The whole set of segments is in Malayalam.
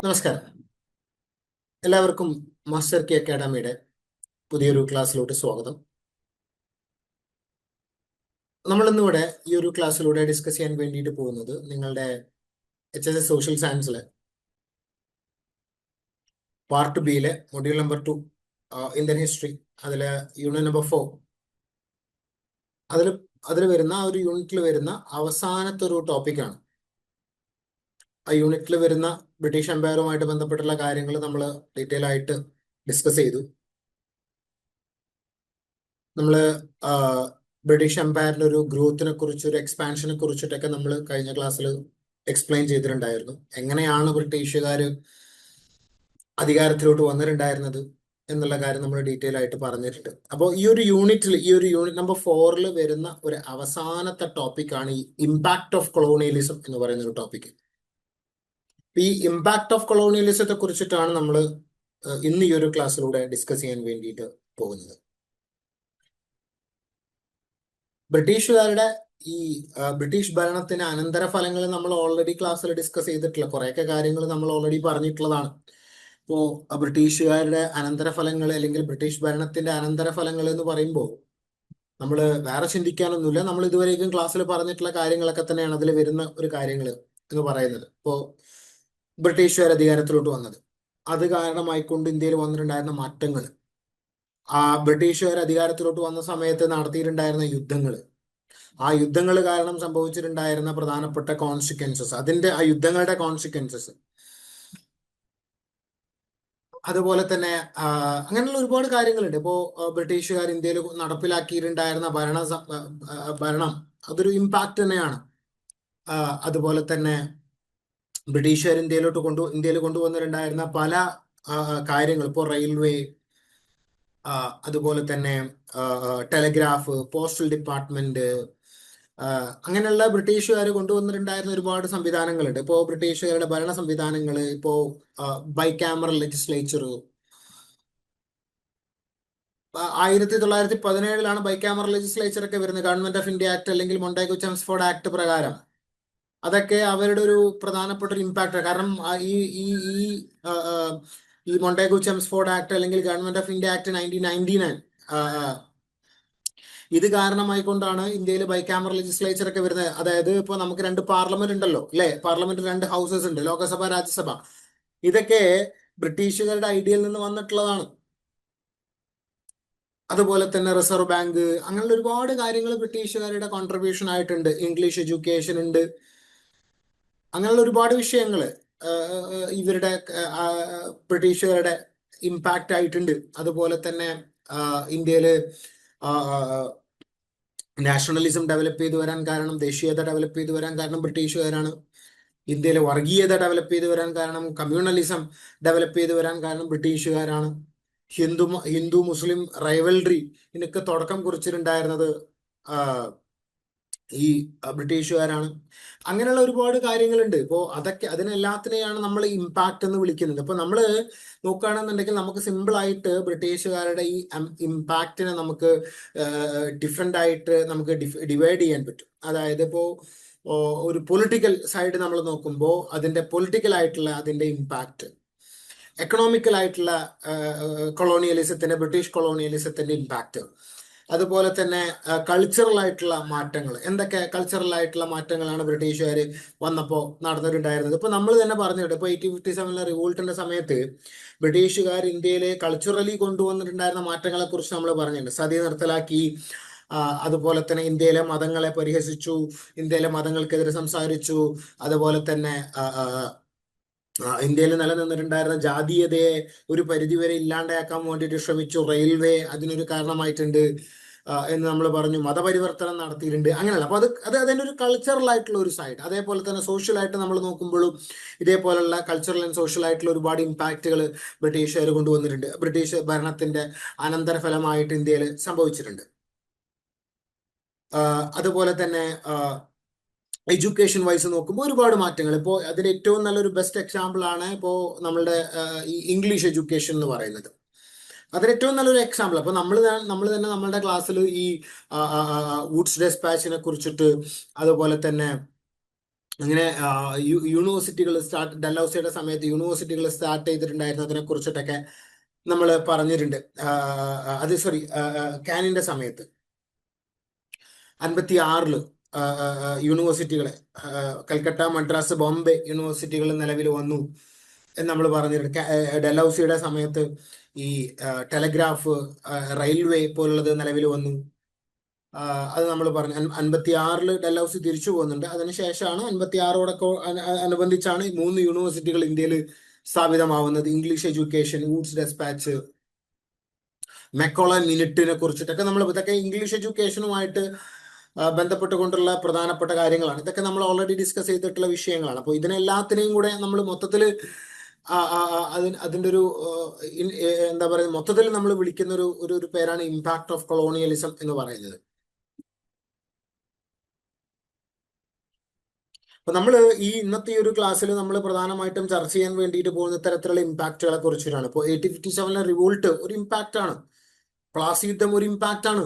നമസ്കാരം. എല്ലാവർക്കും മാസ്റ്റർ കി അക്കാഡമിയുടെ പുതിയൊരു ക്ലാസ്സിലോട്ട് സ്വാഗതം. നമ്മൾ ഇന്നിവിടെ ഈ ഒരു ക്ലാസ്സിലൂടെ ഡിസ്കസ് ചെയ്യാൻ വേണ്ടിയിട്ട് പോകുന്നത് നിങ്ങളുടെ HSS സോഷ്യൽ സയൻസിലെ പാർട്ട് ബിയിലെ മൊഡ്യൂൾ നമ്പർ 2 ഇന്ത്യൻ ഹിസ്റ്ററി, അതിലെ യൂണിറ്റ് നമ്പർ 4, അതിൽ വരുന്ന ആ ഒരു യൂണിറ്റിൽ വരുന്ന അവസാനത്തെ ഒരു ടോപ്പിക്കാണ്. ആ യൂണിറ്റിൽ വരുന്ന ബ്രിട്ടീഷ് എംപയറുമായിട്ട് ബന്ധപ്പെട്ടുള്ള കാര്യങ്ങൾ നമ്മൾ ഡീറ്റെയിൽ ആയിട്ട് ഡിസ്കസ് ചെയ്തു. നമ്മൾ ബ്രിട്ടീഷ് എംപയറിന്റെ ഒരു ഗ്രോത്തിനെ കുറിച്ച്, ഒരു എക്സ്പാൻഷനെ കുറിച്ചിട്ടൊക്കെ നമ്മൾ കഴിഞ്ഞ ക്ലാസ്സിൽ എക്സ്പ്ലെയിൻ ചെയ്തിട്ടുണ്ടായിരുന്നു. എങ്ങനെയാണ് ബ്രിട്ടീഷുകാർ അധികാരത്തിലോട്ട് വന്നിട്ടുണ്ടായിരുന്നത് എന്നുള്ള കാര്യം നമ്മൾ ഡീറ്റെയിൽ ആയിട്ട് പറഞ്ഞിട്ടുണ്ട്. അപ്പോൾ ഈ ഒരു യൂണിറ്റ് നമ്പർ 4 വരുന്ന ഒരു അവസാനത്തെ ടോപ്പിക്കാണ് ഈ ഇമ്പാക്ട് ഓഫ് കൊളോണിയലിസം എന്ന് പറയുന്ന ഒരു ടോപ്പിക്. ഈ ഇമ്പാക്ട് ഓഫ് കൊളോണിയലിസത്തെ കുറിച്ചിട്ടാണ് നമ്മൾ ഇന്ന് ഈ ഒരു ക്ലാസ്സിലൂടെ ഡിസ്കസ് ചെയ്യാൻ വേണ്ടിയിട്ട് പോകുന്നത്. ബ്രിട്ടീഷുകാരുടെ ഈ ബ്രിട്ടീഷ് ഭരണത്തിന് അനന്തരഫലങ്ങൾ നമ്മൾ ഓൾറെഡി ക്ലാസ്സിൽ ഡിസ്കസ് ചെയ്തിട്ടുള്ള കുറേയൊക്കെ കാര്യങ്ങൾ നമ്മൾ ഓൾറെഡി പറഞ്ഞിട്ടുള്ളതാണ്. ഇപ്പോൾ ബ്രിട്ടീഷുകാരുടെ അനന്തരഫലങ്ങൾ അല്ലെങ്കിൽ ബ്രിട്ടീഷ് ഭരണത്തിന്റെ അനന്തരഫലങ്ങൾ എന്ന് പറയുമ്പോൾ നമ്മൾ വേറെ ചിന്തിക്കാനൊന്നുമില്ല. നമ്മൾ ഇതുവരെയും ക്ലാസ്സിൽ പറഞ്ഞിട്ടുള്ള കാര്യങ്ങളൊക്കെ തന്നെയാണ് അതിൽ വരുന്ന ഒരു കാര്യങ്ങൾ എന്ന് പറയുന്നത്. ഇപ്പോൾ ബ്രിട്ടീഷുകാർ അധികാരത്തിലോട്ട് വന്നത്, അത് കാരണമായിക്കൊണ്ട് ഇന്ത്യയിൽ വന്നിട്ടുണ്ടായിരുന്ന മാറ്റങ്ങൾ, ആ ബ്രിട്ടീഷുകാർ അധികാരത്തിലോട്ട് വന്ന സമയത്ത് നടത്തിയിട്ടുണ്ടായിരുന്ന യുദ്ധങ്ങൾ, ആ യുദ്ധങ്ങൾ കാരണം സംഭവിച്ചിട്ടുണ്ടായിരുന്ന പ്രധാനപ്പെട്ട കോൺസിക്വൻസസ്, ആ യുദ്ധങ്ങളുടെ കോൺസിക്വൻസസ്, അതുപോലെ തന്നെ അങ്ങനെയുള്ള ഒരുപാട് കാര്യങ്ങളുണ്ട്. ഇപ്പോ ബ്രിട്ടീഷുകാർ ഇന്ത്യയിൽ നടപ്പിലാക്കിയിട്ടുണ്ടായിരുന്ന ഭരണം അതൊരു ഇമ്പാക്ട് തന്നെയാണ്. അതുപോലെ തന്നെ ബ്രിട്ടീഷുകാർ ഇന്ത്യയിൽ കൊണ്ടുവന്നിട്ടുണ്ടായിരുന്ന പല കാര്യങ്ങൾ, ഇപ്പോൾ റെയിൽവേ, അതുപോലെ തന്നെ ടെലിഗ്രാഫ്, പോസ്റ്റൽ ഡിപ്പാർട്ട്മെന്റ്, അങ്ങനെയുള്ള ബ്രിട്ടീഷുകാർ കൊണ്ടുവന്നിട്ടുണ്ടായിരുന്ന ഒരുപാട് സംവിധാനങ്ങളുണ്ട്. ഇപ്പോൾ ബ്രിട്ടീഷുകാരുടെ ഭരണ സംവിധാനങ്ങൾ, ഇപ്പോൾ ബൈക്യാമറൽ ലെജിസ്ലേച്ചർ, 1917 ബൈക്യാമറൽ ലെജിസ്ലേച്ചർ ഒക്കെ വരുന്നത്. ഗവൺമെന്റ് ഓഫ് ഇന്ത്യ ആക്ട് അല്ലെങ്കിൽ മൊണ്ടാഗു ചെംസ്ഫോർഡ് ആക്ട് പ്രകാരം അതൊക്കെ അവരുടെ ഒരു പ്രധാനപ്പെട്ട ഒരു ഇമ്പാക്ട്. കാരണം ഈ ഈ ഈ ഈ മൊണ്ടാഗു ചെംസ്ഫോർഡ് ആക്ട് അല്ലെങ്കിൽ ഗവൺമെന്റ് ഓഫ് ഇന്ത്യ ആക്ട് 1999, ഇത് കാരണമായിക്കൊണ്ടാണ് ഇന്ത്യയിൽ ബൈക്യാമറൽ ലെജിസ്ലേച്ചർ ഒക്കെ വരുന്നത്. അതായത് ഇപ്പോൾ നമുക്ക് 2 പാർലമെന്റ് ഉണ്ടല്ലോ, അല്ലെ? പാർലമെന്റിൽ 2 ഹൗസസ് ഉണ്ട്, ലോകസഭ, രാജ്യസഭ. ഇതൊക്കെ ബ്രിട്ടീഷുകാരുടെ ഐഡിയയിൽ നിന്ന് വന്നിട്ടുള്ളതാണ്. അതുപോലെ തന്നെ റിസർവ് ബാങ്ക്, അങ്ങനെയുള്ള ഒരുപാട് കാര്യങ്ങൾ ബ്രിട്ടീഷുകാരുടെ കോൺട്രിബ്യൂഷൻ ആയിട്ടുണ്ട്. ഇംഗ്ലീഷ് എഡ്യൂക്കേഷൻ ഉണ്ട്, അങ്ങനെയുള്ള ഒരുപാട് വിഷയങ്ങൾ ഇവരുടെ ബ്രിട്ടീഷുകാരുടെ ഇമ്പാക്റ്റ് ആയിട്ടുണ്ട്. അതുപോലെ തന്നെ ഇന്ത്യയില് നാഷണലിസം ഡെവലപ്പ് ചെയ്തു വരാൻ കാരണം, ദേശീയത ഡെവലപ്പ് ചെയ്തു വരാൻ കാരണം ബ്രിട്ടീഷുകാരാണ്. ഇന്ത്യയിലെ വർഗീയത ഡെവലപ്പ് ചെയ്തു വരാൻ കാരണം, കമ്മ്യൂണലിസം ഡെവലപ്പ് ചെയ്തു വരാൻ കാരണം ബ്രിട്ടീഷുകാരാണ്. ഹിന്ദു മുസ്ലിം റൈവൽറി ഇതിനൊക്കെ തുടക്കം കുറിച്ചിട്ടുണ്ടായിരുന്നത് ഈ ബ്രിട്ടീഷുകാരാണ്. അങ്ങനെയുള്ള ഒരുപാട് കാര്യങ്ങളുണ്ട്. ഇപ്പോൾ അതിനെല്ലാത്തിനെയാണ് നമ്മൾ ഇമ്പാക്ട് എന്ന് വിളിക്കുന്നത്. ഇപ്പൊ നമ്മൾ നോക്കുകയാണെന്നുണ്ടെങ്കിൽ നമുക്ക് സിമ്പിൾ ആയിട്ട് ബ്രിട്ടീഷുകാരുടെ ഈ ഇമ്പാക്റ്റിനെ നമുക്ക് ഡിഫറെന്റ് ആയിട്ട് നമുക്ക് ഡിവൈഡ് ചെയ്യാൻ പറ്റും. അതായത് ഇപ്പോൾ ഒരു പൊളിറ്റിക്കൽ സൈഡ് നമ്മൾ നോക്കുമ്പോൾ അതിന്റെ പൊളിറ്റിക്കൽ ആയിട്ടുള്ള അതിന്റെ ഇമ്പാക്ട്, എക്കണോമിക്കൽ ആയിട്ടുള്ള ബ്രിട്ടീഷ് കൊളോണിയലിസത്തിന്റെ ഇമ്പാക്ട്, അതുപോലെ തന്നെ കൾച്ചറൽ ആയിട്ടുള്ള മാറ്റങ്ങൾ, എന്തൊക്കെ കൾച്ചറൽ ആയിട്ടുള്ള മാറ്റങ്ങളാണ് ബ്രിട്ടീഷുകാർ വന്നപ്പോൾ നടന്നിട്ടുണ്ടായിരുന്നത്. ഇപ്പൊ നമ്മൾ തന്നെ പറഞ്ഞിട്ടുണ്ട്, ഇപ്പൊ 1857 റിവോൾട്ടിന്റെ സമയത്ത് ബ്രിട്ടീഷുകാർ ഇന്ത്യയിലെ കൾച്ചറലി കൊണ്ടുവന്നിട്ടുണ്ടായിരുന്ന മാറ്റങ്ങളെ കുറിച്ച് നമ്മൾ പറഞ്ഞിട്ടുണ്ട്. സതി നിർത്തലാക്കി, അതുപോലെ തന്നെ ഇന്ത്യയിലെ മതങ്ങളെ പരിഹസിച്ചു, ഇന്ത്യയിലെ മതങ്ങൾക്കെതിരെ സംസാരിച്ചു, അതുപോലെ തന്നെ ഇന്ത്യയിൽ നിലനിന്നിട്ടുണ്ടായിരുന്ന ജാതീയതയെ ഒരു പരിധിവരെ ഇല്ലാണ്ടാക്കാൻ വേണ്ടിയിട്ട് ശ്രമിച്ചു. റെയിൽവേ അതിനൊരു കാരണമായിട്ടുണ്ട് എന്ന് നമ്മൾ പറഞ്ഞു. മതപരിവർത്തനം നടത്തിയിട്ടുണ്ട്. അങ്ങനെയല്ല. അപ്പൊ അതിന്റെ ഒരു കൾച്ചറൽ ആയിട്ടുള്ള ഒരു സൈഡ്. അതേപോലെ തന്നെ സോഷ്യൽ ആയിട്ട് നമ്മൾ നോക്കുമ്പോഴും ഇതേപോലുള്ള കൾച്ചറൽ ആൻഡ് സോഷ്യൽ ആയിട്ടുള്ള ഒരുപാട് ഇമ്പാക്റ്റുകൾ ബ്രിട്ടീഷുകാർ കൊണ്ടുവന്നിട്ടുണ്ട്. ബ്രിട്ടീഷ് ഭരണത്തിന്റെ അനന്തരഫലമായിട്ട് ഇന്ത്യയിൽ സംഭവിച്ചിട്ടുണ്ട്. അതുപോലെ തന്നെ എഡ്യൂക്കേഷൻ വൈസ് നോക്കുമ്പോൾ ഒരുപാട് മാറ്റങ്ങൾ. ഇപ്പോൾ അതിന് ഏറ്റവും നല്ലൊരു ബെസ്റ്റ് എക്സാമ്പിൾ ആണ് ഇപ്പോൾ നമ്മളുടെ ഈ ഇംഗ്ലീഷ് എഡ്യൂക്കേഷൻ എന്ന് പറയുന്നത്. അതിന് ഏറ്റവും നല്ലൊരു എക്സാമ്പിൾ. അപ്പൊ നമ്മൾ തന്നെ നമ്മളുടെ ക്ലാസ്സിൽ ഈ വുഡ്സ് ഡെസ്പാച്ചിനെ കുറിച്ചിട്ട്, അതുപോലെ തന്നെ അങ്ങനെ യൂണിവേഴ്സിറ്റികൾ ഡൽഹൌസിയുടെ സമയത്ത് യൂണിവേഴ്സിറ്റികൾ സ്റ്റാർട്ട് ചെയ്തിട്ടുണ്ടായിരുന്നതിനെ കുറിച്ചിട്ടൊക്കെ നമ്മൾ പറഞ്ഞിട്ടുണ്ട്. അത് സോറി, കാനിന്റെ സമയത്ത് 56 യൂണിവേഴ്സിറ്റികളെ, കൽക്കട്ട, മദ്രാസ്, ബോംബെ യൂണിവേഴ്സിറ്റികൾ നിലവിൽ വന്നു എന്ന് നമ്മൾ പറഞ്ഞിട്ടുണ്ട്. ഡൽഹൌസിയുടെ സമയത്ത് ഈ ടെലഗ്രാഫ്, റെയിൽവേ പോലുള്ളത് നിലവിൽ വന്നു. അത് നമ്മൾ പറഞ്ഞു. 56 ഡൽഹൌസി തിരിച്ചു പോകുന്നുണ്ട്. അതിനുശേഷമാണ് 56ഓടൊക്കെ അനുബന്ധിച്ചാണ് 3 യൂണിവേഴ്സിറ്റികൾ ഇന്ത്യയിൽ സ്ഥാപിതമാവുന്നത്. ഇംഗ്ലീഷ് എഡ്യൂക്കേഷൻ, വൂഡ്സ് ഡെസ്പാച്ച്, മെക്കോളൻ മിനിറ്റിനെ കുറിച്ചിട്ടൊക്കെ നമ്മൾ, ഇതൊക്കെ ഇംഗ്ലീഷ് എഡ്യൂക്കേഷനുമായിട്ട് ബന്ധപ്പെട്ടുകൊണ്ടുള്ള പ്രധാനപ്പെട്ട കാര്യങ്ങളാണ്. ഇതൊക്കെ നമ്മൾ ഓൾറെഡി ഡിസ്കസ് ചെയ്തിട്ടുള്ള വിഷയങ്ങളാണ്. അപ്പോൾ ഇതിനെല്ലാത്തിനെയും കൂടെ നമ്മൾ മൊത്തത്തിൽ അതിൻ്റെ ഒരു എന്താ പറയുക, മൊത്തത്തിൽ നമ്മൾ വിളിക്കുന്ന ഒരു പേരാണ് ഇമ്പാക്ട് ഓഫ് കൊളോണിയലിസം എന്ന് പറയുന്നത്. അപ്പൊ നമ്മൾ ഇന്നത്തെ ഈ ഒരു ക്ലാസ്സിൽ നമ്മൾ പ്രധാനമായിട്ടും ചർച്ച ചെയ്യാൻ വേണ്ടിയിട്ട് പോകുന്ന ഇത്തരത്തിലുള്ള ഇമ്പാക്റ്റുകളെ കുറിച്ചിട്ടാണ്. ഇപ്പോൾ 1857 റിവോൾട്ട് ഒരു ഇമ്പാക്റ്റ് ആണ്. പ്ലാസി യുദ്ധം ഒരു ഇമ്പാക്റ്റ് ആണ്.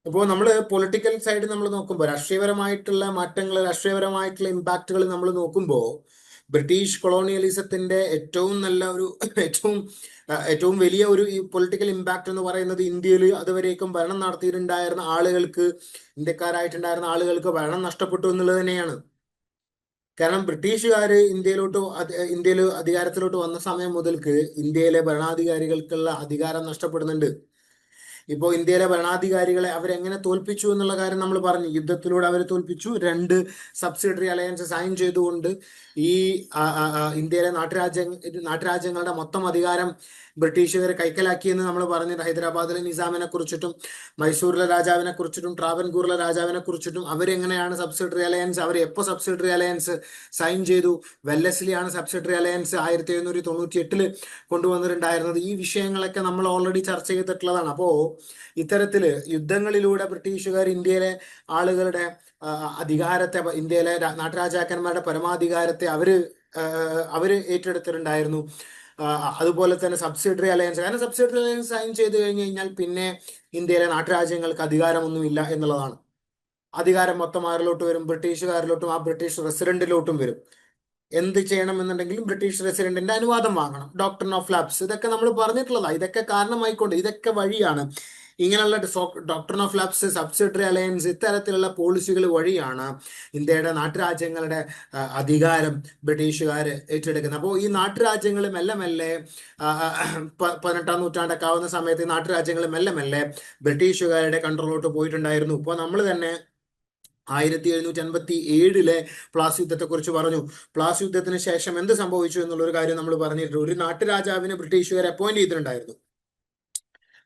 ഇപ്പോൾ നമ്മൾ പൊളിറ്റിക്കൽ സൈഡ് നമ്മൾ നോക്കുമ്പോൾ, രാഷ്ട്രീയപരമായിട്ടുള്ള മാറ്റങ്ങൾ, രാഷ്ട്രീയപരമായിട്ടുള്ള ഇമ്പാക്റ്റുകൾ നമ്മൾ നോക്കുമ്പോൾ, ബ്രിട്ടീഷ് കൊളോണിയലിസത്തിന്റെ ഏറ്റവും നല്ല ഒരു ഏറ്റവും വലിയ ഒരു പൊളിറ്റിക്കൽ ഇമ്പാക്റ്റ് എന്ന് പറയുന്നത്, ഇന്ത്യയിൽ അതുവരേക്കും ഭരണം നടത്തിയിട്ടുണ്ടായിരുന്ന ആളുകൾക്ക്, ഇന്ത്യക്കാരായിട്ടുണ്ടായിരുന്ന ആളുകൾക്ക് ഭരണം നഷ്ടപ്പെട്ടു എന്നുള്ളത് തന്നെയാണ്. കാരണം ബ്രിട്ടീഷുകാർ ഇന്ത്യയിൽ അധികാരത്തിലോട്ട് വന്ന സമയം മുതൽക്ക് ഇന്ത്യയിലെ ഭരണാധികാരികൾക്കുള്ള അധികാരം നഷ്ടപ്പെടുന്നുണ്ട്. ഇപ്പോൾ ഇന്ത്യയിലെ ഭരണാധികാരികളെ അവരെങ്ങനെ തോൽപ്പിച്ചു എന്നുള്ള കാര്യം നമ്മൾ പറഞ്ഞു. യുദ്ധത്തിലൂടെ അവർ തോൽപ്പിച്ചു. 2 സബ്സിഡറി അലയൻസ് സൈൻ ചെയ്തുകൊണ്ട് ഈ ഇന്ത്യയിലെ നാട്ടുരാജ്യങ്ങളുടെ മൊത്തം അധികാരം ബ്രിട്ടീഷുകാർ കൈക്കലാക്കിയെന്ന് നമ്മൾ പറഞ്ഞിട്ട്, ഹൈദരാബാദിലെ നിസാമിനെ കുറിച്ചിട്ടും മൈസൂരിലെ രാജാവിനെ കുറിച്ചിട്ടും ട്രാവൻകൂറിലെ രാജാവിനെ കുറിച്ചിട്ടും അവരെങ്ങനെയാണ് സബ്സിഡറി അലയൻസ്, അവർ എപ്പോൾ സബ്സിഡറി അലയൻസ് സൈൻ ചെയ്തു, വെല്ലസ്ലിയാണ് സബ്സിഡറി അലയൻസ് 1798 കൊണ്ടുവന്നിട്ടുണ്ടായിരുന്നത്. ഈ വിഷയങ്ങളൊക്കെ നമ്മൾ ഓൾറെഡി ചർച്ച ചെയ്തിട്ടുള്ളതാണ്. അപ്പോൾ ഇത്തരത്തില് യുദ്ധങ്ങളിലൂടെ ബ്രിട്ടീഷുകാർ ഇന്ത്യയിലെ ആളുകളുടെ അധികാരത്തെ, ഇന്ത്യയിലെ നാട്ടുരാജാക്കന്മാരുടെ പരമാധികാരത്തെ അവര് ഏറ്റെടുത്തിട്ടുണ്ടായിരുന്നു. അതുപോലെ തന്നെ സബ്സിഡറി അലയൻസ്, കാരണം സബ്സിഡറി അലയൻസ് സൈൻ ചെയ്ത് കഴിഞ്ഞു കഴിഞ്ഞാൽ പിന്നെ ഇന്ത്യയിലെ നാട്ടുരാജ്യങ്ങൾക്ക് അധികാരമൊന്നുമില്ല എന്നുള്ളതാണ്. അധികാരം മൊത്തം ആരിലോട്ട് വരും? ബ്രിട്ടീഷുകാരിലോട്ടും ആ ബ്രിട്ടീഷ് റെസിഡന്റിലോട്ടും വരും. എന്ത് ചെയ്യണമെന്നുണ്ടെങ്കിലും ബ്രിട്ടീഷ് റെസിഡന്റിന്റെ അനുവാദം വാങ്ങണം. ഡോക്ട്രിൻ ഓഫ് ലാപ്സ്, ഇതൊക്കെ നമ്മൾ പറഞ്ഞിട്ടുള്ളതാണ്. ഇതൊക്കെ കാരണമായിക്കൊണ്ട്, ഇതൊക്കെ വഴിയാണ് ഇങ്ങനെയുള്ള doctrine of lapse, subsidiary alliance, ഇത്തരത്തിലുള്ള പോളിസികൾ വഴിയാണ് ഇന്ത്യയുടെ നാട്ടുരാജ്യങ്ങളുടെ അധികാരം ബ്രിട്ടീഷുകാർ ഏറ്റെടുക്കുന്നത്. അപ്പോൾ ഈ നാട്ടുരാജ്യങ്ങൾ മെല്ലെ മെല്ലെ 18-ാം നൂറ്റാണ്ടൊക്കെ ആവുന്ന സമയത്ത് ഈ നാട്ടുരാജ്യങ്ങൾ മെല്ലെ മെല്ലെ ബ്രിട്ടീഷുകാരുടെ കൺട്രോളിലോട്ട് പോയിട്ടുണ്ടായിരുന്നു. ഇപ്പോൾ നമ്മൾ തന്നെ 1757 പ്ലാസി യുദ്ധത്തെ കുറിച്ച് പറഞ്ഞു. പ്ലാസി യുദ്ധത്തിന് ശേഷം എന്ത് സംഭവിച്ചു എന്നുള്ളൊരു കാര്യം നമ്മൾ പറഞ്ഞിട്ടുണ്ട്. ഒരു നാട്ടുരാജാവിനെ ബ്രിട്ടീഷുകാർ അപ്പോയിന്റ് ചെയ്തിട്ടുണ്ടായിരുന്നു,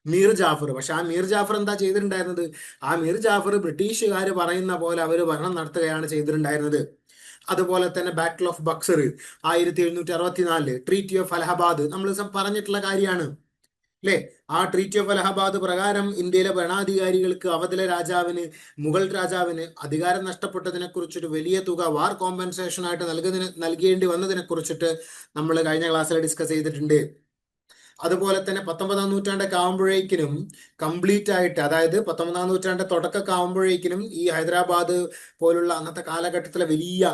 മീർ ജാഫർ. പക്ഷെ ആ മീർ ജാഫർ എന്താ ചെയ്തിട്ടുണ്ടായിരുന്നത്? ആ മീർ ജാഫർ ബ്രിട്ടീഷുകാർ പറയുന്ന പോലെ അവർ ഭരണം നടത്തുകയാണ് ചെയ്തിട്ടുണ്ടായിരുന്നത്. അതുപോലെ തന്നെ battle of Buxar 1764, treaty of Allahabad നമ്മൾ പറഞ്ഞിട്ടുള്ള കാര്യമാണ് അല്ലേ? ആ ട്രീറ്റി ഓഫ് അലഹബാദ് പ്രകാരം ഇന്ത്യയിലെ ഭരണാധികാരികൾക്ക്, അവധിലെ രാജാവിന്, മുഗൾ രാജാവിന് അധികാരം നഷ്ടപ്പെട്ടതിനെ കുറിച്ചൊരു വലിയ തുക വാർ കോമ്പൻസേഷൻ ആയിട്ട് നൽകേണ്ടി വന്നതിനെ കുറിച്ചിട്ട് നമ്മൾ കഴിഞ്ഞ ക്ലാസ്സിൽ ഡിസ്കസ് ചെയ്തിട്ടുണ്ട്. അതുപോലെ തന്നെ 19-ാം നൂറ്റാണ്ടൊക്കെ ആകുമ്പോഴേക്കിനും കംപ്ലീറ്റ് ആയിട്ട്, അതായത് 19-ാം നൂറ്റാണ്ട് തുടക്കമൊക്കെ ആകുമ്പോഴേക്കിനും ഈ ഹൈദരാബാദ് പോലുള്ള അന്നത്തെ കാലഘട്ടത്തിലെ വലിയ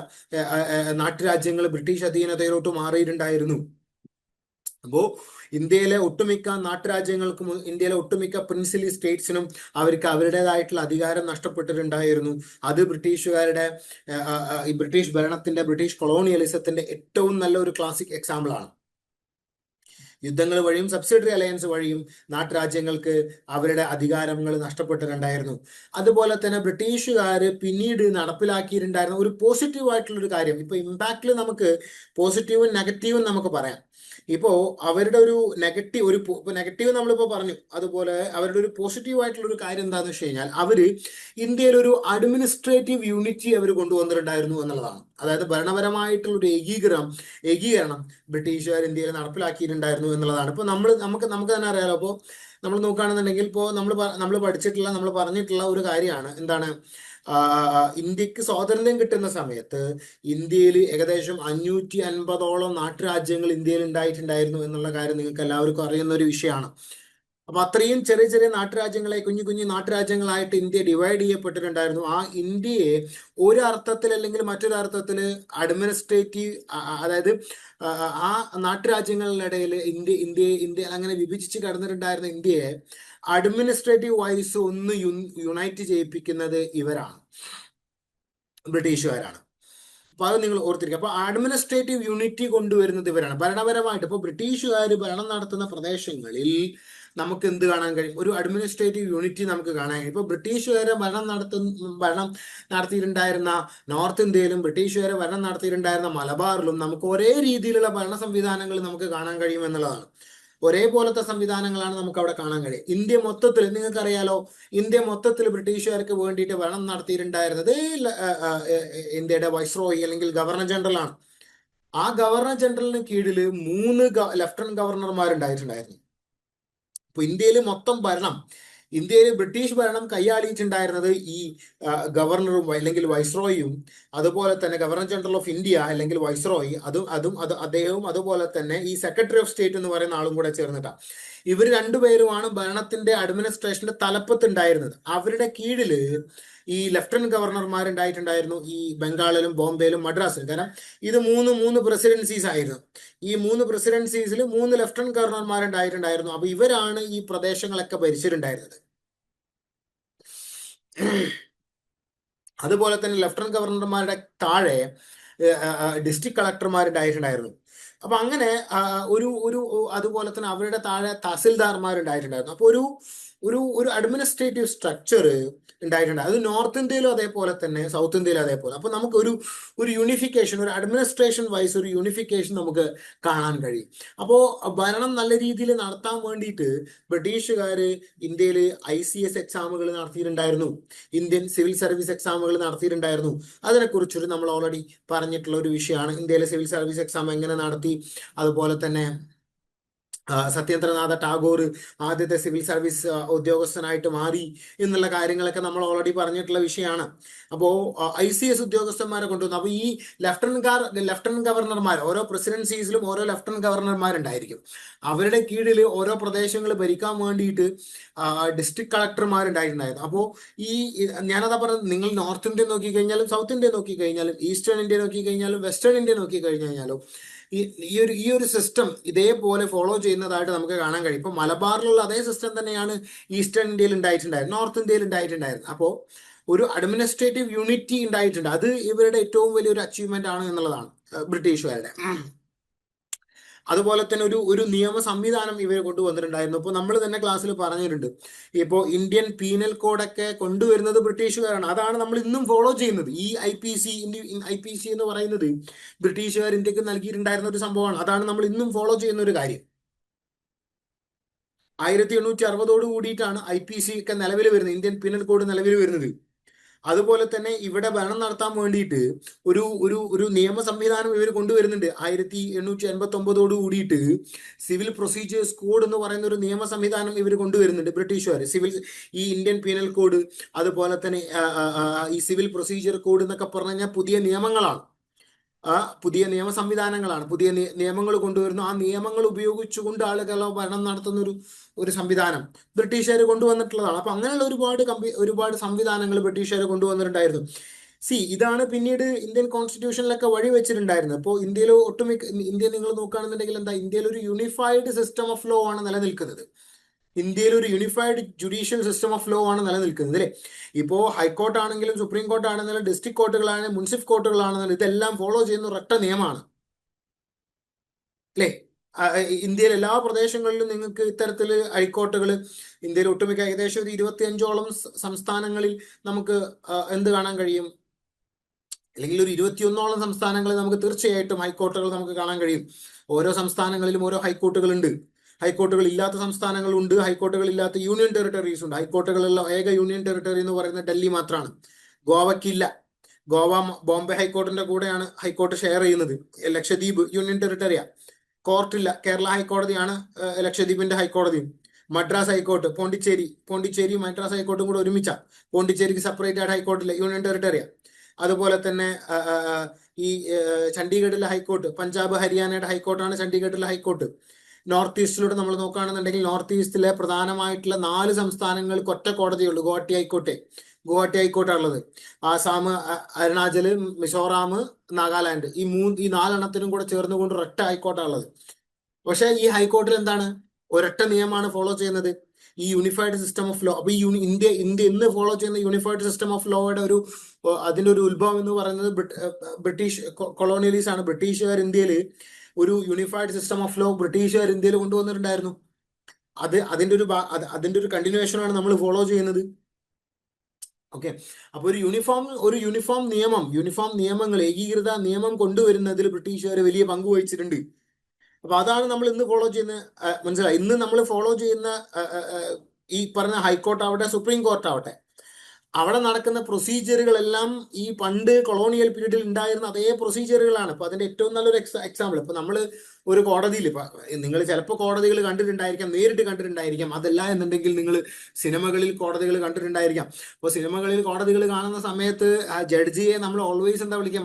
നാട്ടുരാജ്യങ്ങൾ ബ്രിട്ടീഷ് അധീനതയിലോട്ട് മാറിയിട്ടുണ്ടായിരുന്നു. അപ്പോൾ ഇന്ത്യയിലെ ഒട്ടുമിക്ക നാട്ടുരാജ്യങ്ങൾക്കും, ഇന്ത്യയിലെ ഒട്ടുമിക്ക പ്രിൻസിലി സ്റ്റേറ്റ്സിനും അവർക്ക് അവരുടേതായിട്ടുള്ള അധികാരം നഷ്ടപ്പെട്ടിട്ടുണ്ടായിരുന്നു. അത് ബ്രിട്ടീഷുകാരുടെ ഈ ബ്രിട്ടീഷ് ഭരണത്തിന്റെ, ബ്രിട്ടീഷ് കൊളോണിയലിസത്തിന്റെ ഏറ്റവും നല്ല ഒരു ക്ലാസിക് എക്സാമ്പിൾ ആണ്. യുദ്ധങ്ങൾ വഴിയും സബ്സിഡറി അലയൻസ് വഴിയും നാട്ടുരാജ്യങ്ങൾക്ക് അവരുടെ അധികാരങ്ങൾ നഷ്ടപ്പെട്ടിട്ടുണ്ടായിരുന്നു. അതുപോലെ തന്നെ ബ്രിട്ടീഷുകാർ പിന്നീട് നടപ്പിലാക്കിയിട്ടുണ്ടായിരുന്ന ഒരു പോസിറ്റീവ് ആയിട്ടുള്ള ഒരു കാര്യം, ഇപ്പൊ ഇമ്പാക്റ്റിൽ നമുക്ക് പോസിറ്റീവും നെഗറ്റീവും നമുക്ക് പറയാം. ഇപ്പോ അവരുടെ ഒരു നെഗറ്റീവ് നമ്മളിപ്പോ പറഞ്ഞു. അതുപോലെ അവരുടെ ഒരു പോസിറ്റീവ് ആയിട്ടുള്ള ഒരു കാര്യം എന്താണെന്ന് വെച്ച് കഴിഞ്ഞാൽ, അവര് ഇന്ത്യയിൽ ഒരു അഡ്മിനിസ്ട്രേറ്റീവ് യൂണിറ്റി അവർ കൊണ്ടുവന്നിട്ടുണ്ടായിരുന്നു എന്നുള്ളതാണ്. അതായത് ഭരണപരമായിട്ടുള്ള ഒരു ഏകീകരണം ബ്രിട്ടീഷുകാർ ഇന്ത്യയിൽ നടപ്പിലാക്കിയിട്ടുണ്ടായിരുന്നു എന്നുള്ളതാണ്. ഇപ്പൊ നമുക്ക് തന്നെ അറിയാലോ. അപ്പോൾ നമ്മൾ നോക്കുകയാണെന്നുണ്ടെങ്കിൽ, ഇപ്പോൾ നമ്മൾ പറഞ്ഞിട്ടുള്ള ഒരു കാര്യമാണ് എന്താണ്, ഇന്ത്യക്ക് സ്വാതന്ത്ര്യം കിട്ടുന്ന സമയത്ത് ഇന്ത്യയിൽ ഏകദേശം 550ഓളം നാട്ടുരാജ്യങ്ങൾ ഇന്ത്യയിൽ ഉണ്ടായിട്ടുണ്ടായിരുന്നു എന്നുള്ള കാര്യം നിങ്ങൾക്ക് എല്ലാവർക്കും അറിയുന്ന ഒരു വിഷയമാണ്. അപ്പൊ അത്രയും ചെറിയ ചെറിയ നാട്ടുരാജ്യങ്ങളെ കുഞ്ഞു കുഞ്ഞു നാട്ടുരാജ്യങ്ങളായിട്ട് ഇന്ത്യ ഡിവൈഡ് ചെയ്യപ്പെട്ടിട്ടുണ്ടായിരുന്നു. ആ ഇന്ത്യയെ ഒരു അർത്ഥത്തിൽ അല്ലെങ്കിൽ മറ്റൊരു അർത്ഥത്തിൽ അഡ്മിനിസ്ട്രേറ്റീവ്, അതായത് ആ നാട്ടുരാജ്യങ്ങളുടെ ഇടയിൽ ഇന്ത്യ അങ്ങനെ വിഭജിച്ച് കിടന്നിട്ടുണ്ടായിരുന്ന ഇന്ത്യയെ അഡ്മിനിസ്ട്രേറ്റീവ് വൈസ് ഒന്ന് യുണൈറ്റ് ചെയ്യിപ്പിക്കുന്നത് ഇവരാണ്, ബ്രിട്ടീഷുകാരാണ്. അപ്പൊ അത് നിങ്ങൾ ഓർത്തിരിക്കുക. അപ്പൊ അഡ്മിനിസ്ട്രേറ്റീവ് യൂണിറ്റി കൊണ്ടുവരുന്നത് ഇവരാണ് ഭരണപരമായിട്ട്. ഇപ്പൊ ബ്രിട്ടീഷുകാർ ഭരണം നടത്തുന്ന പ്രദേശങ്ങളിൽ നമുക്ക് എന്ത് കാണാൻ കഴിയും? ഒരു അഡ്മിനിസ്ട്രേറ്റീവ് യൂണിറ്റി നമുക്ക് കാണാൻ കഴിയും. ഇപ്പൊ ബ്രിട്ടീഷുകാരെ ഭരണം നടത്തിയിട്ടുണ്ടായിരുന്ന നോർത്ത് ഇന്ത്യയിലും ബ്രിട്ടീഷുകാരെ ഭരണം നടത്തിയിട്ടുണ്ടായിരുന്ന മലബാറിലും നമുക്ക് ഒരേ രീതിയിലുള്ള ഭരണ സംവിധാനങ്ങൾ നമുക്ക് കാണാൻ കഴിയും എന്നുള്ളതാണ്. ഒരേപോലത്തെ സംവിധാനങ്ങളാണ് നമുക്ക് അവിടെ കാണാൻ കഴിയും. ഇന്ത്യ മൊത്തത്തിൽ നിങ്ങൾക്കറിയാലോ, ഇന്ത്യ മൊത്തത്തിൽ ബ്രിട്ടീഷുകാർക്ക് വേണ്ടിയിട്ട് ഭരണം നടത്തിയിട്ടുണ്ടായിരുന്നത് ഇന്ത്യയുടെ വൈസ്രോയി അല്ലെങ്കിൽ ഗവർണർ ജനറൽ ആണ്. ആ ഗവർണർ ജനറലിന് കീഴിൽ 3 ലഫ്റ്റനന്റ് ഗവർണർമാരുണ്ടായിട്ടുണ്ടായിരുന്നു. ഇപ്പൊ ഇന്ത്യയിൽ ബ്രിട്ടീഷ് ഭരണം കൈയാളിയിട്ടുണ്ടായിരുന്നത് ഈ ഗവർണറും അല്ലെങ്കിൽ വൈസ്രോയും, അതുപോലെ തന്നെ ഗവർണർ ജനറൽ ഓഫ് ഇന്ത്യ അല്ലെങ്കിൽ വൈസ്രോയി, അദ്ദേഹവും അതുപോലെ തന്നെ ഈ സെക്രട്ടറി ഓഫ് സ്റ്റേറ്റ് എന്ന് പറയുന്ന ആളും കൂടെ ചേർന്നിട്ടാണ്. ഇവർ രണ്ടുപേരുമാണ് ഭരണത്തിന്റെ അഡ്മിനിസ്ട്രേഷന്റെ തലപ്പത്തുണ്ടായിരുന്നത്. അവരുടെ കീഴില് ഈ ലഫ്റ്റനന്റ് ഗവർണർമാരുണ്ടായിട്ടുണ്ടായിരുന്നു ഈ ബംഗാളിലും ബോംബെയിലും മദ്രാസിലും. കാരണം ഇത് മൂന്ന് പ്രസിഡൻസീസ് ആയിരുന്നു. ഈ 3 പ്രസിഡൻസീസിൽ 3 ലഫ്റ്റനന്റ് ഗവർണർമാരുണ്ടായിട്ടുണ്ടായിരുന്നു. അപ്പൊ ഇവരാണ് ഈ പ്രദേശങ്ങളൊക്കെ ഭരിച്ചിട്ടുണ്ടായിരുന്നത്. അതുപോലെ തന്നെ ലഫ്റ്റനന്റ് ഗവർണർമാരുടെ താഴെ ഡിസ്ട്രിക്ട് കളക്ടർമാരുണ്ടായിട്ടുണ്ടായിരുന്നു. അപ്പൊ അങ്ങനെ അതുപോലെ തന്നെ അവരുടെ താഴെ തഹസിൽദാർമാരുണ്ടായിട്ടുണ്ടായിരുന്നു. അപ്പൊ ഒരു അഡ്മിനിസ്ട്രേറ്റീവ് സ്ട്രക്ചർ ഉണ്ടായിട്ടുണ്ട്. അത് നോർത്ത് ഇന്ത്യയിലും അതേപോലെ തന്നെ സൗത്ത് ഇന്ത്യയിലും അതേപോലെ. അപ്പൊ നമുക്ക് ഒരു യൂണിഫിക്കേഷൻ, ഒരു അഡ്മിനിസ്ട്രേഷൻ വൈസ് ഒരു യൂണിഫിക്കേഷൻ നമുക്ക് കാണാൻ കഴിയും. അപ്പോൾ ഭരണം നല്ല രീതിയിൽ നടത്താൻ വേണ്ടിയിട്ട് ബ്രിട്ടീഷുകാർ ഇന്ത്യയിൽ ICS എക്സാമുകൾ നടത്തിയിട്ടുണ്ടായിരുന്നു, ഇന്ത്യൻ സിവിൽ സർവീസ് എക്സാമുകൾ നടത്തിയിട്ടുണ്ടായിരുന്നു. അതിനെക്കുറിച്ചൊരു നമ്മൾ ഓൾറെഡി പറഞ്ഞിട്ടുള്ള ഒരു വിഷയമാണ്. ഇന്ത്യയിലെ സിവിൽ സർവീസ് എക്സാം എങ്ങനെ നടത്തി, അതുപോലെ തന്നെ സത്യേന്ദ്രനാഥ ടാഗോർ ആദ്യത്തെ സിവിൽ സർവീസ് ഉദ്യോഗസ്ഥനായിട്ട് മാറി എന്നുള്ള കാര്യങ്ങളൊക്കെ നമ്മൾ ഓൾറെഡി പറഞ്ഞിട്ടുള്ള വിഷയമാണ്. അപ്പോൾ ICS ഉദ്യോഗസ്ഥന്മാരെ കൊണ്ടുവന്നു. അപ്പോൾ ഈ ലഫ്റ്റനന്റ് ഗവർണർമാർ, ഓരോ പ്രസിഡൻസീസിലും ഓരോ ലഫ്റ്റനന്റ് ഗവർണർമാരുണ്ടായിരിക്കും. അവരുടെ കീഴിൽ ഓരോ പ്രദേശങ്ങൾ ഭരിക്കാൻ വേണ്ടിയിട്ട് ഡിസ്ട്രിക്ട് കളക്ടർമാരുണ്ടായിട്ടുണ്ടായിരുന്നു. അപ്പോൾ ഞാനതാ പറഞ്ഞത്, നിങ്ങൾ നോർത്ത് ഇന്ത്യ നോക്കിക്കഴിഞ്ഞാലും സൗത്ത് ഇന്ത്യ നോക്കിക്കഴിഞ്ഞാലും ഈസ്റ്റേൺ ഇന്ത്യ നോക്കിക്കഴിഞ്ഞാലും വെസ്റ്റേൺ ഇന്ത്യ നോക്കിക്കഴിഞ്ഞാലും ഈ ഒരു സിസ്റ്റം ഇതേപോലെ ഫോളോ ചെയ്യുന്നതായിട്ട് നമുക്ക് കാണാൻ കഴിയും. ഇപ്പൊ മലബാറിലുള്ള അതേ സിസ്റ്റം തന്നെയാണ് ഈസ്റ്റേൺ ഇന്ത്യയിൽ ഉണ്ടായിട്ടുണ്ടായിരുന്നു, നോർത്ത് ഇന്ത്യയിൽ ഉണ്ടായിട്ടുണ്ടായിരുന്നു. അപ്പോൾ ഒരു അഡ്മിനിസ്ട്രേറ്റീവ് യൂണിറ്റി ഉണ്ടായിട്ടുണ്ട്. അത് ഇവരുടെ ഏറ്റവും വലിയൊരു അച്ചീവ്മെന്റ് ആണ് എന്നുള്ളതാണ് ബ്രിട്ടീഷുകാരുടെ. അതുപോലെ തന്നെ ഒരു നിയമ സംവിധാനം ഇവർ കൊണ്ടുവന്നിട്ടുണ്ടായിരുന്നു. ഇപ്പോൾ നമ്മൾ തന്നെ ക്ലാസ്സിൽ പറഞ്ഞിട്ടുണ്ട്, ഇപ്പോൾ ഇന്ത്യൻ പീനൽ കോഡൊക്കെ കൊണ്ടുവരുന്നത് ബ്രിട്ടീഷുകാരാണ്. അതാണ് നമ്മൾ ഇന്നും ഫോളോ ചെയ്യുന്നത്. ഈ IPC എന്ന് പറയുന്നത് ബ്രിട്ടീഷുകാർ ഇന്ത്യക്ക് നൽകിയിട്ടുണ്ടായിരുന്ന ഒരു സംഭവമാണ്. അതാണ് നമ്മൾ ഇന്നും ഫോളോ ചെയ്യുന്ന ഒരു കാര്യം. 1860 കൂടിയിട്ടാണ് IPC ഒക്കെ നിലവിൽ വരുന്നത്, ഇന്ത്യൻ പീനൽ കോഡ് നിലവിൽ വരുന്നത്. അതുപോലെ തന്നെ ഇവിടെ ഭരണം നടത്താൻ വേണ്ടിയിട്ട് ഒരു നിയമ സംവിധാനം ഇവർ കൊണ്ടുവരുന്നുണ്ട്. 1889 കൂടിയിട്ട് സിവിൽ പ്രൊസീജിയേഴ്സ് കോഡ് എന്ന് പറയുന്ന ഒരു നിയമ സംവിധാനം ഇവർ കൊണ്ടുവരുന്നുണ്ട് ബ്രിട്ടീഷുകാർ. ഈ ഇന്ത്യൻ പീനൽ കോഡ്, അതുപോലെ തന്നെ ഈ സിവിൽ പ്രൊസീജിയർ കോഡ് എന്നൊക്കെ പറഞ്ഞു കഴിഞ്ഞാൽ പുതിയ നിയമങ്ങളാണ്, പുതിയ നിയമ സംവിധാനങ്ങളാണ്, പുതിയ നിയമങ്ങൾ കൊണ്ടുവരുന്നു. ആ നിയമങ്ങൾ ഉപയോഗിച്ചുകൊണ്ട് ആളുകളെ ഭരണം നടത്തുന്ന ഒരു സംവിധാനം ബ്രിട്ടീഷുകാർ കൊണ്ടുവന്നിട്ടുള്ളതാണ്. അപ്പൊ അങ്ങനെയുള്ള ഒരുപാട് സംവിധാനങ്ങൾ ബ്രിട്ടീഷുകാർ കൊണ്ടുവന്നിട്ടുണ്ടായിരുന്നു. ഇതാണ് പിന്നീട് ഇന്ത്യൻ കോൺസ്റ്റിറ്റ്യൂഷനിലൊക്കെ വഴി വെച്ചിട്ടുണ്ടായിരുന്നത്. അപ്പോൾ ഇന്ത്യയിൽ ഇന്ത്യ നിങ്ങൾ നോക്കുകയാണെന്നുണ്ടെങ്കിൽ എന്താ, ഇന്ത്യയിൽ ഒരു യൂണിഫൈഡ് സിസ്റ്റം ഓഫ് ലോ ആണ് നിലനിൽക്കുന്നത്. ഇന്ത്യയിൽ ഒരു unified judicial system of law ആണ് നിലനിൽക്കുന്നത്, അല്ലേ? ഇപ്പോ ഹൈക്കോർട്ട് ആണെങ്കിലും സുപ്രീം കോർട്ട് ആണെങ്കിലും ഡിസ്ട്രിക്ട് കോർട്ടുകളാണെങ്കിലും മുനിസിപ്പൽ കോർട്ടുകളാണെങ്കിലും ഇതെല്ലാം ഫോളോ ചെയ്യുന്ന ഒരൊറ്റ നിയമമാണ്, അല്ലേ? ഇന്ത്യയിലെ എല്ലാ പ്രദേശങ്ങളിലും നിങ്ങൾക്ക് ഇത്തരത്തിൽ ഹൈക്കോർട്ടുകൾ, ഇന്ത്യയിൽ ഒട്ടുമിക്ക ഏകദേശം ഒരു 25ഓളം സംസ്ഥാനങ്ങളിൽ നമുക്ക് എന്ത് കാണാൻ കഴിയും, അല്ലെങ്കിൽ ഒരു 21ഓളം സംസ്ഥാനങ്ങളിൽ നമുക്ക് തീർച്ചയായിട്ടും ഹൈക്കോർട്ടുകൾ നമുക്ക് കാണാൻ കഴിയും. ഓരോ സംസ്ഥാനങ്ങളിലും ഓരോ ഹൈക്കോർട്ടുകൾ ഉണ്ട്. ഹൈക്കോർട്ടുകൾ ഇല്ലാത്ത സംസ്ഥാനങ്ങളുണ്ട്, ഹൈക്കോർട്ടുകൾ ഇല്ലാത്ത യൂണിയൻ ടെറിട്ടറീസ് ഉണ്ട്. ഹൈക്കോർട്ടുകളുള്ള ഏക യൂണിയൻ ടെറിട്ടറി എന്ന് പറയുന്നത് ഡൽഹി മാത്രമാണ്. ഗോവയ്ക്കില്ല. ഗോവ ബോംബെ ഹൈക്കോർട്ടിന്റെ കൂടെയാണ് ഹൈക്കോർട്ട് ഷെയർ ചെയ്യുന്നത്. ലക്ഷദ്വീപ് യൂണിയൻ ടെറിട്ടറിയാ, കോർട്ടില്ല. കേരള ഹൈക്കോടതിയാണ് ലക്ഷദ്വീപിന്റെ ഹൈക്കോടതിയും. മദ്രാസ് ഹൈക്കോർട്ട്, പോണ്ടിച്ചേരി മദ്രാസ് ഹൈക്കോർട്ടും കൂടെ ഒരുമിച്ച. പോണ്ടിച്ചേരിക്ക് സെപ്പറേറ്റ് ആയിട്ട് ഹൈക്കോർട്ടില്ല, യൂണിയൻ ടെറിട്ടറിയാ. അതുപോലെ തന്നെ ഈ ചണ്ഡീഗഡിലെ ഹൈക്കോർട്ട്, പഞ്ചാബ് ഹരിയാനയുടെ ഹൈക്കോർട്ടാണ് ചണ്ഡീഗഡിലെ ഹൈക്കോർട്ട്. നോർത്ത് ഈസ്റ്റിലൂടെ നമ്മൾ നോക്കുകയാണെന്നുണ്ടെങ്കിൽ നോർത്ത് ഈസ്റ്റിലെ പ്രധാനമായിട്ടുള്ള 4 സംസ്ഥാനങ്ങൾക്ക് ഒറ്റ കോടതിയുള്ളൂ. ഗുവാഹട്ടി ഹൈക്കോർട്ടാണ് ഉള്ളത്. ആസാം, അരുണാചല്, മിസോറാം, നാഗാലാൻഡ്, ഈ 4 കൂടെ ചേർന്നുകൊണ്ട് ഒരൊറ്റ ഹൈക്കോർട്ടാണ് ഉള്ളത്. പക്ഷെ ഈ ഹൈക്കോർട്ടിൽ എന്താണ്, ഒരൊറ്റ നിയമമാണ് ഫോളോ ചെയ്യുന്നത്, ഈ യൂണിഫൈഡ് സിസ്റ്റം ഓഫ് ലോ. അപ്പൊ ഈ ഇന്ത്യ ഇന്ന് ഫോളോ ചെയ്യുന്ന യൂണിഫൈഡ് സിസ്റ്റം ഓഫ് ലോയുടെ അതിന്റെ ഒരു ഉത്ഭവം എന്ന് പറയുന്നത് ബ്രിട്ടീഷ് കൊളോണിയലീസ് ആണ്. ബ്രിട്ടീഷുകാർ ഇന്ത്യയിൽ ഒരു യൂണിഫൈഡ് സിസ്റ്റം ഓഫ് ലോ ബ്രിട്ടീഷുകാർ ഇന്ത്യയിൽ കൊണ്ടുവന്നിട്ടുണ്ടായിരുന്നു. അതിന്റെ ഒരു കണ്ടിന്യൂവേഷൻ ആണ് നമ്മൾ ഫോളോ ചെയ്യുന്നത്. ഓക്കെ. അപ്പൊ ഒരു യൂണിഫോം നിയമങ്ങൾ, ഏകീകൃത നിയമം കൊണ്ടുവരുന്നതിൽ ബ്രിട്ടീഷുകാർ വലിയ പങ്ക് വഹിച്ചിട്ടുണ്ട്. അപ്പൊ അതാണ് നമ്മൾ ഇന്ന് ഫോളോ ചെയ്യുന്ന, മനസ്സിലായി. ഇന്ന് നമ്മൾ ഫോളോ ചെയ്യുന്ന ഈ പറഞ്ഞ ഹൈക്കോർട്ട് ആവട്ടെ, സുപ്രീം കോർട്ട് ആവട്ടെ, അവിടെ നടക്കുന്ന പ്രൊസീജിയറുകളെല്ലാം ഈ പണ്ട് കൊളോണിയൽ പീരീഡിൽ ഉണ്ടായിരുന്ന അതേ പ്രൊസീജിയറുകളാണ്. ഇപ്പൊ അതിന്റെ ഏറ്റവും നല്ലൊരു എക്സാമ്പിൾ, ഇപ്പൊ നമ്മൾ ഒരു കോടതിയിൽ, ഇപ്പൊ നിങ്ങൾ ചിലപ്പോൾ കോടതികൾ കണ്ടിട്ടുണ്ടായിരിക്കാം, നേരിട്ട് കണ്ടിട്ടുണ്ടായിരിക്കാം. അതല്ല എന്നുണ്ടെങ്കിൽ നിങ്ങൾ സിനിമകളിൽ കോടതികൾ കണ്ടിട്ടുണ്ടായിരിക്കാം. അപ്പോൾ സിനിമകളിൽ കോടതികൾ കാണുന്ന സമയത്ത് ജഡ്ജിയെ നമ്മൾ ഓൾവേസ് എന്താ വിളിക്കുക,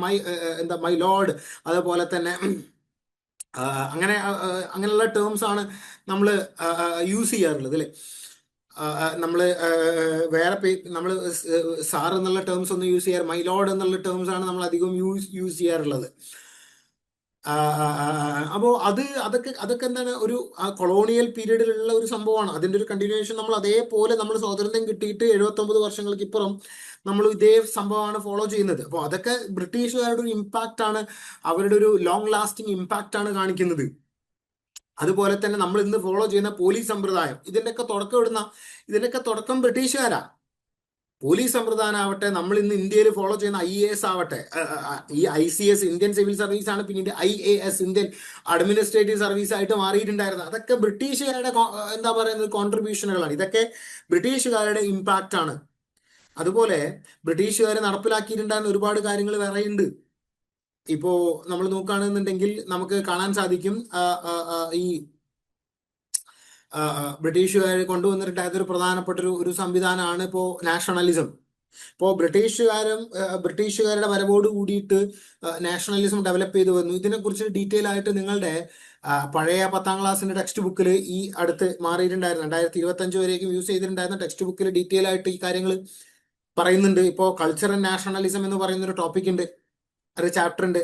മൈ ലോർഡ്, അതുപോലെ തന്നെ അങ്ങനെയുള്ള ടേംസ് ആണ് നമ്മൾ യൂസ് ചെയ്യാറുള്ളത്, അല്ലേ? നമ്മൾ വേറെ നമ്മൾ സാർ എന്നുള്ള ടേംസ് ഒന്നും യൂസ് ചെയ്യാറ്, മൈ ലോർഡ് എന്നുള്ള ടേംസ് ആണ് നമ്മൾ അധികം യൂസ് ചെയ്യാറുള്ളത്. അപ്പോൾ അതൊക്കെ എന്താണ്, ഒരു കൊളോണിയൽ പീരീഡിലുള്ള ഒരു സംഭവമാണ്. അതിന്റെ ഒരു കണ്ടിന്യൂവേഷൻ നമ്മൾ അതേപോലെ നമ്മൾ സ്വാതന്ത്ര്യം കിട്ടിയിട്ട് 79 വർഷങ്ങൾക്ക് ഇപ്പുറം നമ്മൾ ഇതേ സംഭവമാണ് ഫോളോ ചെയ്യുന്നത്. അപ്പോൾ അതൊക്കെ ബ്രിട്ടീഷുകാരുടെ ഒരു ഇമ്പാക്റ്റ് ആണ്, അവരുടെ ഒരു ലോങ് ലാസ്റ്റിംഗ് ഇമ്പാക്റ്റ് ആണ് കാണിക്കുന്നത്. അതുപോലെ തന്നെ നമ്മൾ ഇന്ന് ഫോളോ ചെയ്യുന്ന പോലീസ് സമ്പ്രദായം, ഇതിന്റെയൊക്കെ തുടക്കം ബ്രിട്ടീഷുകാരാ. പോലീസ് സമ്പ്രദായം ആവട്ടെ, നമ്മൾ ഇന്ന് ഇന്ത്യയിൽ ഫോളോ ചെയ്യുന്ന IAS ആവട്ടെ, ഈ ICS ഇന്ത്യൻ സിവിൽ സർവീസ് ആണ്, പിന്നീട് IAS ഇന്ത്യൻ അഡ്മിനിസ്ട്രേറ്റീവ് സർവീസ് ആയിട്ട് മാറിയിട്ടുണ്ടായിരുന്നത്. അതൊക്കെ ബ്രിട്ടീഷുകാരുടെ എന്താ പറയുന്നത് കോൺട്രിബ്യൂഷനുകളാണ്. ഇതൊക്കെ ബ്രിട്ടീഷുകാരുടെ ഇമ്പാക്റ്റ് ആണ്. അതുപോലെ ബ്രിട്ടീഷുകാർ നടപ്പിലാക്കിയിട്ടുണ്ടായിരുന്ന ഒരുപാട് കാര്യങ്ങൾ വേറെയുണ്ട്. ഇപ്പോ നമ്മൾ നോക്കുകയാണെന്നുണ്ടെങ്കിൽ നമുക്ക് കാണാൻ സാധിക്കും, ഈ ബ്രിട്ടീഷുകാർ കൊണ്ടുവന്നിട്ടുണ്ടായത് ഒരു പ്രധാനപ്പെട്ട ഒരു സംവിധാനമാണ് ഇപ്പോ നാഷണലിസം. ഇപ്പോൾ ബ്രിട്ടീഷുകാരുടെ വരവോട് കൂടിയിട്ട് നാഷണലിസം ഡെവലപ്പ് ചെയ്തു വന്നു. ഇതിനെക്കുറിച്ച് ഡീറ്റെയിൽ ആയിട്ട് നിങ്ങളുടെ പഴയ 10ാം ക്ലാസ്സിന്റെ ടെക്സ്റ്റ് ബുക്കിൽ ഈ അടുത്ത് മാറിയിട്ടുണ്ടായിരുന്നു, 2025 വരേക്കും യൂസ് ചെയ്തിട്ടുണ്ടായിരുന്ന ടെക്സ്റ്റ് ബുക്കിൽ ഡീറ്റെയിൽ ആയിട്ട് ഈ കാര്യങ്ങൾ പറയുന്നുണ്ട്. ഇപ്പോൾ കൾച്ചർ ആൻഡ് നാഷണലിസം എന്ന് പറയുന്ന ഒരു ടോപ്പിക് ഉണ്ട്, ഒരു ചാപ്റ്റർ ഉണ്ട്.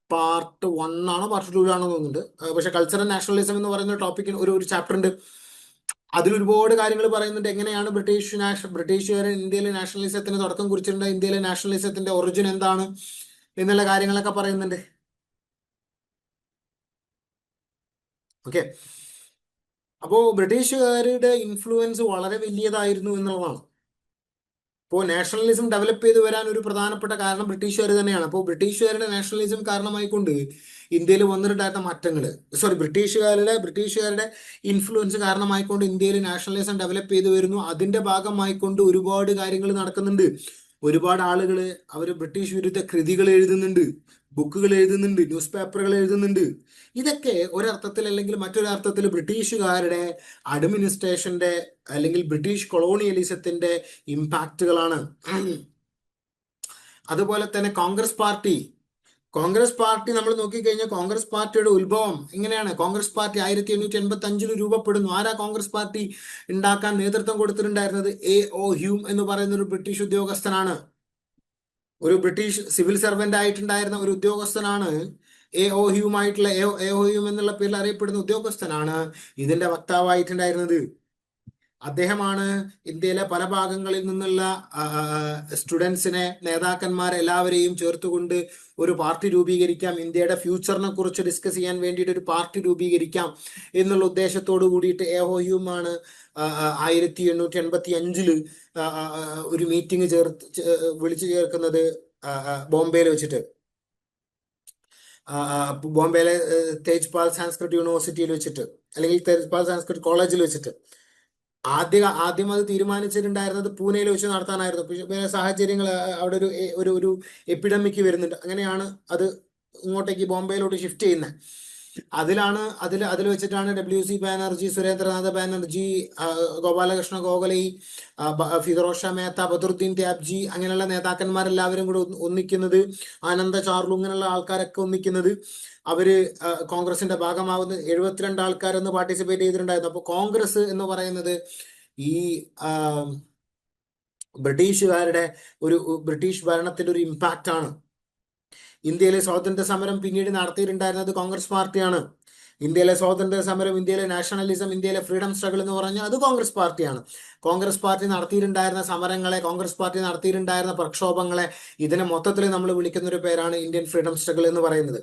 പാർട്ട് 1 ആണോ പാർട്ട് 2 ആണോ തോന്നുന്നുണ്ട്. പക്ഷെ കൾച്ചറൽ നാഷണലിസം എന്ന് പറയുന്ന ടോപ്പിക്കിന് ഒരു ചാപ്റ്റർ ഉണ്ട്. അതിൽ ഒരുപാട് കാര്യങ്ങൾ പറയുന്നുണ്ട്. എങ്ങനെയാണ് ബ്രിട്ടീഷുകാർ ഇന്ത്യയിലെ നാഷണലിസത്തിന് തുടക്കം കുറിച്ചിട്ടുണ്ട്, ഇന്ത്യയിലെ നാഷണലിസത്തിന്റെ ഒറിജിൻ എന്താണ് എന്നുള്ള കാര്യങ്ങളൊക്കെ പറയുന്നുണ്ട്. ഓക്കെ. അപ്പോ ബ്രിട്ടീഷുകാരുടെ ഇൻഫ്ലുവൻസ് വളരെ വലിയതായിരുന്നു എന്നുള്ളതാണ്. ഇപ്പോൾ നാഷണലിസം ഡെവലപ്പ് ചെയ്ത് വരാൻ ഒരു പ്രധാനപ്പെട്ട കാരണം ബ്രിട്ടീഷുകാർ തന്നെയാണ്. അപ്പോൾ ബ്രിട്ടീഷുകാരുടെ നാഷണലിസം കാരണമായിക്കൊണ്ട് ഇന്ത്യയിൽ വന്നിട്ടുണ്ടായിരുന്ന മാറ്റങ്ങൾ, ബ്രിട്ടീഷുകാരുടെ ഇൻഫ്ലുവൻസ് കാരണമായിക്കൊണ്ട് ഇന്ത്യയിൽ നാഷണലിസം ഡെവലപ്പ് ചെയ്ത് വരുന്നു. അതിന്റെ ഭാഗമായിക്കൊണ്ട് ഒരുപാട് കാര്യങ്ങൾ നടക്കുന്നുണ്ട്. ഒരുപാട് ആളുകൾ അവർ ബ്രിട്ടീഷ് വിരുദ്ധ കൃതികൾ എഴുതുന്നുണ്ട്, ബുക്കുകൾ എഴുതുന്നുണ്ട്, ന്യൂസ് പേപ്പറുകൾ എഴുതുന്നുണ്ട്. ഇതൊക്കെ ഒരർത്ഥത്തിൽ അല്ലെങ്കിൽ മറ്റൊരർത്ഥത്തിൽ ബ്രിട്ടീഷുകാരുടെ അഡ്മിനിസ്ട്രേഷന്റെ അല്ലെങ്കിൽ ബ്രിട്ടീഷ് കൊളോണിയലിസത്തിന്റെ ഇമ്പാക്റ്റുകളാണ്. അതുപോലെ തന്നെ കോൺഗ്രസ് പാർട്ടി നമ്മൾ നോക്കിക്കഴിഞ്ഞാൽ കോൺഗ്രസ് പാർട്ടിയുടെ ഉത്ഭവം എങ്ങനെയാണ്? കോൺഗ്രസ് പാർട്ടി 1885 രൂപപ്പെടുന്നു. ആരാ കോൺഗ്രസ് പാർട്ടി ഉണ്ടാക്കാൻ നേതൃത്വം കൊടുത്തിട്ടുണ്ടായിരുന്നത്? A.O. ഹ്യൂം എന്ന് പറയുന്ന ഒരു ബ്രിട്ടീഷ് ഉദ്യോഗസ്ഥനാണ്. ഒരു ബ്രിട്ടീഷ് സിവിൽ സർവന്റ് ആയിട്ടുണ്ടായിരുന്ന ഒരു ഉദ്യോഗസ്ഥനാണ് A.O. Hume A.O. ഹ്യൂം എന്നുള്ള പേരിൽ അറിയപ്പെടുന്ന ഉദ്യോഗസ്ഥനാണ് ഇതിന്റെ വക്താവായിട്ടുണ്ടായിരുന്നത്. അദ്ദേഹമാണ് ഇന്ത്യയിലെ പല ഭാഗങ്ങളിൽ നിന്നുള്ള സ്റ്റുഡൻസിനെ, നേതാക്കന്മാരെ എല്ലാവരെയും ചേർത്തുകൊണ്ട് ഒരു പാർട്ടി രൂപീകരിക്കാം, ഇന്ത്യയുടെ ഫ്യൂച്ചറിനെ കുറിച്ച് ഡിസ്കസ് ചെയ്യാൻ വേണ്ടിയിട്ട് ഒരു പാർട്ടി രൂപീകരിക്കാം എന്നുള്ള ഉദ്ദേശത്തോടു കൂടിയിട്ട് A.O. ഹ്യൂം ആണ് 1885 ഒരു മീറ്റിംഗ് വിളിച്ചു ചേർക്കുന്നത് ബോംബെയിൽ വെച്ചിട്ട്, ബോംബെയിലെ തേജ്പാൽ സാൻസ്ക്രിറ്റ് യൂണിവേഴ്സിറ്റിയിൽ വെച്ചിട്ട്, അല്ലെങ്കിൽ തേജ്പാൽ സാൻസ്ക്രിറ്റ് കോളേജിൽ വെച്ചിട്ട്. ആദ്യം അത് തീരുമാനിച്ചിട്ടുണ്ടായിരുന്നത് പൂനെയിൽ വെച്ച് നടത്താനായിരുന്നു. പക്ഷേ സാഹചര്യങ്ങൾ അവിടെ ഒരു എപ്പിഡമിക് വരുന്നുണ്ട്. അങ്ങനെയാണ് അത് ഇങ്ങോട്ടേക്ക് ബോംബെയിലോട്ട് ഷിഫ്റ്റ് ചെയ്യുന്നത്. അതിൽ വെച്ചിട്ടാണ് WC ബാനർജി, സുരേന്ദ്രനാഥ് ബാനർജി, ഗോപാലകൃഷ്ണ ഗോഖലെ, ഫിറോസ് ഷാ മേത്ത, ബദറുദ്ദീൻ ത്യാബ്ജി, അങ്ങനെയുള്ള നേതാക്കന്മാരെല്ലാവരും കൂടെ ഒന്നിക്കുന്നത്, ആനന്ദ ചാർലു, ഇങ്ങനെയുള്ള ആൾക്കാരൊക്കെ ഒന്നിക്കുന്നത്, അവര് കോൺഗ്രസിന്റെ ഭാഗമാവുന്ന 72 ആൾക്കാരൊന്ന് പാർട്ടിസിപ്പേറ്റ് ചെയ്തിട്ടുണ്ടായിരുന്നു. അപ്പൊ കോൺഗ്രസ് എന്ന് പറയുന്നത് ഈ ബ്രിട്ടീഷുകാരുടെ ബ്രിട്ടീഷ് ഭരണത്തിന്റെ ഒരു ഇമ്പാക്റ്റ് ആണ്. ഇന്ത്യയിലെ സ്വാതന്ത്ര്യ സമരം പിന്നീട് നടത്തിയിട്ടുണ്ടായിരുന്നത് കോൺഗ്രസ് പാർട്ടിയാണ്. ഇന്ത്യയിലെ സ്വാതന്ത്ര്യ സമരം, ഇന്ത്യയിലെ നാഷണലിസം, ഇന്ത്യയിലെ ഫ്രീഡം സ്ട്രഗിൾ എന്ന് പറഞ്ഞാൽ അത് കോൺഗ്രസ് പാർട്ടിയാണ്. കോൺഗ്രസ് പാർട്ടി നടത്തിയിട്ടുണ്ടായിരുന്ന സമരങ്ങളെ, കോൺഗ്രസ് പാർട്ടി നടത്തിയിട്ടുണ്ടായിരുന്ന പ്രക്ഷോഭങ്ങളെ, ഇതിനെ മൊത്തത്തിൽ നമ്മൾ വിളിക്കുന്ന ഒരു പേരാണ് ഇന്ത്യൻ ഫ്രീഡം സ്ട്രഗിൾ എന്ന് പറയുന്നത്.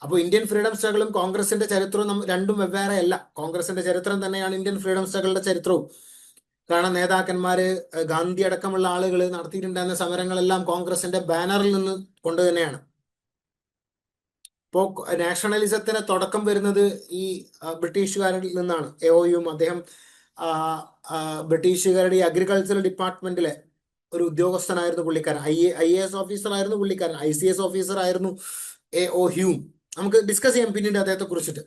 അപ്പോൾ ഇന്ത്യൻ ഫ്രീഡം സ്ട്രഗിളും കോൺഗ്രസിന്റെ ചരിത്രവും രണ്ടും വെവ്വേറെ അല്ല. കോൺഗ്രസിന്റെ ചരിത്രം തന്നെയാണ് ഇന്ത്യൻ ഫ്രീഡം സ്ട്രഗിളിന്റെ ചരിത്രവും. കാരണം നേതാക്കന്മാര്, ഗാന്ധി അടക്കമുള്ള ആളുകൾ നടത്തിയിട്ടുണ്ടായിരുന്ന സമരങ്ങളെല്ലാം കോൺഗ്രസിന്റെ ബാനറിൽ നിന്ന് കൊണ്ട് തന്നെയാണ്. ഇപ്പോ നാഷണലിസത്തിന് തുടക്കം വരുന്നത് ഈ ബ്രിട്ടീഷുകാരിൽ നിന്നാണ്. എഒയും അദ്ദേഹം ബ്രിട്ടീഷുകാരുടെ ഈ അഗ്രികൾച്ചറൽ ഡിപ്പാർട്ട്മെന്റിലെ ഒരു ഉദ്യോഗസ്ഥനായിരുന്നു പുള്ളിക്കാരൻ. IAS ഓഫീസർ ആയിരുന്നു പുള്ളിക്കാരൻ. ICS ഓഫീസർ ആയിരുന്നു എഒ ഹ്യൂം. നമുക്ക് ഡിസ്കസ് ചെയ്യാം പിന്നീട് അദ്ദേഹത്തെ കുറിച്ചിട്ട്.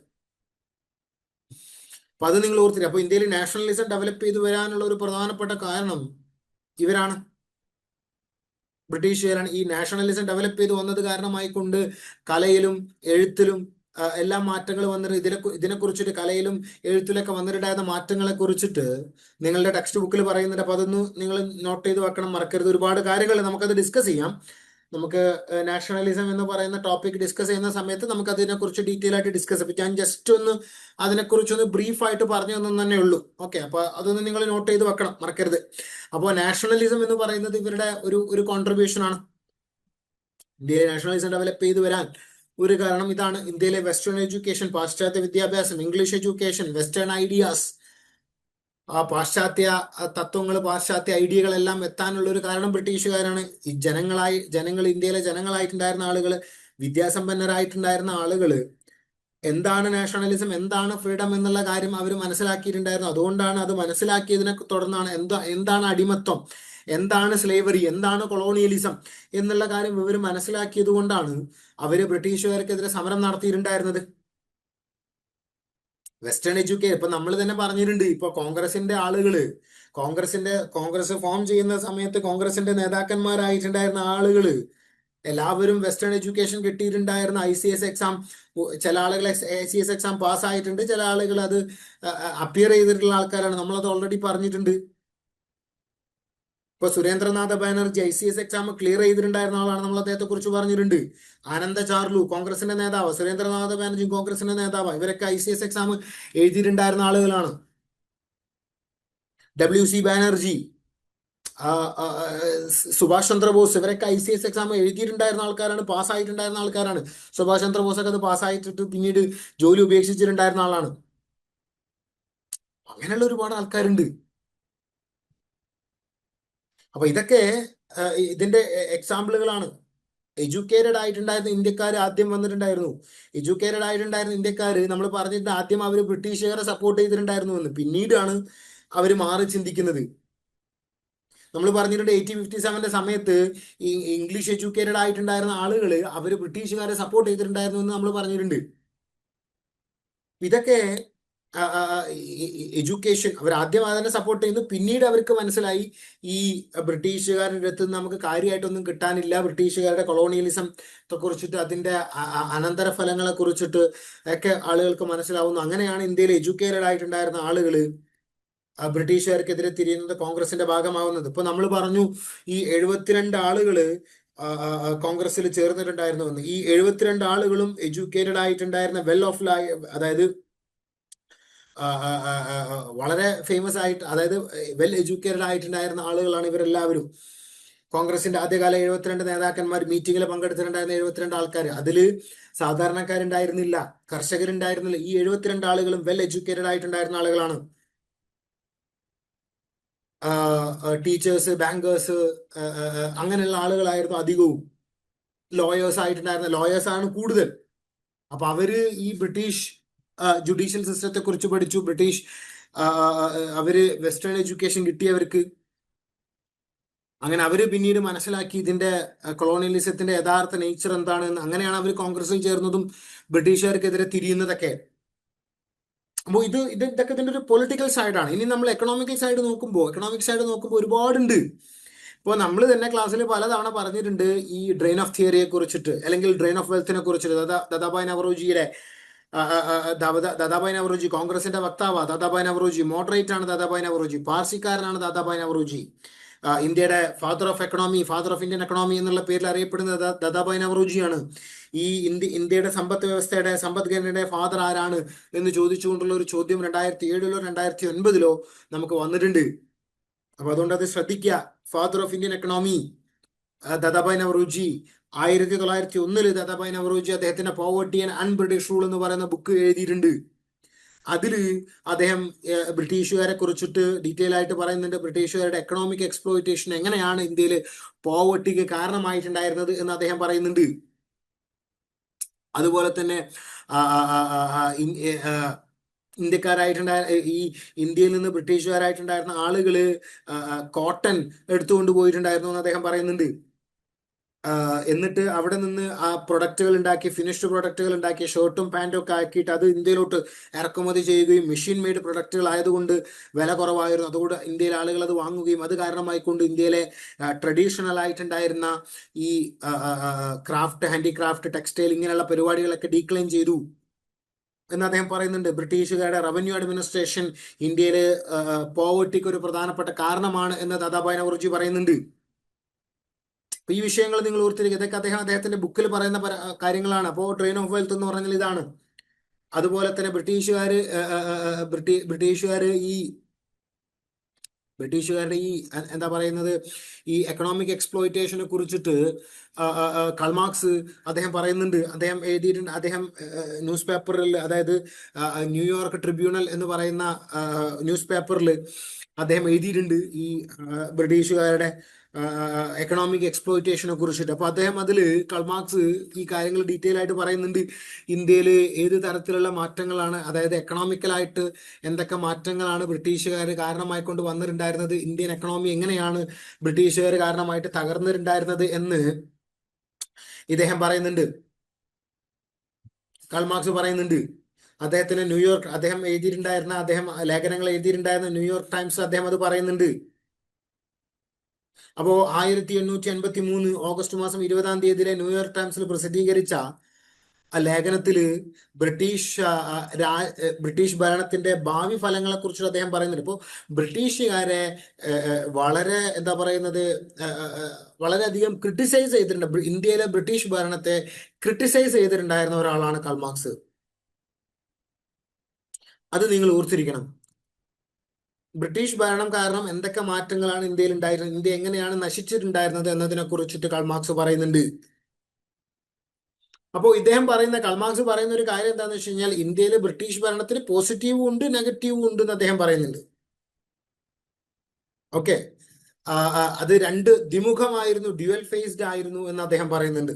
അപ്പൊ അത് നിങ്ങൾ ഓർത്തില്ല. അപ്പൊ ഇന്ത്യയിൽ നാഷണലിസം ഡെവലപ്പ് ചെയ്തു വരാനുള്ള ഒരു പ്രധാനപ്പെട്ട കാരണം ഇവരാണ്, ബ്രിട്ടീഷുകാരാണ്. ഈ നാഷണലിസം ഡെവലപ്പ് ചെയ്ത് വന്നത് കാരണമായിക്കൊണ്ട് കലയിലും എഴുത്തിലും എല്ലാ മാറ്റങ്ങൾ വന്നിട്ട് ഇതിനെക്കുറിച്ചിട്ട്, കലയിലും എഴുത്തിലൊക്കെ വന്നിട്ടുണ്ടായിരുന്ന മാറ്റങ്ങളെ കുറിച്ചിട്ട് നിങ്ങളുടെ ടെക്സ്റ്റ് ബുക്കിൽ പറയുന്നുണ്ട്. അപ്പൊ അതൊന്ന് നിങ്ങൾ നോട്ട് ചെയ്ത് വെക്കണം, മറക്കരുത്. ഒരുപാട് കാര്യങ്ങൾ നമുക്കത് ഡിസ്കസ് ചെയ്യാം. നമുക്ക് നാഷണലിസം എന്ന് പറയുന്ന ടോപ്പിക് ഡിസ്കസ് ചെയ്യുന്ന സമയത്ത് നമുക്ക് അതിനെക്കുറിച്ച് ഡീറ്റെയിൽ ആയിട്ട് ഡിസ്കസ് ചെയ്യാം. ഞാൻ ജസ്റ്റ് ഒന്ന് അതിനെക്കുറിച്ചൊന്ന് ബ്രീഫായിട്ട് പറഞ്ഞു തന്നു തന്നെ ഉള്ളൂ. ഓക്കെ, അപ്പൊ അതൊന്ന് നിങ്ങൾ നോട്ട് ചെയ്ത് വെക്കണം, മറക്കരുത്. അപ്പോൾ നാഷണലിസം എന്ന് പറയുന്നത് ഇവരുടെ ഒരു കോൺട്രിബ്യൂഷൻ ആണ്. ഇന്ത്യയിലെ നാഷണലിസം ഡെവലപ്പ് ചെയ്ത് വരാൻ ഒരു കാരണം ഇതാണ്. ഇന്ത്യയിലെ വെസ്റ്റേൺ എഡ്യൂക്കേഷൻ, പാശ്ചാത്യ വിദ്യാഭ്യാസം, ഇംഗ്ലീഷ് എഡ്യൂക്കേഷൻ, വെസ്റ്റേൺ ഐഡിയാസ്, പാശ്ചാത്യ തത്വങ്ങൾ, പാശ്ചാത്യ ഐഡിയകളെല്ലാം എത്താനുള്ള ഒരു കാരണം ബ്രിട്ടീഷുകാരാണ്. ഈ ജനങ്ങൾ, ഇന്ത്യയിലെ ജനങ്ങളായിട്ടുണ്ടായിരുന്ന ആളുകൾ, വിദ്യാസമ്പന്നരായിട്ടുണ്ടായിരുന്ന ആളുകൾ എന്താണ് നാഷണലിസം, എന്താണ് ഫ്രീഡം എന്നുള്ള കാര്യം അവർ മനസ്സിലാക്കിയിട്ടുണ്ടായിരുന്നു. അതുകൊണ്ടാണ് അത് മനസ്സിലാക്കിയതിനെ തുടർന്നാണ് എന്താണ് അടിമത്വം, എന്താണ് സ്ലേവറി, എന്താണ് കൊളോണിയലിസം എന്നുള്ള കാര്യം ഇവർ മനസ്സിലാക്കിയത് കൊണ്ടാണ് അവര് ബ്രിട്ടീഷുകാർക്കെതിരെ സമരം നടത്തിയിട്ടുണ്ടായിരുന്നത്. വെസ്റ്റേൺ എഡ്യൂക്കേഷൻ ഇപ്പൊ നമ്മൾ തന്നെ പറഞ്ഞിട്ടുണ്ട്. ഇപ്പൊ കോൺഗ്രസിന്റെ ആളുകള്, കോൺഗ്രസ് ഫോം ചെയ്യുന്ന സമയത്ത് കോൺഗ്രസിന്റെ നേതാക്കന്മാരായിട്ടുണ്ടായിരുന്ന ആളുകള് എല്ലാവരും വെസ്റ്റേൺ എഡ്യൂക്കേഷൻ കിട്ടിയിട്ടുണ്ടായിരുന്ന, ICS എക്സാം, ചില ആളുകൾ ICS എക്സാം പാസ്സായിട്ടുണ്ട്, ചില ആളുകൾ അത് അപ്പിയർ ചെയ്തിട്ടുള്ള ആൾക്കാരാണ്. നമ്മളത് ഓൾറെഡി പറഞ്ഞിട്ടുണ്ട്. ഇപ്പൊ Surendranath Banerjee ICS exam clear ചെയ്തിട്ടുണ്ടായിരുന്ന ആളാണ്. നമ്മൾ അദ്ദേഹത്തെ കുറിച്ച് പറഞ്ഞിട്ടുണ്ട്. ആനന്ദ ചാർലു കോൺഗ്രസിന്റെ നേതാവ്, സുരേന്ദ്രനാഥ ബാനർജി കോൺഗ്രസിന്റെ നേതാവ്, ഇവരൊക്കെ ICS എക്സാം എഴുതിയിട്ടുണ്ടായിരുന്ന ആളുകളാണ്. WC ബാനർജി, സുഭാഷ് ചന്ദ്രബോസ്, ഇവരൊക്കെ ICS എക്സാം എഴുതിയിട്ടുണ്ടായിരുന്ന ആൾക്കാരാണ്, പാസ്സായിട്ടുണ്ടായിരുന്ന ആൾക്കാരാണ്. സുഭാഷ് ചന്ദ്രബോസ് ഒക്കെ അത് പാസ്സായിട്ട് പിന്നീട് ജോലി ഉപേക്ഷിച്ചിട്ടുണ്ടായിരുന്ന ആളാണ്. അങ്ങനെയുള്ള ഒരുപാട് ആൾക്കാരുണ്ട്. അപ്പൊ ഇതൊക്കെ ഇതിന്റെ എക്സാമ്പിളുകളാണ്. എഡ്യൂക്കേറ്റഡ് ആയിട്ടുണ്ടായിരുന്ന ഇന്ത്യക്കാർ ആദ്യം വന്നിട്ടുണ്ടായിരുന്നു. എഡ്യൂക്കേറ്റഡ് ആയിട്ടുണ്ടായിരുന്ന ഇന്ത്യക്കാർ നമ്മൾ പറഞ്ഞിട്ട് ആദ്യം അവർ ബ്രിട്ടീഷുകാരെ സപ്പോർട്ട് ചെയ്തിട്ടുണ്ടായിരുന്നു എന്ന്, പിന്നീടാണ് അവർ മാറി ചിന്തിക്കുന്നത്. നമ്മൾ പറഞ്ഞിട്ടുണ്ട് 1857 സമയത്ത് ഈ ഇംഗ്ലീഷ് എഡ്യൂക്കേറ്റഡ് ആയിട്ടുണ്ടായിരുന്ന ആളുകൾ അവർ ബ്രിട്ടീഷുകാരെ സപ്പോർട്ട് ചെയ്തിട്ടുണ്ടായിരുന്നു എന്ന് നമ്മൾ പറഞ്ഞിട്ടുണ്ട്. ഇതൊക്കെ എഡ്യൂക്കേഷൻ അവർ ആദ്യം അതിനെ സപ്പോർട്ട് ചെയ്യുന്നു. പിന്നീട് അവർക്ക് മനസ്സിലായി ഈ ബ്രിട്ടീഷുകാരുടെ അടുത്ത് നമുക്ക് കാര്യമായിട്ടൊന്നും കിട്ടാനില്ല, ബ്രിട്ടീഷുകാരുടെ കൊളോണിയലിസത്തെ കുറിച്ചിട്ട്, അതിന്റെ അനന്തര ഫലങ്ങളെ കുറിച്ചിട്ട് ഒക്കെ ആളുകൾക്ക് മനസ്സിലാവുന്നു. അങ്ങനെയാണ് ഇന്ത്യയിൽ എഡ്യൂക്കേറ്റഡ് ആയിട്ടുണ്ടായിരുന്ന ആളുകൾ ബ്രിട്ടീഷുകാർക്കെതിരെ തിരിയുന്നത്, കോൺഗ്രസിന്റെ ഭാഗമാവുന്നത്. ഇപ്പൊ നമ്മൾ പറഞ്ഞു ഈ 72 ആളുകള് കോൺഗ്രസിൽ ചേർന്നിട്ടുണ്ടായിരുന്നു എന്ന്. ഈ 72 ആളുകളും എഡ്യൂക്കേറ്റഡ് ആയിട്ടുണ്ടായിരുന്ന, വെൽ ഓഫ് അതായത് വളരെ ഫേമസ് ആയിട്ട്, അതായത് വെൽ എഡ്യൂക്കേറ്റഡ് ആയിട്ടുണ്ടായിരുന്ന ആളുകളാണ് ഇവരെല്ലാവരും. കോൺഗ്രസിന്റെ ആദ്യകാല 72 നേതാക്കന്മാർ, മീറ്റിംഗിൽ പങ്കെടുത്തിട്ടുണ്ടായിരുന്ന 72 ആൾക്കാർ, അതില് സാധാരണക്കാരുണ്ടായിരുന്നില്ല, കർഷകരുണ്ടായിരുന്നില്ല. ഈ 72 ആളുകളും വെൽ എഡ്യൂക്കേറ്റഡ് ആയിട്ടുണ്ടായിരുന്ന ആളുകളാണ്. ടീച്ചേഴ്സ്, ബാങ്കേഴ്സ്, അങ്ങനെയുള്ള ആളുകളായിരുന്നു അധികവും. ലോയേഴ്സ് ആയിട്ടുണ്ടായിരുന്ന, ലോയേഴ്സ് ആണ് കൂടുതൽ. അപ്പൊ അവര് ഈ ബ്രിട്ടീഷ് ജുഡീഷ്യൽ സിസ്റ്റത്തെ കുറിച്ച് പഠിച്ചു. അവര് വെസ്റ്റേൺ എഡ്യൂക്കേഷൻ കിട്ടിയവർക്ക് അങ്ങനെ അവര് പിന്നീട് മനസ്സിലാക്കി ഇതിന്റെ കൊളോണിയലിസത്തിന്റെ യഥാർത്ഥ നേച്ചർ എന്താണെന്ന്. അങ്ങനെയാണ് അവർ കോൺഗ്രസിൽ ചേർന്നതും ബ്രിട്ടീഷുകാർക്കെതിരെ തിരിയുന്നതൊക്കെ. അപ്പോൾ ഇതൊക്കെ ഇതിന്റെ ഒരു പൊളിറ്റിക്കൽ സൈഡാണ്. ഇനി നമ്മൾ എക്കണോമിക്കൽ സൈഡ് നോക്കുമ്പോൾ ഒരുപാടുണ്ട്. ഇപ്പോൾ നമ്മൾ തന്നെ ക്ലാസ്സിൽ പലതവണ പറഞ്ഞിട്ടുണ്ട് ഈ ഡ്രെയിൻ ഓഫ് തിയറിയെ കുറിച്ചിട്ട്, അല്ലെങ്കിൽ ഡ്രെയിൻ ഓഫ് വെൽത്തിനെ കുറിച്ചിട്ട്. ദാദാഭായ് നവറോജിയുടെ ദാദാഭായ് നവറോജി കോൺഗ്രസിന്റെ വക്താവ്, ദാദാഭായ് നവറോജി മോഡറേറ്റ് ആണ്, ദാദാഭായ് നവറോജി പാർസിക്കാരനാണ്, ദാദാഭായ് നവറോജി ഇന്ത്യയുടെ father of economy, father of Indian economy എന്നുള്ള പേരിൽ അറിയപ്പെടുന്നത് ദാദാഭായ് നവറോജിയാണ്. ഈ ഇന്ത്യയുടെ സമ്പദ് വ്യവസ്ഥയുടെ സമ്പദ്ഘടനയുടെ ഫാദർ ആരാണ് എന്ന് ചോദിച്ചുകൊണ്ടുള്ള ഒരു ചോദ്യം 2007 2009 നമുക്ക് വന്നിട്ടുണ്ട്. അപ്പൊ അതുകൊണ്ട് അത് ശ്രദ്ധിക്കുക. Father of Indian economy Dadabhai Naoroji. 1901 Dadabhai Naoroji അദ്ദേഹത്തിന്റെ പോവർട്ടി ആൻഡ് അൺബ്രിട്ടീഷ് റൂൾ എന്ന് പറയുന്ന ബുക്ക് എഴുതിയിട്ടുണ്ട്. അതില് അദ്ദേഹം ബ്രിട്ടീഷുകാരെ കുറിച്ചിട്ട് ഡീറ്റെയിൽ ആയിട്ട് പറയുന്നുണ്ട്. ബ്രിട്ടീഷുകാരുടെ എക്കണോമിക് എക്സ്പ്ലോയിറ്റേഷൻ എങ്ങനെയാണ് ഇന്ത്യയിൽ പോവർട്ടിക്ക് കാരണമായിട്ടുണ്ടായിരുന്നത് എന്ന് അദ്ദേഹം പറയുന്നുണ്ട്. അതുപോലെ തന്നെ ഈ ഇന്ത്യയിൽ നിന്ന് ബ്രിട്ടീഷുകാരായിട്ടുണ്ടായിരുന്ന ആളുകള് കോട്ടൺ എടുത്തുകൊണ്ട് പോയിട്ടുണ്ടായിരുന്നു എന്ന് അദ്ദേഹം പറയുന്നുണ്ട്. എന്നിട്ട് അവിടെ നിന്ന് ആ പ്രൊഡക്റ്റുകൾ ഉണ്ടാക്കി, ഫിനിഷ്ഡ് പ്രൊഡക്റ്റുകൾ ഉണ്ടാക്കി, ഷർട്ടും പാൻറ്റും ഒക്കെ ആക്കിയിട്ട് അത് ഇന്ത്യയിലോട്ട് ഇറക്കുമതി ചെയ്യുകയും മെഷീൻ മെയ്ഡ് പ്രൊഡക്റ്റുകൾ ആയതുകൊണ്ട് വില കുറവായിരുന്നു. അതുകൊണ്ട് ഇന്ത്യയിലെ ആളുകൾ അത് വാങ്ങുകയും അത് കാരണമായിക്കൊണ്ട് ഇന്ത്യയിലെ ട്രഡീഷണൽ ആയിട്ടുണ്ടായിരുന്ന ഈ ക്രാഫ്റ്റ്, ഹാൻഡിക്രാഫ്റ്റ്, ടെക്സ്റ്റൈൽ ഇങ്ങനെയുള്ള പരിപാടികളൊക്കെ ഡീക്ലൈൻ ചെയ്തു എന്ന് അദ്ദേഹം പറയുന്നുണ്ട്. ബ്രിട്ടീഷുകാരുടെ റവന്യൂ അഡ്മിനിസ്ട്രേഷൻ ഇന്ത്യയിലെ പോവർട്ടിക്ക് ഒരു പ്രധാനപ്പെട്ട കാരണമാണ് എന്ന് ദാദാഭായ് നവറോജി പറയുന്നുണ്ട്. അപ്പൊ ഈ വിഷയങ്ങൾ നിങ്ങൾ ഓർത്തിരിക്കുക. ഇതൊക്കെ അദ്ദേഹത്തിന്റെ ബുക്കിൽ പറയുന്ന കാര്യങ്ങളാണ്. അപ്പോൾ ട്രെയിൻ ഓഫ് വെൽത്ത് എന്ന് പറഞ്ഞാൽ ഇതാണ്. അതുപോലെ തന്നെ ബ്രിട്ടീഷുകാരുടെ ഈ എന്താ പറയുന്നത്, ഈ എക്കണോമിക് എക്സ്പ്ലോയിറ്റേഷനെ കുറിച്ചിട്ട് കാൾമാർക്സ് അദ്ദേഹം പറയുന്നുണ്ട്. അദ്ദേഹം എഴുതിയിട്ടുണ്ട്. അദ്ദേഹം ന്യൂസ് പേപ്പറിൽ, അതായത് ന്യൂയോർക്ക് ട്രിബ്യൂണൽ എന്ന് പറയുന്ന ന്യൂസ് പേപ്പറിൽ അദ്ദേഹം എഴുതിയിട്ടുണ്ട് ഈ ബ്രിട്ടീഷുകാരുടെ എക്കണോമിക് എക്സ്പ്ലോയിറ്റേഷനെ കുറിച്ചിട്ട്. അപ്പൊ അദ്ദേഹം അതിൽ കാൾമാർക്സ് ഈ കാര്യങ്ങൾ ഡീറ്റെയിൽ ആയിട്ട് പറയുന്നുണ്ട്. ഇന്ത്യയിൽ ഏത് തരത്തിലുള്ള മാറ്റങ്ങളാണ്, അതായത് എക്കണോമിക്കലായിട്ട് എന്തൊക്കെ മാറ്റങ്ങളാണ് ബ്രിട്ടീഷുകാർ കാരണമായിക്കൊണ്ട് വന്നിട്ടുണ്ടായിരുന്നത്, ഇന്ത്യൻ എക്കണോമി എങ്ങനെയാണ് ബ്രിട്ടീഷുകാർ കാരണമായിട്ട് തകർന്നിട്ടുണ്ടായിരുന്നത് എന്ന് ഇദ്ദേഹം പറയുന്നുണ്ട്. കാൾമാർക്സ് പറയുന്നുണ്ട്. അദ്ദേഹം എഴുതിയിട്ടുണ്ടായിരുന്ന, അദ്ദേഹം ലേഖനങ്ങൾ എഴുതിയിട്ടുണ്ടായിരുന്ന ന്യൂയോർക്ക് ടൈംസ് അദ്ദേഹം അത് പറയുന്നുണ്ട്. അപ്പോ 1853 ഓഗസ്റ്റ് മാസം 20 ന്യൂയോർക്ക് ടൈംസിൽ പ്രസിദ്ധീകരിച്ച ആ ലേഖനത്തില് ബ്രിട്ടീഷ് ഭരണത്തിന്റെ ഭാവി ഫലങ്ങളെ കുറിച്ച് അദ്ദേഹം പറയുന്നുണ്ട്. ഇപ്പോൾ ബ്രിട്ടീഷുകാരെ വളരെ എന്താ പറയുന്നത്, വളരെയധികം ക്രിട്ടിസൈസ് ചെയ്തിട്ടുണ്ട്. ഇന്ത്യയിലെ ബ്രിട്ടീഷ് ഭരണത്തെ ക്രിട്ടിസൈസ് ചെയ്തിട്ടുണ്ടായിരുന്ന ഒരാളാണ് കാൾമാർക്സ്. അത് നിങ്ങൾ ഓർത്തിരിക്കണം. ബ്രിട്ടീഷ് ഭരണം കാരണം എന്തൊക്കെ മാറ്റങ്ങളാണ് ഇന്ത്യയിൽ ഉണ്ടായിരുന്നത്, ഇന്ത്യ എങ്ങനെയാണ് നശിച്ചിട്ടുണ്ടായിരുന്നത് എന്നതിനെ കുറിച്ചിട്ട് കാൾമാർക്സ് പറയുന്നുണ്ട്. അപ്പോൾ കാൾമാർക്സ് പറയുന്ന ഒരു കാര്യം എന്താണെന്ന് വെച്ച് കഴിഞ്ഞാൽ, ഇന്ത്യയിലെ ബ്രിട്ടീഷ് ഭരണത്തിന് പോസിറ്റീവും ഉണ്ട് നെഗറ്റീവും ഉണ്ട് എന്ന് അദ്ദേഹം പറയുന്നുണ്ട്. ഓക്കെ, അത് രണ്ട് ദ്വിമുഖമായിരുന്നു, ഡ്യുവൽ ഫേസ്ഡ് ആയിരുന്നു എന്ന് അദ്ദേഹം പറയുന്നുണ്ട്.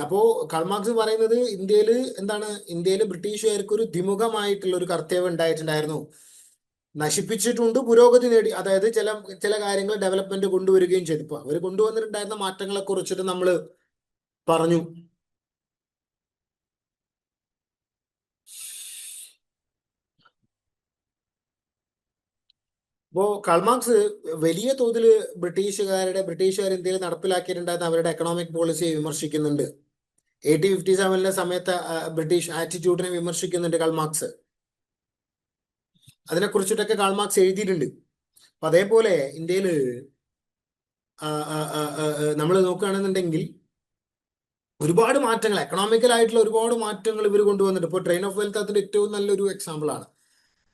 അപ്പോ കാൾമാർക്സ് പറയുന്നത് ഇന്ത്യയിൽ ബ്രിട്ടീഷുകാർക്ക് ഒരു ദ്വിമുഖമായിട്ടുള്ള ഒരു കർത്തവ്യം ഉണ്ടായിട്ടുണ്ടായിരുന്നു. നശിപ്പിച്ചിട്ടുണ്ട്, പുരോഗതി നേടി, അതായത് ചില കാര്യങ്ങൾ ഡെവലപ്മെന്റ് കൊണ്ടുവരികയും ചെയ്തു. ഇപ്പൊ അവർ കൊണ്ടുവന്നിട്ടുണ്ടായിരുന്ന മാറ്റങ്ങളെ കുറിച്ചിട്ട് നമ്മൾ പറഞ്ഞു. അപ്പോ കാൾമാർക്സ് വലിയ തോതിൽ ബ്രിട്ടീഷുകാർ ഇന്ത്യയിൽ നടപ്പിലാക്കിയിട്ടുണ്ടായിരുന്ന അവരുടെ എക്കണോമിക് പോളിസിയെ വിമർശിക്കുന്നുണ്ട്. 1857 സമയത്ത് ബ്രിട്ടീഷ് ആറ്റിറ്റ്യൂഡിനെ വിമർശിക്കുന്നുണ്ട് കാൾമാർക്സ്. അതിനെ കുറിച്ചിട്ടൊക്കെ കാൾമാർക്സ് എഴുതിയിട്ടുണ്ട്. അപ്പൊ അതേപോലെ ഇന്ത്യയിൽ നമ്മൾ നോക്കുകയാണെന്നുണ്ടെങ്കിൽ ഒരുപാട് മാറ്റങ്ങൾ, എക്കണോമിക്കലായിട്ടുള്ള ഒരുപാട് മാറ്റങ്ങൾ ഇവർ കൊണ്ടുവന്നിട്ട്. ഇപ്പോൾ ട്രെയിൻ ഓഫ് വെൽത്ത് അതിന്റെ ഏറ്റവും നല്ലൊരു എക്സാമ്പിൾ ആണ്.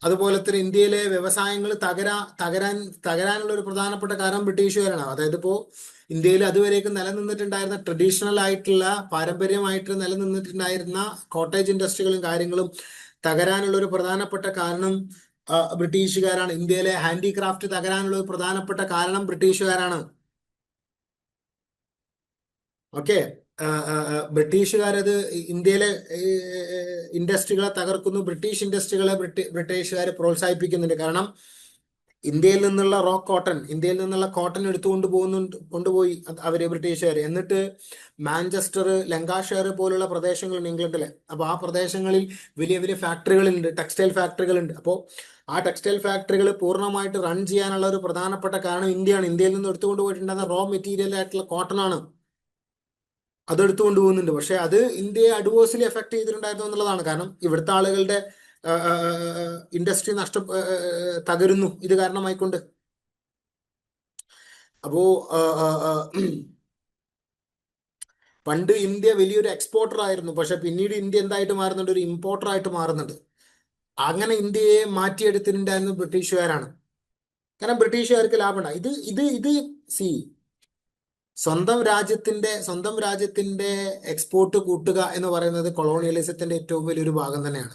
അതുപോലെ തന്നെ ഇന്ത്യയിലെ വ്യവസായങ്ങൾ തകരാനുള്ള ഒരു പ്രധാനപ്പെട്ട കാരണം ബ്രിട്ടീഷുകാരാണ്. അതായത് ഇപ്പോൾ ഇന്ത്യയിൽ അതുവരേക്കും നിലനിന്നിട്ടുണ്ടായിരുന്ന ട്രഡീഷണൽ ആയിട്ടുള്ള, പാരമ്പര്യമായിട്ട് നിലനിന്നിട്ടുണ്ടായിരുന്ന കോട്ടേജ് ഇൻഡസ്ട്രികളും കാര്യങ്ങളും തകരാനുള്ള ഒരു പ്രധാനപ്പെട്ട കാരണം ബ്രിട്ടീഷുകാരാണ്. ഇന്ത്യയിലെ ഹാൻഡിക്രാഫ്റ്റ് തകരാനുള്ള ഒരു പ്രധാനപ്പെട്ട കാരണം ബ്രിട്ടീഷുകാരാണ്. ഓക്കെ, ബ്രിട്ടീഷുകാരത് ഇന്ത്യയിലെ ഇൻഡസ്ട്രികളെ തകർക്കുന്നു, ബ്രിട്ടീഷ് ഇൻഡസ്ട്രികളെ ബ്രിട്ടീഷുകാർ പ്രോത്സാഹിപ്പിക്കുന്നുണ്ട്. കാരണം ഇന്ത്യയിൽ നിന്നുള്ള റോ കോട്ടൺ, ഇന്ത്യയിൽ നിന്നുള്ള കോട്ടൺ എടുത്തുകൊണ്ട് കൊണ്ടുപോയി അവര് ബ്രിട്ടീഷുകാർ. എന്നിട്ട് മാഞ്ചസ്റ്റർ, ലങ്കാഷെയർ പോലുള്ള പ്രദേശങ്ങളുണ്ട് ഇംഗ്ലണ്ടിലെ. അപ്പൊ ആ പ്രദേശങ്ങളിൽ വലിയ വലിയ ഫാക്ടറികളുണ്ട്, ടെക്സ്റ്റൈൽ ഫാക്ടറികളുണ്ട്. അപ്പോൾ ആ ടെക്സ്റ്റൈൽ ഫാക്ടറികൾ പൂർണ്ണമായിട്ട് റൺ ചെയ്യാനുള്ള ഒരു പ്രധാനപ്പെട്ട കാരണം ഇന്ത്യയാണ്. ഇന്ത്യയിൽ നിന്ന് എടുത്തുകൊണ്ട് പോയിട്ടുണ്ടായിരുന്ന റോ മെറ്റീരിയൽ ആയിട്ടുള്ള കോട്ടൺ ആണ്. അതെടുത്തു കൊണ്ടുപോകുന്നുണ്ട്. പക്ഷെ അത് ഇന്ത്യയെ അഡ്വേഴ്സ്ലി എഫക്ട് ചെയ്തിട്ടുണ്ടായിരുന്നു എന്നുള്ളതാണ്. കാരണം ഇവിടുത്തെ ആളുകളുടെ ഇൻഡസ്ട്രി തകരുന്നു ഇത് കാരണമായിക്കൊണ്ട്. അപ്പോ ആ, ആ, ആ, പണ്ട് ഇന്ത്യ വലിയൊരു എക്സ്പോർട്ടർ ആയിരുന്നു. പക്ഷെ പിന്നീട് ഇന്ത്യ എന്തായിട്ട് മാറുന്നുണ്ട്? ഒരു ഇമ്പോർട്ടർ ആയിട്ട് മാറുന്നുണ്ട്. അങ്ങനെ ഇന്ത്യയെ മാറ്റിയെടുത്തിട്ടുണ്ടായിരുന്നു ബ്രിട്ടീഷുകാരാണ്. കാരണം ബ്രിട്ടീഷുകാർക്ക് ലാഭമുണ്ട്. ഇത് സി സ്വന്തം രാജ്യത്തിന്റെ എക്സ്പോർട്ട് കൂട്ടുക എന്ന് പറയുന്നത് കൊളോണിയലിസത്തിന്റെ ഏറ്റവും വലിയൊരു ഭാഗം തന്നെയാണ്.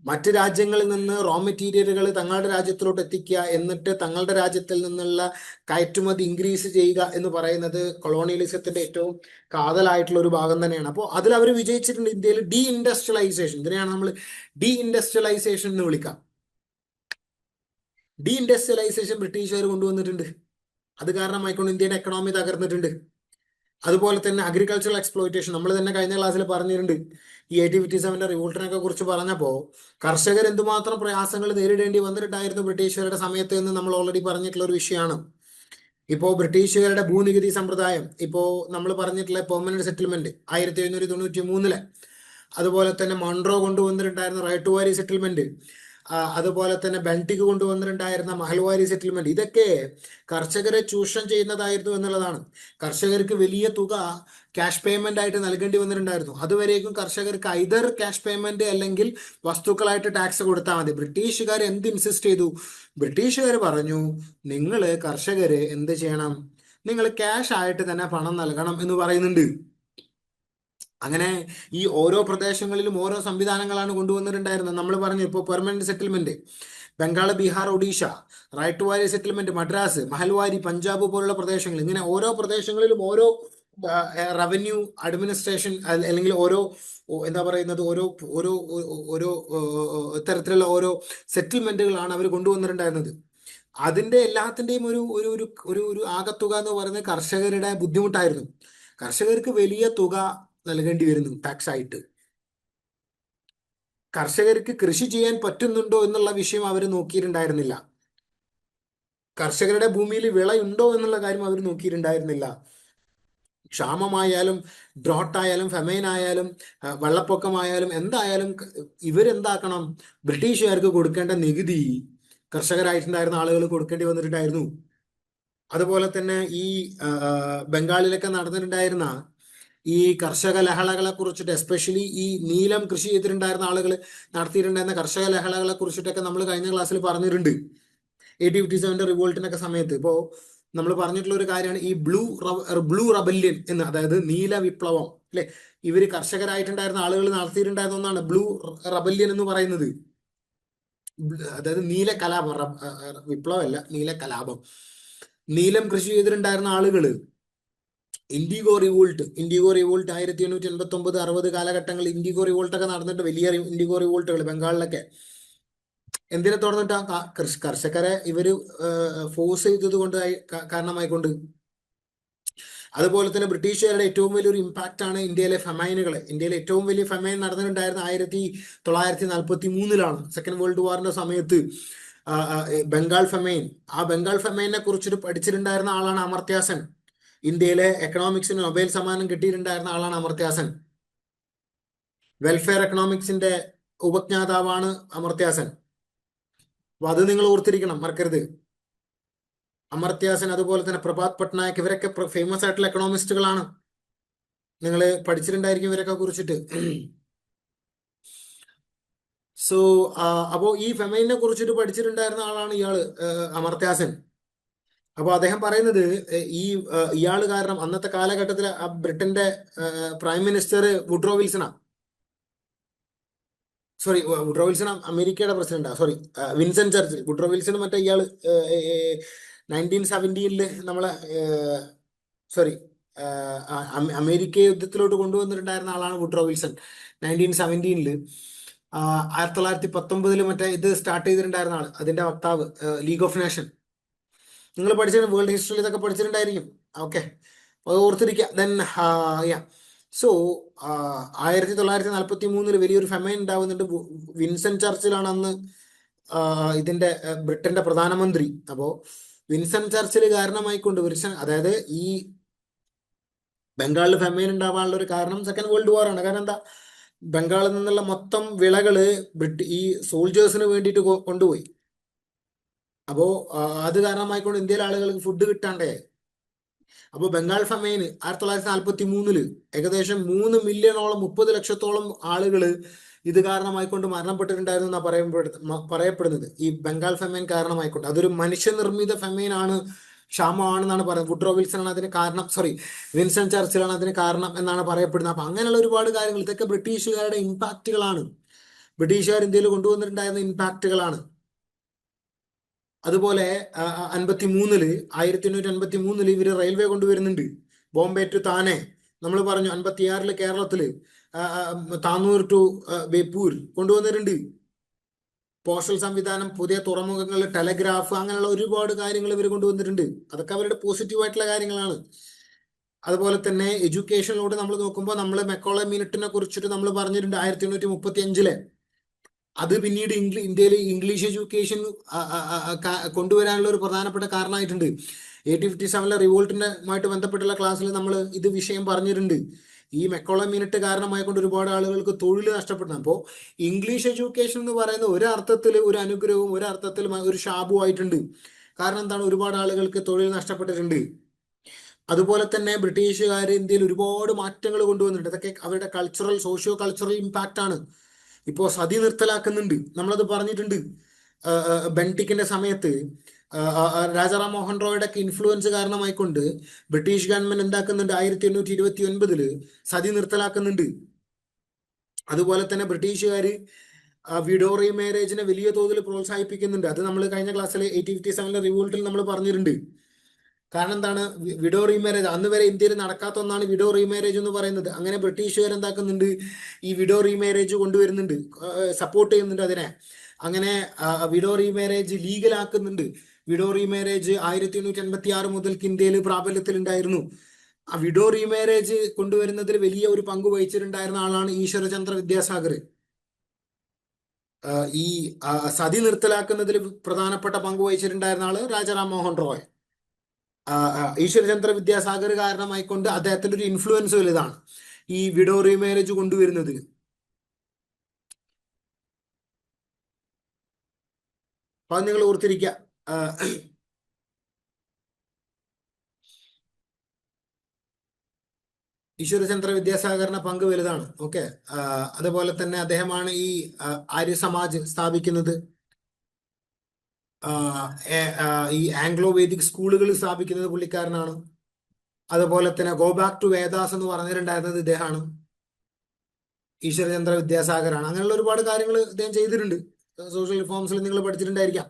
മറ്റ് രാജ്യങ്ങളിൽ നിന്ന് റോ മെറ്റീരിയലുകൾ തങ്ങളുടെ രാജ്യത്തിലോട്ട് എത്തിക്കുക, എന്നിട്ട് തങ്ങളുടെ രാജ്യത്തിൽ നിന്നുള്ള കയറ്റുമതി ഇൻക്രീസ് ചെയ്യുക എന്ന് പറയുന്നത് കൊളോണിയലിസത്തിന്റെ ഏറ്റവും കാതലായിട്ടുള്ള ഒരു ഭാഗം തന്നെയാണ്. അപ്പോൾ അതിൽ അവർ വിജയിച്ചിട്ടുണ്ട്. ഇന്ത്യയിൽ ഡീ ഇൻഡസ്ട്രിയലൈസേഷൻ, ഇതിനെയാണ് നമ്മൾ ഡീ ഇൻഡസ്ട്രിയലൈസേഷൻ എന്ന് വിളിക്കാം. ഡീ ഇൻഡസ്ട്രിയലൈസേഷൻ ബ്രിട്ടീഷുകാർ കൊണ്ടുവന്നിട്ടുണ്ട്. അത് കാരണമായിക്കൊണ്ട് ഇന്ത്യയുടെ എക്കണോമി തകർന്നിട്ടുണ്ട്. അതുപോലെ തന്നെ അഗ്രികൾച്ചറൽ എക്സ്പ്ലോയിറ്റേഷൻ, നമ്മൾ തന്നെ കഴിഞ്ഞ ക്ലാസ്സിൽ പറഞ്ഞിട്ടുണ്ട്. ഈ 1857 റിവോൾട്ടിനൊക്കെ കുറിച്ച് പറഞ്ഞപ്പോൾ കർഷകർ എന്തുമാത്രം പ്രയാസങ്ങൾ നേരിടേണ്ടി വന്നിട്ടുണ്ടായിരുന്നു ബ്രിട്ടീഷുകാരുടെ സമയത്ത് എന്ന് നമ്മൾ ഓൾറെഡി പറഞ്ഞിട്ടുള്ള ഒരു വിഷയമാണ്. ഇപ്പോൾ ബ്രിട്ടീഷുകാരുടെ ഭൂനികുതി സമ്പ്രദായം, ഇപ്പോൾ നമ്മൾ പറഞ്ഞിട്ടുള്ള പെർമനന്റ് സെറ്റിൽമെന്റ് 1793 അതുപോലെ തന്നെ മൺട്രോ കൊണ്ടുവന്നിട്ടുണ്ടായിരുന്ന റൈറ്റ് ടു വാരി സെറ്റിൽമെന്റ്, അതുപോലെ തന്നെ ബെൽറ്റിക് കൊണ്ടുവന്നിട്ടുണ്ടായിരുന്ന മഹൽവാരി സെറ്റിൽമെന്റ്, ഇതൊക്കെ കർഷകരെ ചൂഷണം ചെയ്യുന്നതായിരുന്നു എന്നുള്ളതാണ്. കർഷകർക്ക് വലിയ തുക ക്യാഷ് പേയ്മെന്റ് ആയിട്ട് നൽകേണ്ടി വന്നിട്ടുണ്ടായിരുന്നു. അതുവരേക്കും കർഷകർക്ക് ഐദർ ക്യാഷ് പേയ്മെന്റ് അല്ലെങ്കിൽ വസ്തുക്കളായിട്ട് ടാക്സ് കൊടുത്താൽ മതി. ബ്രിട്ടീഷുകാർ എന്ത് ഇൻസിസ്റ്റ് ചെയ്തു? ബ്രിട്ടീഷുകാർ പറഞ്ഞു, നിങ്ങൾ കർഷകര് എന്ത് ചെയ്യണം? നിങ്ങൾ ക്യാഷ് ആയിട്ട് തന്നെ പണം നൽകണം എന്ന് പറയുന്നുണ്ട്. അങ്ങനെ ഈ ഓരോ പ്രദേശങ്ങളിലും ഓരോ സംവിധാനങ്ങളാണ് കൊണ്ടുവന്നിട്ടുണ്ടായിരുന്നത്. നമ്മൾ പറഞ്ഞു ഇപ്പോൾ permanent settlement Bengal, Bihar, Odisha, Ryotwari settlement Madras, Mahalwari, Punjab പോലുള്ള പ്രദേശങ്ങൾ, ഇങ്ങനെ ഓരോ പ്രദേശങ്ങളിലും ഓരോ റവന്യൂ അഡ്മിനിസ്ട്രേഷൻ അല്ലെങ്കിൽ ഓരോ എന്താ പറയുന്നത് ഓരോ ഓരോ ഓരോ തരത്തിലുള്ള ഓരോ സെറ്റിൽമെന്റുകളാണ് അവർ കൊണ്ടുവന്നിട്ടുണ്ടായിരുന്നത്. അതിന്റെ എല്ലാത്തിന്റെയും ഒരു ഒരു ഒരു ഒരു ഒരു ആകത്തുക എന്ന് പറയുന്നത് കർഷകരുടെ ബുദ്ധിമുട്ടായിരുന്നു. കർഷകർക്ക് വലിയ തുക നൽകേണ്ടി വരുന്നു ടാക്സ് ആയിട്ട്. കർഷകർക്ക് കൃഷി ചെയ്യാൻ പറ്റുന്നുണ്ടോ എന്നുള്ള വിഷയം അവർ നോക്കിയിട്ടുണ്ടായിരുന്നില്ല. കർഷകരുടെ ഭൂമിയിൽ വിളയുണ്ടോ എന്നുള്ള കാര്യം അവർ നോക്കിയിട്ടുണ്ടായിരുന്നില്ല. ക്ഷാമമായാലും ഡ്രോട്ടായാലും ഫെമൈൻ ആയാലും വെള്ളപ്പൊക്കമായാലും എന്തായാലും ഇവരെന്താക്കണം? ബ്രിട്ടീഷുകാർക്ക് കൊടുക്കേണ്ട നികുതി കർഷകരായിട്ടുണ്ടായിരുന്ന ആളുകൾ കൊടുക്കേണ്ടി വന്നിട്ടുണ്ടായിരുന്നു. അതുപോലെ തന്നെ ഈ ബംഗാളിലൊക്കെ നടന്നിട്ടുണ്ടായിരുന്ന ഈ കർഷക ലഹളകളെ കുറിച്ചിട്ട്, എസ്പെഷ്യലി ഈ നീലം കൃഷി ചെയ്തിട്ടുണ്ടായിരുന്ന ആളുകൾ നടത്തിയിട്ടുണ്ടായിരുന്ന കർഷക ലഹളകളെ കുറിച്ചിട്ടൊക്കെ നമ്മൾ കഴിഞ്ഞ ക്ലാസ്സിൽ പറഞ്ഞിട്ടുണ്ട്. 1857 റിവോൾട്ടിനൊക്കെ സമയത്ത് ഇപ്പോൾ നമ്മൾ പറഞ്ഞിട്ടുള്ള ഒരു കാര്യമാണ് ഈ ബ്ലൂ റബല്യൻ എന്ന്, അതായത് നീല വിപ്ലവം അല്ലെ. ഇവര് കർഷകരായിട്ടുണ്ടായിരുന്ന ആളുകൾ നടത്തിയിട്ടുണ്ടായിരുന്ന ഒന്നാണ് ബ്ലൂ റബല്യൻ എന്ന് പറയുന്നത്. അതായത് നീല കലാപം, വിപ്ലവമല്ല, നീല കലാപം. നീലം കൃഷി ചെയ്തിട്ടുണ്ടായിരുന്ന ആളുകള് ഇൻഡിഗോ റിവോൾട്ട് 1889, 60 കാലഘട്ടങ്ങളിൽ ഇൻഡിഗോ റിവോൾട്ട് ഒക്കെ നടന്നിട്ട്, വലിയ ഇൻഡിഗോ റിവോൾട്ടുകൾ ബംഗാളിലൊക്കെ. എന്തിനെ തുടർന്നിട്ടാ? കർഷകരെ ഇവര് ഫോഴ്സ് ചെയ്തത് കൊണ്ട് കാരണമായിക്കൊണ്ട്. അതുപോലെ തന്നെ ബ്രിട്ടീഷുകാരുടെ ഏറ്റവും വലിയൊരു ഇമ്പാക്റ്റ് ആണ് ഇന്ത്യയിലെ ഫെമൈനുകൾ. ഇന്ത്യയിലെ ഏറ്റവും വലിയ ഫെമൈൻ നടന്നിട്ടുണ്ടായിരുന്ന 1943 സെക്കൻഡ് വേൾഡ് വാറിന്റെ സമയത്ത് ബംഗാൾ ഫെമൈൻ. ആ ബംഗാൾ ഫെമൈനെ കുറിച്ചിട്ട് പഠിച്ചിട്ടുണ്ടായിരുന്ന ആളാണ് അമർത്യ സെൻ. ഇന്ത്യയിലെ എക്കണോമിക്സിന് നൊബേൽ സമ്മാനം കിട്ടിയിട്ടുണ്ടായിരുന്ന ആളാണ് അമർത്യ സെൻ. വെൽഫെയർ എക്കണോമിക്സിന്റെ ഉപജ്ഞാതാവാണ് അമർത്യ സെൻ. അപ്പൊ അത് നിങ്ങൾ ഓർത്തിരിക്കണം, മറക്കരുത്. അമർത്യ സെൻ, അതുപോലെ തന്നെ പ്രഭാത് പട്നായക്, ഇവരൊക്കെ ഫേമസ് ആയിട്ടുള്ള എക്കണോമിസ്റ്റുകളാണ്. നിങ്ങൾ പഠിച്ചിട്ടുണ്ടായിരിക്കും ഇവരൊക്കെ കുറിച്ചിട്ട്. സോ അപ്പോ ഈ ഫെമൈനെ കുറിച്ചിട്ട് പഠിച്ചിട്ടുണ്ടായിരുന്ന ആളാണ് ഇയാള്, അമർത്യ സെൻ. അപ്പോൾ അദ്ദേഹം പറയുന്നത് ഇയാൾ കാരണം അന്നത്തെ കാലഘട്ടത്തിൽ ബ്രിട്ടന്റെ പ്രൈം മിനിസ്റ്റർ വുഡ്രോ വിൽസണാണ്. സോറി, വുഡ്രോ വിൽസൺ അമേരിക്കയുടെ പ്രസിഡന്റാ. Sorry, Winston Churchill. Woodrow Wilson മറ്റേ ഇയാള് 1917 നമ്മളെ സോറി അമേരിക്ക യുദ്ധത്തിലോട്ട് കൊണ്ടുവന്നിട്ടുണ്ടായിരുന്ന ആളാണ് വുഡ്രോ വിൽസൺ 1917. 1919 മറ്റേ ഇത് സ്റ്റാർട്ട് ചെയ്തിട്ടുണ്ടായിരുന്ന ആള്, അതിന്റെ വക്താവ്, ലീഗ് ഓഫ് നേഷൻ. നിങ്ങൾ പഠിച്ചിട്ടുണ്ട്, വേൾഡ് ഹിസ്റ്ററിയിൽ ഇതൊക്കെ പഠിച്ചിട്ടുണ്ടായിരിക്കും. ഓക്കെ, അത് ഓർത്തിരിക്കുക. ദെൻ സോ 1943 വലിയൊരു ഫെമൈൻ ഉണ്ടാവുന്നുണ്ട്. വിൻസെന്റ് ചർച്ചിലാണ് അന്ന് ഇതിന്റെ ബ്രിട്ടന്റെ പ്രധാനമന്ത്രി. അപ്പോ വിൻസെന്റ് ചർച്ചിൽ കാരണമായിക്കൊണ്ട് അതായത് ഈ ബംഗാളിൽ ഫെമൈൻ ഉണ്ടാവാനുള്ള ഒരു കാരണം സെക്കൻഡ് വേൾഡ് വാർ ആണ്. കാരണം എന്താ, ബംഗാളിൽ നിന്നുള്ള മൊത്തം വിളകള് ഈ സോൾജേഴ്സിന് വേണ്ടിയിട്ട് കൊണ്ടുപോയി. അപ്പോ അത് കാരണമായിക്കൊണ്ട് ഇന്ത്യയിലെ ആളുകൾക്ക് ഫുഡ് കിട്ടാണ്ടേ. അപ്പൊ ബംഗാൾ ഫെമൈന് 1943 ഏകദേശം 3 മില്യണോളം 30 ലക്ഷത്തോളം ആളുകള് ഇത് കാരണമായിക്കൊണ്ട് മരണപ്പെട്ടിട്ടുണ്ടായിരുന്നു എന്നാ പറയപ്പെടുന്നത്. ഈ ബംഗാൾ ഫെമൈൻ കാരണമായിക്കൊണ്ട് അതൊരു മനുഷ്യനിർമ്മിത ഫെമൈൻ ആണ്, ക്ഷാമമാണെന്നാണ് പറയുന്നത്. വുഡ്രോ വിൽസൺ ആണ് അതിന് കാരണം, സോറി, വിൻസെന്റ് ചർച്ചിലാണ് അതിന് കാരണം എന്നാണ് പറയപ്പെടുന്നത്. അപ്പൊ അങ്ങനെയുള്ള ഒരുപാട് കാര്യങ്ങൾ, ഇതൊക്കെ ബ്രിട്ടീഷുകാരുടെ ഇമ്പാക്റ്റുകളാണ്, ബ്രിട്ടീഷുകാർ ഇന്ത്യയിൽ കൊണ്ടുവന്നിട്ടുണ്ടായിരുന്ന ഇമ്പാക്റ്റുകളാണ്. അതുപോലെ 1853 ഇവര് റെയിൽവേ കൊണ്ടുവരുന്നുണ്ട്, ബോംബെ ടു താനെ. നമ്മൾ പറഞ്ഞു 56 കേരളത്തില് താനൂർ ടു ബേപ്പൂർ കൊണ്ടുവന്നിട്ടുണ്ട്. പോസ്റ്റൽ സംവിധാനം, പുതിയ തുറമുഖങ്ങൾ, ടെലഗ്രാഫ്, അങ്ങനെയുള്ള ഒരുപാട് കാര്യങ്ങൾ ഇവർ കൊണ്ടുവന്നിട്ടുണ്ട്. അതൊക്കെ അവരുടെ പോസിറ്റീവ് ആയിട്ടുള്ള കാര്യങ്ങളാണ്. അതുപോലെ തന്നെ എഡ്യൂക്കേഷനിലൂടെ നമ്മൾ നോക്കുമ്പോൾ നമ്മൾ മെക്കോളെ മിനിറ്റിനെ കുറിച്ചിട്ട് നമ്മൾ പറഞ്ഞിട്ടുണ്ട് 1835. അത് പിന്നീട് ഇന്ത്യയിൽ ഇംഗ്ലീഷ് എഡ്യൂക്കേഷൻ കൊണ്ടുവരാനുള്ള ഒരു പ്രധാനപ്പെട്ട കാരണമായിട്ടുണ്ട്. 1857 റിവോൾട്ടിനുമായിട്ട് ബന്ധപ്പെട്ടുള്ള ക്ലാസ്സിൽ നമ്മൾ ഇത് വിഷയം പറഞ്ഞിട്ടുണ്ട്. ഈ മെക്കോളെ മിനിറ്റ് കാരണമായിക്കൊണ്ട് ഒരുപാട് ആളുകൾക്ക് തൊഴിൽ നഷ്ടപ്പെടുന്നു. അപ്പോൾ ഇംഗ്ലീഷ് എഡ്യൂക്കേഷൻ എന്ന് പറയുന്ന ഒരു അർത്ഥത്തിൽ ഒരു അനുഗ്രഹവും ഒരു അർത്ഥത്തിൽ ഒരു ശാപവുമായിട്ടുണ്ട്. കാരണം എന്താണ്, ഒരുപാട് ആളുകൾക്ക് തൊഴിൽ നഷ്ടപ്പെട്ടിട്ടുണ്ട്. അതുപോലെ തന്നെ ബ്രിട്ടീഷുകാർ ഇന്ത്യയിൽ ഒരുപാട് മാറ്റങ്ങൾ കൊണ്ടുവന്നിട്ടുണ്ട്. ഇതൊക്കെ അവരുടെ കൾച്ചറൽ, സോഷ്യോ കൾച്ചറൽ ഇമ്പാക്റ്റ് ആണ്. ഇപ്പോ സതി നിർത്തലാക്കുന്നുണ്ട്, നമ്മളത് പറഞ്ഞിട്ടുണ്ട്. ബെൻടിക്കിന്റെ സമയത്ത് രാജാറാം മോഹൻ റോയുടെ ഒക്കെ ഇൻഫ്ലുവൻസ് കാരണമായിക്കൊണ്ട് ബ്രിട്ടീഷ് ഗവൺമെന്റ് എന്താക്കുന്നുണ്ട്, 1829 സതി നിർത്തലാക്കുന്നുണ്ട്. അതുപോലെ തന്നെ ബ്രിട്ടീഷുകാര് വിഡോ റീമാരേജിനെ വലിയ തോതിൽ പ്രോത്സാഹിപ്പിക്കുന്നുണ്ട്. അത് നമ്മൾ കഴിഞ്ഞ ക്ലാസ്സിൽ 1857 റിവോൾട്ടിൽ നമ്മൾ പറഞ്ഞിട്ടുണ്ട്. കാരണം എന്താണ്, വിഡോ റീമാരേജ് അന്ന് വരെ ഇന്ത്യയിൽ നടക്കാത്ത ഒന്നാണ് വിഡോ റീമാരേജ് എന്ന് പറയുന്നത്. അങ്ങനെ ബ്രിട്ടീഷുകാർ എന്താക്കുന്നുണ്ട്, ഈ വിഡോ റീമാരേജ് കൊണ്ടുവരുന്നുണ്ട്, സപ്പോർട്ട് ചെയ്യുന്നുണ്ട് അതിനെ. അങ്ങനെ വിഡോ റീമാരേജ് ലീഗലാക്കുന്നുണ്ട്. വിഡോ റീമാരേജ് 1886 മുതൽക്ക് ഇന്ത്യയിൽ പ്രാബല്യത്തിൽ ഉണ്ടായിരുന്നു. ആ വിഡോ റീമാരേജ് കൊണ്ടുവരുന്നതിൽ വലിയ ഒരു പങ്ക് വഹിച്ചിട്ടുണ്ടായിരുന്ന ആളാണ് ഈശ്വരചന്ദ്ര വിദ്യാസാഗർ. ഈ സതി നിർത്തലാക്കുന്നതിൽ പ്രധാനപ്പെട്ട പങ്ക് വഹിച്ചിട്ടുണ്ടായിരുന്ന ആള് രാജാറാം മോഹൻ റോയ്. ഈശ്വരചന്ദ്ര വിദ്യാസാഗർ കാരണമായിക്കൊണ്ട് അദ്ദേഹത്തിന്റെ ഒരു ഇൻഫ്ലുവൻസ് വലുതാണ് ഈ വിഡോ റീമാരേജ് കൊണ്ടുവരുന്നത്. അപ്പൊ അത് നിങ്ങൾ ഓർത്തിരിക്കുക. ഈശ്വരചന്ദ്ര വിദ്യാസാഗറിന്റെ പങ്ക് വലുതാണ്. ഓക്കെ, അതുപോലെ തന്നെ അദ്ദേഹമാണ് ഈ ആര്യ സമാജ് സ്ഥാപിക്കുന്നത്. ഈ ആംഗ്ലോ വേദിക് സ്കൂളുകൾ സ്ഥാപിക്കുന്നത് പുള്ളിക്കാരനാണ്. അതുപോലെ തന്നെ ഗോ ബാക്ക് ടു വേദാസ് എന്ന് പറഞ്ഞിട്ടുണ്ടായിരുന്നത് ഇദ്ദേഹമാണ്, ഈശ്വരചന്ദ്ര വിദ്യാസാഗറാണ്. അങ്ങനെയുള്ള ഒരുപാട് കാര്യങ്ങൾ ഇദ്ദേഹം ചെയ്തിട്ടുണ്ട്. സോഷ്യൽ റിഫോംസിൽ നിങ്ങൾ പഠിച്ചിട്ടുണ്ടായിരിക്കാം.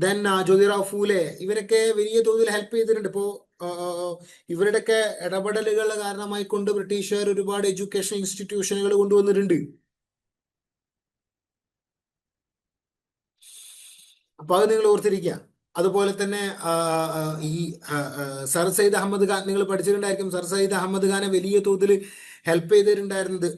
ദെൻ ജ്യോതിറാവ് ഫൂലെ, ഇവരൊക്കെ വലിയ തോതിൽ ഹെൽപ്പ് ചെയ്തിട്ടുണ്ട്. ഇപ്പോ ഇവരുടെയൊക്കെ ഇടപെടലുകൾ കാരണമായി കൊണ്ട് ബ്രിട്ടീഷുകാർ ഒരുപാട് എഡ്യൂക്കേഷൻ ഇൻസ്റ്റിറ്റ്യൂഷനുകൾ കൊണ്ടുവന്നിട്ടുണ്ട്. അപ്പൊ അത് നിങ്ങൾ ഓർത്തിരിക്കുക. അതുപോലെ തന്നെ ഈ സർ സയ്യിദ് അഹമ്മദ് ഖാൻ നിങ്ങൾ പഠിച്ചിട്ടുണ്ടായിരിക്കും. സർ സയ്യിദ് അഹമ്മദ് ഖാനെ വലിയ തോതിൽ ഹെൽപ്പ് ചെയ്തിട്ടുണ്ടായിരുന്നത്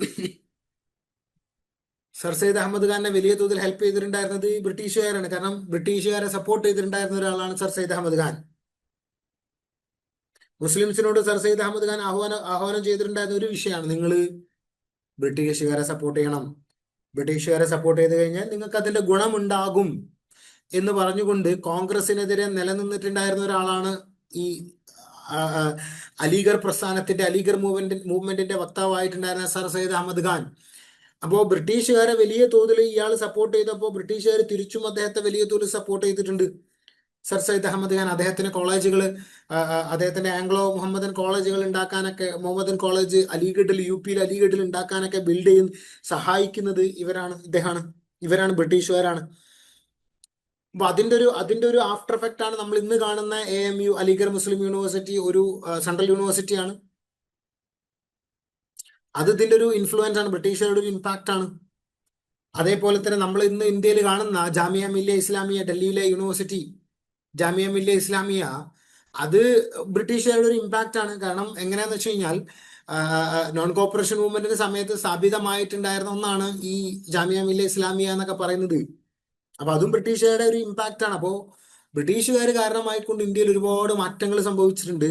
സർ സയ്യിദ് അഹമ്മദ് ഖാനെ വലിയ തോതിൽ ഹെൽപ്പ് ചെയ്തിട്ടുണ്ടായിരുന്നത് ഈ ബ്രിട്ടീഷുകാരാണ്. കാരണം ബ്രിട്ടീഷുകാരെ സപ്പോർട്ട് ചെയ്തിട്ടുണ്ടായിരുന്ന ഒരാളാണ് സർ സയ്യിദ് അഹമ്മദ് ഖാൻ. മുസ്ലിംസിനോട് സർ സയ്യിദ് അഹമ്മദ് ഖാൻ ആഹ്വാനം ചെയ്തിട്ടുണ്ടായിരുന്ന ഒരു വിഷയമാണ്, നിങ്ങൾ ബ്രിട്ടീഷുകാരെ സപ്പോർട്ട് ചെയ്യണം, ബ്രിട്ടീഷുകാരെ സപ്പോർട്ട് ചെയ്ത് കഴിഞ്ഞാൽ നിങ്ങൾക്ക് അതിന്റെ ഗുണമുണ്ടാകും എന്ന് പറഞ്ഞുകൊണ്ട് കോൺഗ്രസിനെതിരെ നിലനിന്നിട്ടുണ്ടായിരുന്ന ഒരാളാണ് ഈ അലിഗർ പ്രസ്ഥാനത്തിന്റെ, അലിഗർ മൂവ്മെന്റിന്റെ വക്താവായിട്ടുണ്ടായിരുന്ന സർ സയ്യിദ് അഹമ്മദ് ഖാൻ. അപ്പോൾ ബ്രിട്ടീഷുകാരെ വലിയ തോതിൽ ഇയാൾ സപ്പോർട്ട് ചെയ്തപ്പോൾ ബ്രിട്ടീഷുകാർ തിരിച്ചും അദ്ദേഹത്തെ വലിയ തോതിൽ സപ്പോർട്ട് ചെയ്തിട്ടുണ്ട്. സർ സയ്യിദ് അഹമ്മദ് ഖാൻ അദ്ദേഹത്തിന്റെ കോളേജുകൾ, അദ്ദേഹത്തിന്റെ ആംഗ്ലോ മുഹമ്മദൻ കോളേജുകൾ ഉണ്ടാക്കാനൊക്കെ, മുഹമ്മദൻ കോളേജ് അലിഗഡിൽ, UP അലിഗഡിൽ ഉണ്ടാക്കാനൊക്കെ ബിൽഡ് ചെയ്ത് സഹായിക്കുന്നത് ഇവരാണ് ബ്രിട്ടീഷുകാരാണ്. അപ്പൊ അതിന്റെ ഒരു ആഫ്റ്റർ എഫക്റ്റ് ആണ് നമ്മൾ ഇന്ന് കാണുന്ന AMU, അലിഗർ മുസ്ലിം യൂണിവേഴ്സിറ്റി, ഒരു സെൻട്രൽ യൂണിവേഴ്സിറ്റിയാണ്. അത് ഇതിന്റെ ഒരു ഇൻഫ്ലുവൻസ് ആണ്, ബ്രിട്ടീഷുകാരുടെ ഒരു ഇമ്പാക്റ്റ് ആണ്. അതേപോലെ തന്നെ നമ്മൾ ഇന്ന് ഇന്ത്യയിൽ കാണുന്ന ജാമിയ മില്ലിയ ഇസ്ലാമിയ, ഡൽഹിയിലെ യൂണിവേഴ്സിറ്റി ജാമിയ മില്ലിയ ഇസ്ലാമിയ, അത് ബ്രിട്ടീഷുകാരുടെ ഒരു ഇമ്പാക്റ്റ് ആണ്. കാരണം എങ്ങനെയാന്ന് വെച്ച് കഴിഞ്ഞാൽ നോൺ കോപ്പറേഷൻ മൂവ്മെന്റിന്റെ സമയത്ത് സ്ഥാപിതമായിട്ടുണ്ടായിരുന്ന ഒന്നാണ് ഈ ജാമിയ മില്ലിയ ഇസ്ലാമിയ എന്നൊക്കെ പറയുന്നത്. അപ്പൊ അതും ബ്രിട്ടീഷുകാരുടെ ഒരു ഇമ്പാക്റ്റ് ആണ്. അപ്പോ ബ്രിട്ടീഷുകാർ കാരണമായിക്കൊണ്ട് ഇന്ത്യയിൽ ഒരുപാട് മാറ്റങ്ങൾ സംഭവിച്ചിട്ടുണ്ട്.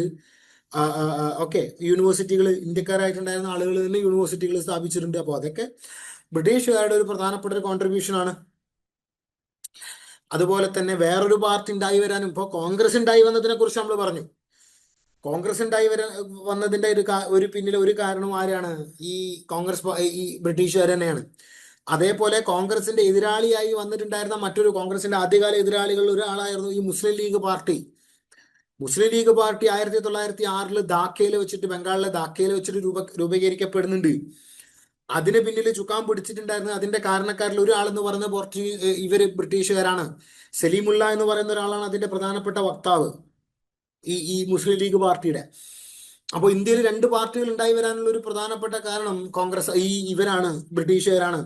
ഓക്കെ, യൂണിവേഴ്സിറ്റികൾ, ഇന്ത്യക്കാരായിട്ടുണ്ടായിരുന്ന ആളുകൾ തന്നെ യൂണിവേഴ്സിറ്റികൾ സ്ഥാപിച്ചിട്ടുണ്ട്. അപ്പോൾ അതൊക്കെ ബ്രിട്ടീഷുകാരുടെ ഒരു പ്രധാനപ്പെട്ട ഒരു കോൺട്രിബ്യൂഷൻ ആണ്. അതുപോലെ തന്നെ വേറൊരു പാർട്ടി ഉണ്ടായി വരാനും, ഇപ്പോൾ കോൺഗ്രസ് ഉണ്ടായി വന്നതിനെ കുറിച്ച് നമ്മൾ പറഞ്ഞു. കോൺഗ്രസ് ഉണ്ടായി വന്നതിന്റെ ഒരു പിന്നിൽ ഒരു കാരണം ആരാണ്? ഈ കോൺഗ്രസ്, ഈ ബ്രിട്ടീഷുകാർ തന്നെയാണ്. അതേപോലെ കോൺഗ്രസിന്റെ എതിരാളിയായി വന്നിട്ടുണ്ടായിരുന്ന മറ്റൊരു, കോൺഗ്രസിന്റെ ആദ്യകാല എതിരാളികളിൽ ഒരാളായിരുന്നു ഈ മുസ്ലിം ലീഗ് പാർട്ടി. മുസ്ലിം ലീഗ് പാർട്ടി 1906 ധാക്കയിൽ വെച്ചിട്ട്, ബംഗാളിലെ ധാക്കയിൽ വെച്ചിട്ട് രൂപീകരിക്കപ്പെടുന്നുണ്ട്. അതിന് പിന്നിൽ ചുക്കാൻ പിടിച്ചിട്ടുണ്ടായിരുന്നത്, അതിന്റെ കാരണക്കാരിൽ ഒരാളെന്ന് പറയുന്നത് ഇവര് ബ്രിട്ടീഷുകാരാണ്. സലീമുള്ള എന്ന് പറയുന്ന ഒരാളാണ് അതിന്റെ പ്രധാനപ്പെട്ട വക്താവ് ഈ മുസ്ലിം ലീഗ് പാർട്ടിയുടെ. അപ്പോൾ ഇന്ത്യയിൽ രണ്ട് പാർട്ടികൾ ഉണ്ടായി വരാനുള്ള ഒരു പ്രധാനപ്പെട്ട കാരണം കോൺഗ്രസ്, ഇവരാണ്, ബ്രിട്ടീഷുകാരാണ്.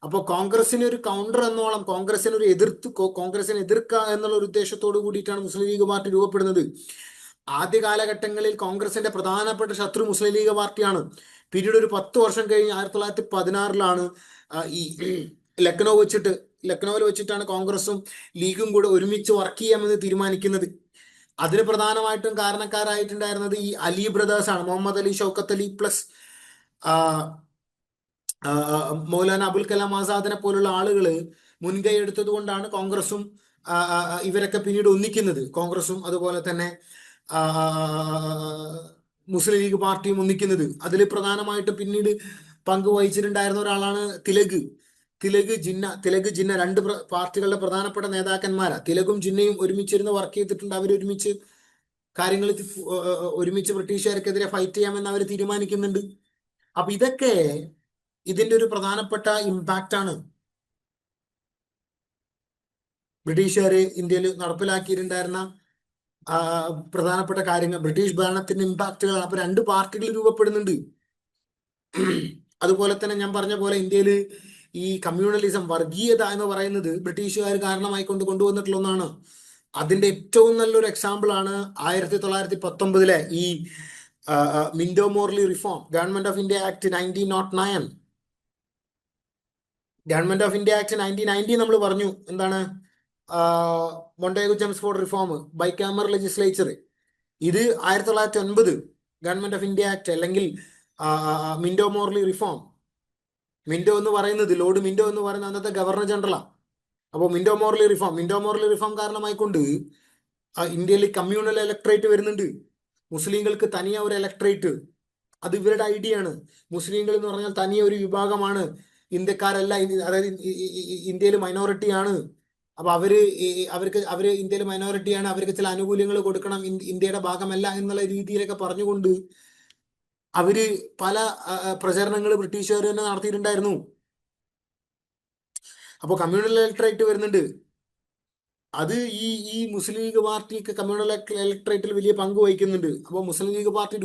അപ്പോൾ കോൺഗ്രസിന് ഒരു കൗണ്ടർ എന്നോളം, കോൺഗ്രസിനെ എതിർക്കുക എന്നുള്ള ഒരു ഉദ്ദേശത്തോടു കൂടിയിട്ടാണ് മുസ്ലിം ലീഗ് പാർട്ടി രൂപപ്പെടുന്നത്. ആദ്യ കാലഘട്ടങ്ങളിൽ കോൺഗ്രസിന്റെ പ്രധാനപ്പെട്ട ശത്രു മുസ്ലിം ലീഗ് പാർട്ടിയാണ്. പിന്നീട് ഒരു 10 വർഷം കഴിഞ്ഞ് 1916 ഈ ലക്നൌവിൽ വെച്ചിട്ടാണ് കോൺഗ്രസും ലീഗും കൂടെ ഒരുമിച്ച് വർക്ക് ചെയ്യാമെന്ന് തീരുമാനിക്കുന്നത്. അതിന് പ്രധാനമായിട്ടും കാരണക്കാരായിട്ടുണ്ടായിരുന്നത് ഈ അലി ബ്രദേഴ്സ് ആണ്. മുഹമ്മദ് അലി, ഷൗക്കത്ത് അലി പ്ലസ് മൗലാന അബുൽ കലാം ആസാദിനെ പോലുള്ള ആളുകൾ മുൻകൈ എടുത്തത് കൊണ്ടാണ് കോൺഗ്രസും ഇവരൊക്കെ പിന്നീട് ഒന്നിക്കുന്നത്. കോൺഗ്രസും അതുപോലെ തന്നെ മുസ്ലിം ലീഗ് പാർട്ടിയും ഒന്നിക്കുന്നത്. അതിൽ പ്രധാനമായിട്ടും പിന്നീട് പങ്കുവഹിച്ചിട്ടുണ്ടായിരുന്ന ഒരാളാണ് തിലക് ജിന്ന രണ്ട് പാർട്ടികളുടെ പ്രധാനപ്പെട്ട നേതാക്കന്മാരാ. തിലകും ജിന്നയും ഒരുമിച്ചിരുന്ന് വർക്ക് ചെയ്തിട്ടുണ്ട്. അവരൊരുമിച്ച് കാര്യങ്ങൾ ഒരുമിച്ച് ബ്രിട്ടീഷുകാർക്കെതിരെ ഫൈറ്റ് ചെയ്യാമെന്ന് അവർ തീരുമാനിക്കുന്നുണ്ട്. അപ്പൊ ഇതൊക്കെ ഇതിന്റെ ഒരു പ്രധാനപ്പെട്ട ഇമ്പാക്റ്റ് ആണ്. ബ്രിട്ടീഷുകാർ ഇന്ത്യയിൽ നടപ്പിലാക്കിയിട്ടുണ്ടായിരുന്ന പ്രധാനപ്പെട്ട കാര്യങ്ങൾ, ബ്രിട്ടീഷ് ഭരണത്തിന്റെ ഇമ്പാക്റ്റുകൾ. അപ്പൊ രണ്ട് പാർട്ടികൾ രൂപപ്പെടുന്നുണ്ട്. അതുപോലെ തന്നെ ഞാൻ പറഞ്ഞ പോലെ ഇന്ത്യയിൽ ഈ കമ്മ്യൂണലിസം, വർഗീയത എന്ന് പറയുന്നത് ബ്രിട്ടീഷുകാർ കാരണമായി കൊണ്ടുവന്നിട്ടുള്ള ഒന്നാണ്. അതിന്റെ ഏറ്റവും നല്ലൊരു എക്സാമ്പിൾ ആണ് 1919 ഈ Minto Morley reform, government of India act 1909. Government of India act 1990 നമ്മൾ പറഞ്ഞു എന്താണ്? Montagu Chelmsford reform, bicameral legislature. ഇത് 1909 ഗവൺമെന്റ് ഓഫ് ഇന്ത്യ ആക്ട്, അല്ലെങ്കിൽ Minto Morley reform. Lord Minto എന്ന് പറയുന്ന അന്നത്തെ ഗവർണർ ജനറലാണ്. അപ്പോൾ മിന്റോ മോർലി റിഫോം കാരണമായിക്കൊണ്ട് ഇന്ത്യയിൽ കമ്മ്യൂണൽ ഇലക്ട്രേറ്റ് വരുന്നുണ്ട്. മുസ്ലിങ്ങൾക്ക് തനിയെ ഒരു ഇലക്ട്രേറ്റ്, അത് ഇവരുടെ ഐഡിയ ആണ്. മുസ്ലിങ്ങൾ എന്ന് പറഞ്ഞാൽ തനിയെ ഒരു വിഭാഗമാണ്, ഇന്ത്യക്കാരല്ല, അതായത് ഇന്ത്യയിൽ മൈനോറിറ്റിയാണ്. അപ്പൊ അവര് ഇന്ത്യയിൽ മൈനോറിറ്റിയാണ്, അവർക്ക് ചില ആനുകൂല്യങ്ങൾ കൊടുക്കണം, ഇന്ത്യയുടെ ഭാഗമല്ല എന്നുള്ള രീതിയിലൊക്കെ പറഞ്ഞുകൊണ്ട് അവര് പല പ്രചരണങ്ങൾ ബ്രിട്ടീഷുകാർ തന്നെ നടത്തിയിട്ടുണ്ടായിരുന്നു. അപ്പോൾ കമ്മ്യൂണൽ ഇലക്ട്രേറ്റ് വരുന്നുണ്ട്. അത് ഈ മുസ്ലിം ലീഗ് പാർട്ടിക്ക് കമ്മ്യൂണൽ ഇലക്ട്രേറ്റിൽ വലിയ പങ്ക് വഹിക്കുന്നുണ്ട്. അപ്പോൾ മുസ്ലിം ലീഗ് പാർട്ടി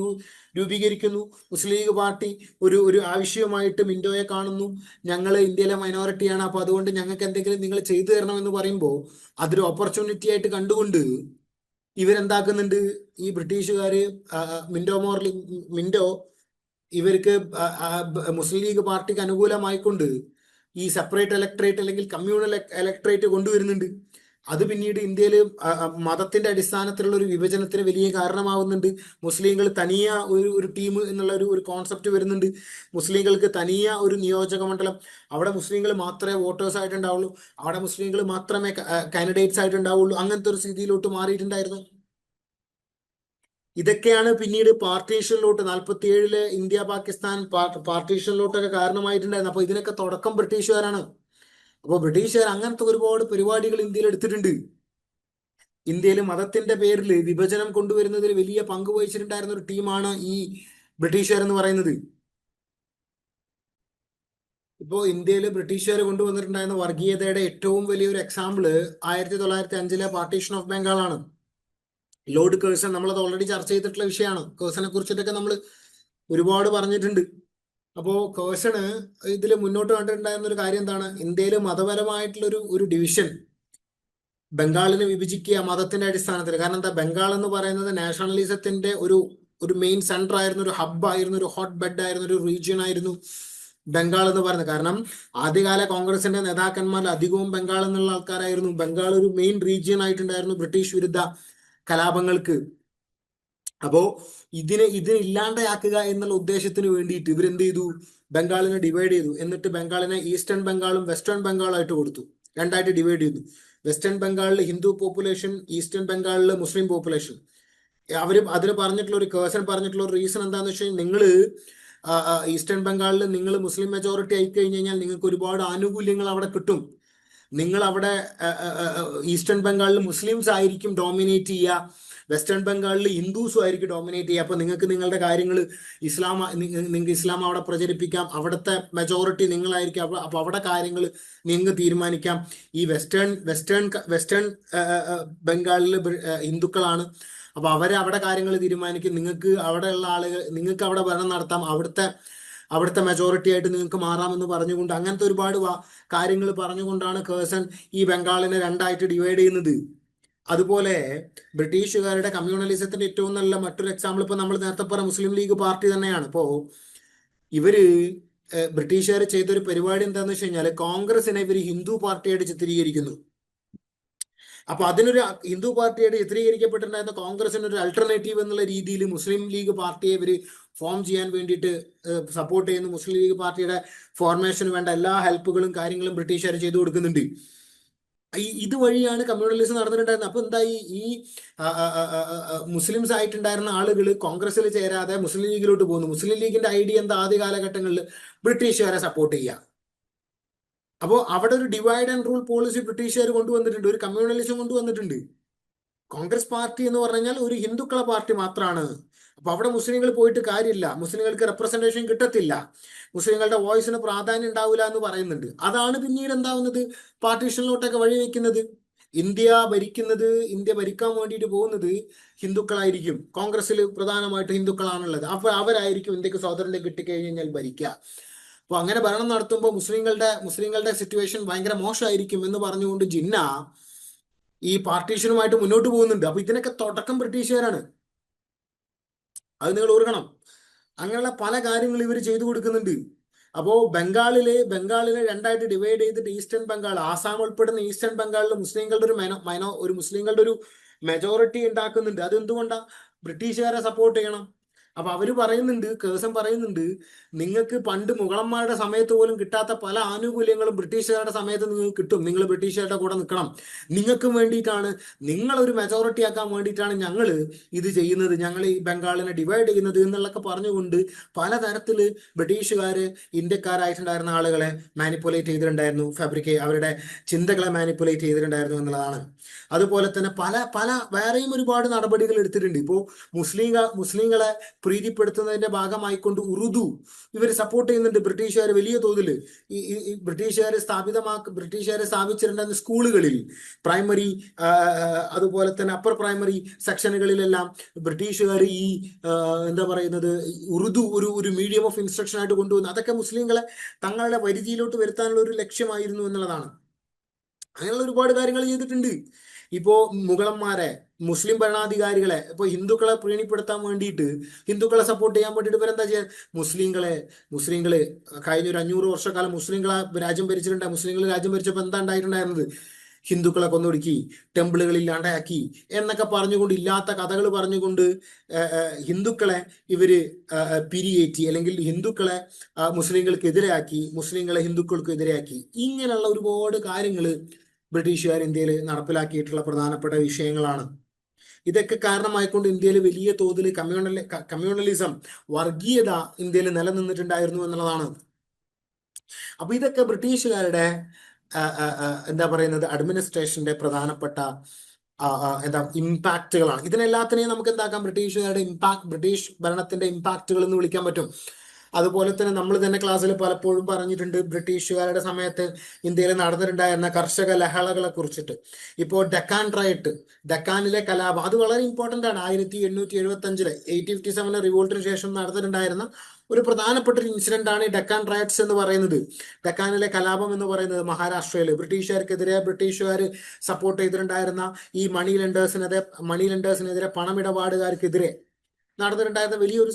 രൂപീകരിക്കുന്നു. മുസ്ലിം ലീഗ് പാർട്ടി ഒരു ആവശ്യമായിട്ട് മിന്റോയെ കാണുന്നു. ഞങ്ങൾ ഇന്ത്യയിലെ മൈനോറിറ്റിയാണ്, അപ്പൊ അതുകൊണ്ട് ഞങ്ങൾക്ക് എന്തെങ്കിലും നിങ്ങൾ ചെയ്തു തരണം എന്ന് പറയുമ്പോൾ അതൊരു ഓപ്പർച്യൂണിറ്റി ആയിട്ട് കണ്ടുകൊണ്ട് ഇവരെന്താക്കുന്നുണ്ട്? ഈ ബ്രിട്ടീഷുകാര് മിന്റോ ഇവർക്ക് മുസ്ലിം ലീഗ് പാർട്ടിക്ക് അനുകൂലമായിക്കൊണ്ട് ഈ സെപ്പറേറ്റ് ഇലക്ട്രേറ്റ് അല്ലെങ്കിൽ കമ്മ്യൂണൽ ഇലക്ട്രേറ്റ് കൊണ്ടുവരുന്നുണ്ട്. അത് പിന്നീട് ഇന്ത്യയിൽ മതത്തിന്റെ അടിസ്ഥാനത്തിലുള്ള ഒരു വിഭജനത്തിന് വലിയ കാരണമാവുന്നുണ്ട്. മുസ്ലിങ്ങൾ തനിയ ഒരു ടീം എന്നുള്ള ഒരു കോൺസെപ്റ്റ് വരുന്നുണ്ട്. മുസ്ലിങ്ങൾക്ക് തനിയ ഒരു നിയോജക മണ്ഡലം, അവിടെ മുസ്ലിങ്ങൾ മാത്രമേ വോട്ടേഴ്സ് ആയിട്ടുണ്ടാവുള്ളൂ, അവിടെ മുസ്ലിങ്ങൾ മാത്രമേ കാൻഡിഡേറ്റ്സ് ആയിട്ടുണ്ടാവുള്ളൂ. അങ്ങനത്തെ ഒരു സ്ഥിതിയിലോട്ട് മാറിയിട്ടുണ്ടായിരുന്നു. ഇതൊക്കെയാണ് പിന്നീട് പാർട്ടീഷനിലോട്ട് 47 ഇന്ത്യ പാകിസ്ഥാൻ പാർട്ടീഷനിലോട്ടൊക്കെ കാരണമായിട്ടുണ്ടായിരുന്നു. അപ്പൊ ഇതിനൊക്കെ തുടക്കം ബ്രിട്ടീഷുകാരാണ്. അപ്പോൾ ബ്രിട്ടീഷുകാർ അങ്ങനത്തെ ഒരുപാട് പരിപാടികൾ ഇന്ത്യയിൽ എടുത്തിട്ടുണ്ട്. ഇന്ത്യയിൽ മതത്തിന്റെ പേരിൽ വിഭജനം കൊണ്ടുവരുന്നതിൽ വലിയ പങ്ക് വഹിച്ചിട്ടുണ്ടായിരുന്ന ഒരു ടീമാണ് ഈ ബ്രിട്ടീഷുകാർ എന്ന് പറയുന്നത്. ഇപ്പോൾ ഇന്ത്യയിൽ ബ്രിട്ടീഷുകാർ കൊണ്ടുവന്നിട്ടുണ്ടായിരുന്ന വർഗീയതയുടെ ഏറ്റവും വലിയൊരു എക്സാമ്പിള് 1905 പാർട്ടീഷൻ ഓഫ് ബംഗാളാണ്. ലോർഡ് കേഴ്സൺ, നമ്മളത് ഓൾറെഡി ചർച്ച ചെയ്തിട്ടുള്ള വിഷയമാണ്. കേഴ്സനെ കുറിച്ചിട്ടൊക്കെ നമ്മൾ ഒരുപാട് പറഞ്ഞിട്ടുണ്ട്. അപ്പോ കേഴ്സണ് ഇതിൽ മുന്നോട്ട് കണ്ടിട്ടുണ്ടായിരുന്ന ഒരു കാര്യം എന്താണ്? ഇന്ത്യയിൽ മതപരമായിട്ടുള്ള ഒരു ഡിവിഷൻ ബംഗാളിനെ വിഭജിക്കുക മതത്തിന്റെ അടിസ്ഥാനത്തിൽ. കാരണം എന്താ, ബംഗാൾ എന്ന് പറയുന്നത് നാഷണലിസത്തിന്റെ ഒരു മെയിൻ സെന്റർ ആയിരുന്നു, ഒരു ഹബ് ആയിരുന്നു, ഒരു ഹോട്ട് ബെഡ് ആയിരുന്നു, ഒരു റീജിയൻ ആയിരുന്നു ബംഗാൾ എന്ന് പറയുന്നത്. കാരണം ആദ്യകാല കോൺഗ്രസിന്റെ നേതാക്കന്മാർ അധികവും ബംഗാൾ എന്നുള്ള ആൾക്കാരായിരുന്നു. ബംഗാൾ ഒരു മെയിൻ റീജിയൻ ആയിട്ടുണ്ടായിരുന്നു ബ്രിട്ടീഷ് വിരുദ്ധ കലാപങ്ങൾക്ക്. അപ്പോ ഇതിനെ ഇല്ലാണ്ടാക്കുക എന്നുള്ള ഉദ്ദേശത്തിന് വേണ്ടിയിട്ട് ഇവരെന്ത് ചെയ്തു? ബംഗാളിനെ ഡിവൈഡ് ചെയ്തു. എന്നിട്ട് ബംഗാളിനെ ഈസ്റ്റേൺ ബംഗാളും വെസ്റ്റേൺ ബംഗാളും ആയിട്ട് കൊടുത്തു, രണ്ടായിട്ട് ഡിവൈഡ് ചെയ്തു. വെസ്റ്റേൺ ബംഗാളിൽ ഹിന്ദു പോപ്പുലേഷൻ, ഈസ്റ്റേൺ ബംഗാളിൽ മുസ്ലിം പോപ്പുലേഷൻ. അവര് അതിന് പറഞ്ഞിട്ടുള്ള ഒരു കേഴ്സൺ പറഞ്ഞിട്ടുള്ള ഒരു റീസൺ എന്താണെന്ന് വെച്ച് കഴിഞ്ഞാൽ, നിങ്ങൾ ഈസ്റ്റേൺ ബംഗാളിൽ നിങ്ങൾ മുസ്ലിം മെജോറിറ്റി ആയി കഴിഞ്ഞ് കഴിഞ്ഞാൽ നിങ്ങൾക്ക് ഒരുപാട് ആനുകൂല്യങ്ങൾ അവിടെ കിട്ടും. നിങ്ങൾ അവിടെ ഈസ്റ്റേൺ ബംഗാളിൽ മുസ്ലിംസ് ആയിരിക്കും ഡോമിനേറ്റ് ചെയ്യുക, വെസ്റ്റേൺ ബംഗാളിൽ ഹിന്ദുസും ആയിരിക്കും ഡോമിനേറ്റ് ചെയ്യുക. അപ്പൊ നിങ്ങൾക്ക് നിങ്ങളുടെ കാര്യങ്ങൾ നിങ്ങൾക്ക് ഇസ്ലാം അവിടെ പ്രചരിപ്പിക്കാം, അവിടുത്തെ മെജോറിറ്റി നിങ്ങളായിരിക്കും. അപ്പൊ അവിടെ കാര്യങ്ങൾ നിങ്ങൾക്ക് തീരുമാനിക്കാം. ഈ വെസ്റ്റേൺ ബംഗാളിൽ ഹിന്ദുക്കളാണ്, അപ്പൊ അവിടെ കാര്യങ്ങൾ തീരുമാനിക്കും. നിങ്ങൾക്ക് അവിടെയുള്ള ആളുകൾ, നിങ്ങൾക്ക് അവിടെ ഭരണം നടത്താം, അവിടുത്തെ മെജോറിറ്റി ആയിട്ട് നിങ്ങൾക്ക് മാറാമെന്ന് പറഞ്ഞുകൊണ്ട് അങ്ങനത്തെ ഒരുപാട് കാര്യങ്ങൾ പറഞ്ഞുകൊണ്ടാണ് കേഴ്സൺ ഈ ബംഗാളിനെ രണ്ടായിട്ട് ഡിവൈഡ് ചെയ്യുന്നത്. അതുപോലെ ബ്രിട്ടീഷുകാരുടെ കമ്മ്യൂണലിസത്തിന്റെ ഏറ്റവും നല്ല മറ്റൊരു എക്സാമ്പിൾ ഇപ്പൊ നമ്മൾ നേരത്തെ പറഞ്ഞ മുസ്ലിം ലീഗ് പാർട്ടി തന്നെയാണ്. ഇപ്പോ ഇവര് ബ്രിട്ടീഷുകാർ ചെയ്തൊരു പരിപാടി എന്താണെന്ന് വെച്ച് കഴിഞ്ഞാൽ, കോൺഗ്രസിനെ ഇവർ ഹിന്ദു പാർട്ടിയായിട്ട് ചിത്രീകരിക്കുന്നു. അപ്പൊ അതിനൊരു ഹിന്ദു പാർട്ടിയായിട്ട് ചിത്രീകരിക്കപ്പെട്ടിട്ടുണ്ടായിരുന്ന കോൺഗ്രസിന് ഒരു അൾട്ടർനേറ്റീവ് എന്നുള്ള രീതിയിൽ മുസ്ലിം ലീഗ് പാർട്ടിയെ ഇവർ ഫോം ചെയ്യാൻ വേണ്ടിയിട്ട് സപ്പോർട്ട് ചെയ്യുന്നു. മുസ്ലിം ലീഗ് പാർട്ടിയുടെ ഫോർമേഷന് വേണ്ട എല്ലാ ഹെൽപ്പുകളും കാര്യങ്ങളും ബ്രിട്ടീഷുകാർ ചെയ്തു കൊടുക്കുന്നുണ്ട്. ഇതുവഴിയാണ് കമ്മ്യൂണലിസം നടന്നിട്ടുണ്ടായിരുന്നത്. അപ്പൊ എന്തായി, ഈ മുസ്ലിംസ് ആയിട്ടുണ്ടായിരുന്ന ആളുകൾ കോൺഗ്രസിൽ ചേരാതെ മുസ്ലിം ലീഗിലോട്ട് പോകുന്നു. മുസ്ലിം ലീഗിന്റെ ഐഡിയ എന്താ? ആദ്യ കാലഘട്ടങ്ങളിൽ ബ്രിട്ടീഷുകാരെ സപ്പോർട്ട് ചെയ്യുക. അപ്പോൾ അവിടെ ഒരു ഡിവൈഡ് ആൻഡ് റൂൾ പോളിസി ബ്രിട്ടീഷുകാർ കൊണ്ടുവന്നിട്ടുണ്ട്, ഒരു കമ്മ്യൂണലിസം കൊണ്ടുവന്നിട്ടുണ്ട്. കോൺഗ്രസ് പാർട്ടി എന്ന് പറഞ്ഞാൽ ഒരു ഹിന്ദുക്കളെ പാർട്ടി മാത്രമാണ്. അപ്പൊ അവിടെ മുസ്ലിങ്ങൾ പോയിട്ട് കാര്യമില്ല, മുസ്ലിങ്ങൾക്ക് റെപ്രസെന്റേഷൻ കിട്ടത്തില്ല, മുസ്ലിങ്ങളുടെ വോയിസിന് പ്രാധാന്യം ഉണ്ടാവില്ല എന്ന് പറയുന്നുണ്ട്. അതാണ് പിന്നീട് എന്താവുന്നത്, പാർട്ടീഷനിലോട്ടൊക്കെ വഴിവെക്കുന്നത്. ഇന്ത്യ ഭരിക്കാൻ വേണ്ടിയിട്ട് പോകുന്നത് ഹിന്ദുക്കളായിരിക്കും. കോൺഗ്രസിൽ പ്രധാനമായിട്ട് ഹിന്ദുക്കളാണുള്ളത്. അപ്പൊ അവരായിരിക്കും ഇന്ത്യക്ക് സ്വാതന്ത്ര്യം കിട്ടിക്കഴിഞ്ഞാൽ ഭരിക്കുക. അപ്പൊ അങ്ങനെ ഭരണം നടത്തുമ്പോൾ മുസ്ലിങ്ങളുടെ സിറ്റുവേഷൻ ഭയങ്കര മോശമായിരിക്കും എന്ന് പറഞ്ഞുകൊണ്ട് ജിന്ന ഈ പാർട്ടീഷനുമായിട്ട് മുന്നോട്ട് പോകുന്നുണ്ട്. അപ്പൊ ഇതിനൊക്കെ തുടക്കം ബ്രിട്ടീഷുകാരാണ്, അത് നിങ്ങൾ ഓർക്കണം. അങ്ങനെയുള്ള പല കാര്യങ്ങൾ ഇവർ ചെയ്തു കൊടുക്കുന്നുണ്ട്. അപ്പോ ബംഗാളിലെ രണ്ടായിട്ട് ഡിവൈഡ് ചെയ്തിട്ട് ഈസ്റ്റേൺ ബംഗാൾ, ആസാം ഉൾപ്പെടുന്ന ഈസ്റ്റേൺ ബംഗാളിൽ മുസ്ലിങ്ങളുടെ ഒരു മെജോറിറ്റി ഉണ്ടാക്കുന്നുണ്ട്. അതെന്തുകൊണ്ടാ? ബ്രിട്ടീഷുകാരെ സപ്പോർട്ട് ചെയ്യണം. അപ്പൊ അവര് പറയുന്നുണ്ട്, കേഴ്സൺ പറയുന്നുണ്ട്, നിങ്ങൾക്ക് പണ്ട് മുഗളന്മാരുടെ സമയത്ത് പോലും കിട്ടാത്ത പല ആനുകൂല്യങ്ങളും ബ്രിട്ടീഷുകാരുടെ സമയത്ത് നിങ്ങൾക്ക് കിട്ടും. നിങ്ങൾ ബ്രിട്ടീഷുകാരുടെ കൂടെ നിൽക്കണം. നിങ്ങൾക്ക് വേണ്ടിയിട്ടാണ്, നിങ്ങളൊരു മെജോറിറ്റി ആക്കാൻ വേണ്ടിയിട്ടാണ് ഞങ്ങൾ ഇത് ചെയ്യുന്നത്, ഞങ്ങൾ ഈ ബംഗാളിനെ ഡിവൈഡ് ചെയ്യുന്നത് എന്നുള്ളതൊക്കെ പറഞ്ഞുകൊണ്ട് പലതരത്തില് ബ്രിട്ടീഷുകാര് ഇന്ത്യക്കാരായിട്ടുണ്ടായിരുന്ന ആളുകളെ മാനിപ്പുലേറ്റ് ചെയ്തിട്ടുണ്ടായിരുന്നു, അവരുടെ ചിന്തകളെ മാനിപ്പുലേറ്റ് ചെയ്തിട്ടുണ്ടായിരുന്നു എന്നുള്ളതാണ്. അതുപോലെ തന്നെ പല പല വേറെയും ഒരുപാട് നടപടികൾ എടുത്തിട്ടുണ്ട്. ഇപ്പോ മുസ്ലിങ്ങളെ പ്രീതിപ്പെടുത്തുന്നതിന്റെ ഭാഗമായിക്കൊണ്ട് ഉറുദു ഇവർ സപ്പോർട്ട് ചെയ്യുന്നുണ്ട്. ബ്രിട്ടീഷുകാർ വലിയ തോതിൽ ഈ ബ്രിട്ടീഷുകാരെ സ്ഥാപിച്ചിട്ടുണ്ടായിരുന്ന സ്കൂളുകളിൽ, പ്രൈമറി അതുപോലെ തന്നെ അപ്പർ പ്രൈമറി സെക്ഷനുകളിലെല്ലാം ബ്രിട്ടീഷുകാർ ഈ എന്താ പറയുന്നത്, ഉറുദു ഒരു മീഡിയം ഓഫ് ഇൻസ്ട്രക്ഷൻ ആയിട്ട് കൊണ്ടുവന്നു. അതൊക്കെ മുസ്ലിങ്ങളെ തങ്ങളുടെ പരിധിയിലോട്ട് വരുത്താനുള്ള ഒരു ലക്ഷ്യമായിരുന്നു എന്നുള്ളതാണ്. അങ്ങനെയുള്ള ഒരുപാട് കാര്യങ്ങൾ ചെയ്തിട്ടുണ്ട്. ഇപ്പോ മുസ്ലിം ഭരണാധികാരികളെ, ഇപ്പൊ ഹിന്ദുക്കളെ പ്രീണിപ്പെടുത്താൻ വേണ്ടിയിട്ട്, ഹിന്ദുക്കളെ സപ്പോർട്ട് ചെയ്യാൻ വേണ്ടിയിട്ട് ഇവരെന്താ ചെയ്യാൻ, മുസ്ലിങ്ങള് കഴിഞ്ഞ ഒരു 500 വർഷക്കാലം മുസ്ലിങ്ങളെ രാജ്യം ഭരിച്ചിട്ടുണ്ട്. മുസ്ലിങ്ങൾ രാജ്യം ഭരിച്ചപ്പോൾ എന്താ ഉണ്ടായിട്ടുണ്ടായിരുന്നത്? ഹിന്ദുക്കളെ കൊന്നൊടുക്കി, ടെമ്പിളുകൾ ഇല്ലാണ്ടാക്കി എന്നൊക്കെ പറഞ്ഞുകൊണ്ട്, ഇല്ലാത്ത കഥകൾ പറഞ്ഞുകൊണ്ട് ഹിന്ദുക്കളെ ഇവര് പിരിയേറ്റി, അല്ലെങ്കിൽ ഹിന്ദുക്കളെ മുസ്ലിങ്ങൾക്ക് എതിരാക്കി, മുസ്ലിങ്ങളെ ഹിന്ദുക്കൾക്ക് എതിരാക്കി. ഇങ്ങനെയുള്ള ഒരുപാട് കാര്യങ്ങൾ ബ്രിട്ടീഷുകാർ ഇന്ത്യയിൽ നടപ്പിലാക്കിയിട്ടുള്ള പ്രധാനപ്പെട്ട വിഷയങ്ങളാണ്. ഇതൊക്കെ കാരണമായിക്കൊണ്ട് ഇന്ത്യയിൽ വലിയ തോതിൽ കമ്മ്യൂണലിസം, വർഗീയത ഇന്ത്യയിൽ നിലനിന്നിട്ടുണ്ടായിരുന്നു എന്നുള്ളതാണ്. അപ്പൊ ഇതൊക്കെ ബ്രിട്ടീഷുകാരുടെ എന്താ പറയുന്നത്, അഡ്മിനിസ്ട്രേഷന്റെ പ്രധാനപ്പെട്ട ഇമ്പാക്റ്റുകളാണ്. ഇതിനെല്ലാത്തിനെയും നമുക്ക് എന്താക്കാം, ബ്രിട്ടീഷ് ഭരണത്തിന്റെ ഇമ്പാക്റ്റുകൾ എന്ന് വിളിക്കാൻ പറ്റും. അതുപോലെ തന്നെ നമ്മൾ തന്നെ ക്ലാസ്സിൽ പലപ്പോഴും പറഞ്ഞിട്ടുണ്ട് ബ്രിട്ടീഷുകാരുടെ സമയത്ത് ഇന്ത്യയിൽ നടന്നിട്ടുണ്ടായിരുന്ന കർഷക ലഹളകളെ കുറിച്ചിട്ട്. ഇപ്പോൾ ഡക്കാൻ റൈറ്റ്, ഡക്കാനിലെ കലാപം, അത് വളരെ ഇമ്പോർട്ടന്റ് ആണ്. 1875 1857 റിവോൾട്ടിന് ശേഷം നടന്നിട്ടുണ്ടായിരുന്ന ഒരു പ്രധാനപ്പെട്ട ഒരു ഇൻസിഡന്റ് ആണ് ഈ ഡക്കാൻ റൈറ്റ്സ് എന്ന് പറയുന്നത്. ഡക്കാനിലെ കലാപം എന്ന് പറയുന്നത് മഹാരാഷ്ട്രയിൽ ബ്രിട്ടീഷുകാർ സപ്പോർട്ട് ചെയ്തിട്ടുണ്ടായിരുന്ന ഈ മണി ലെൻഡേഴ്സിനെതിരെ പണമിടപാടുകാർക്കെതിരെ നടന്നിട്ടുണ്ടായിരുന്ന വലിയൊരു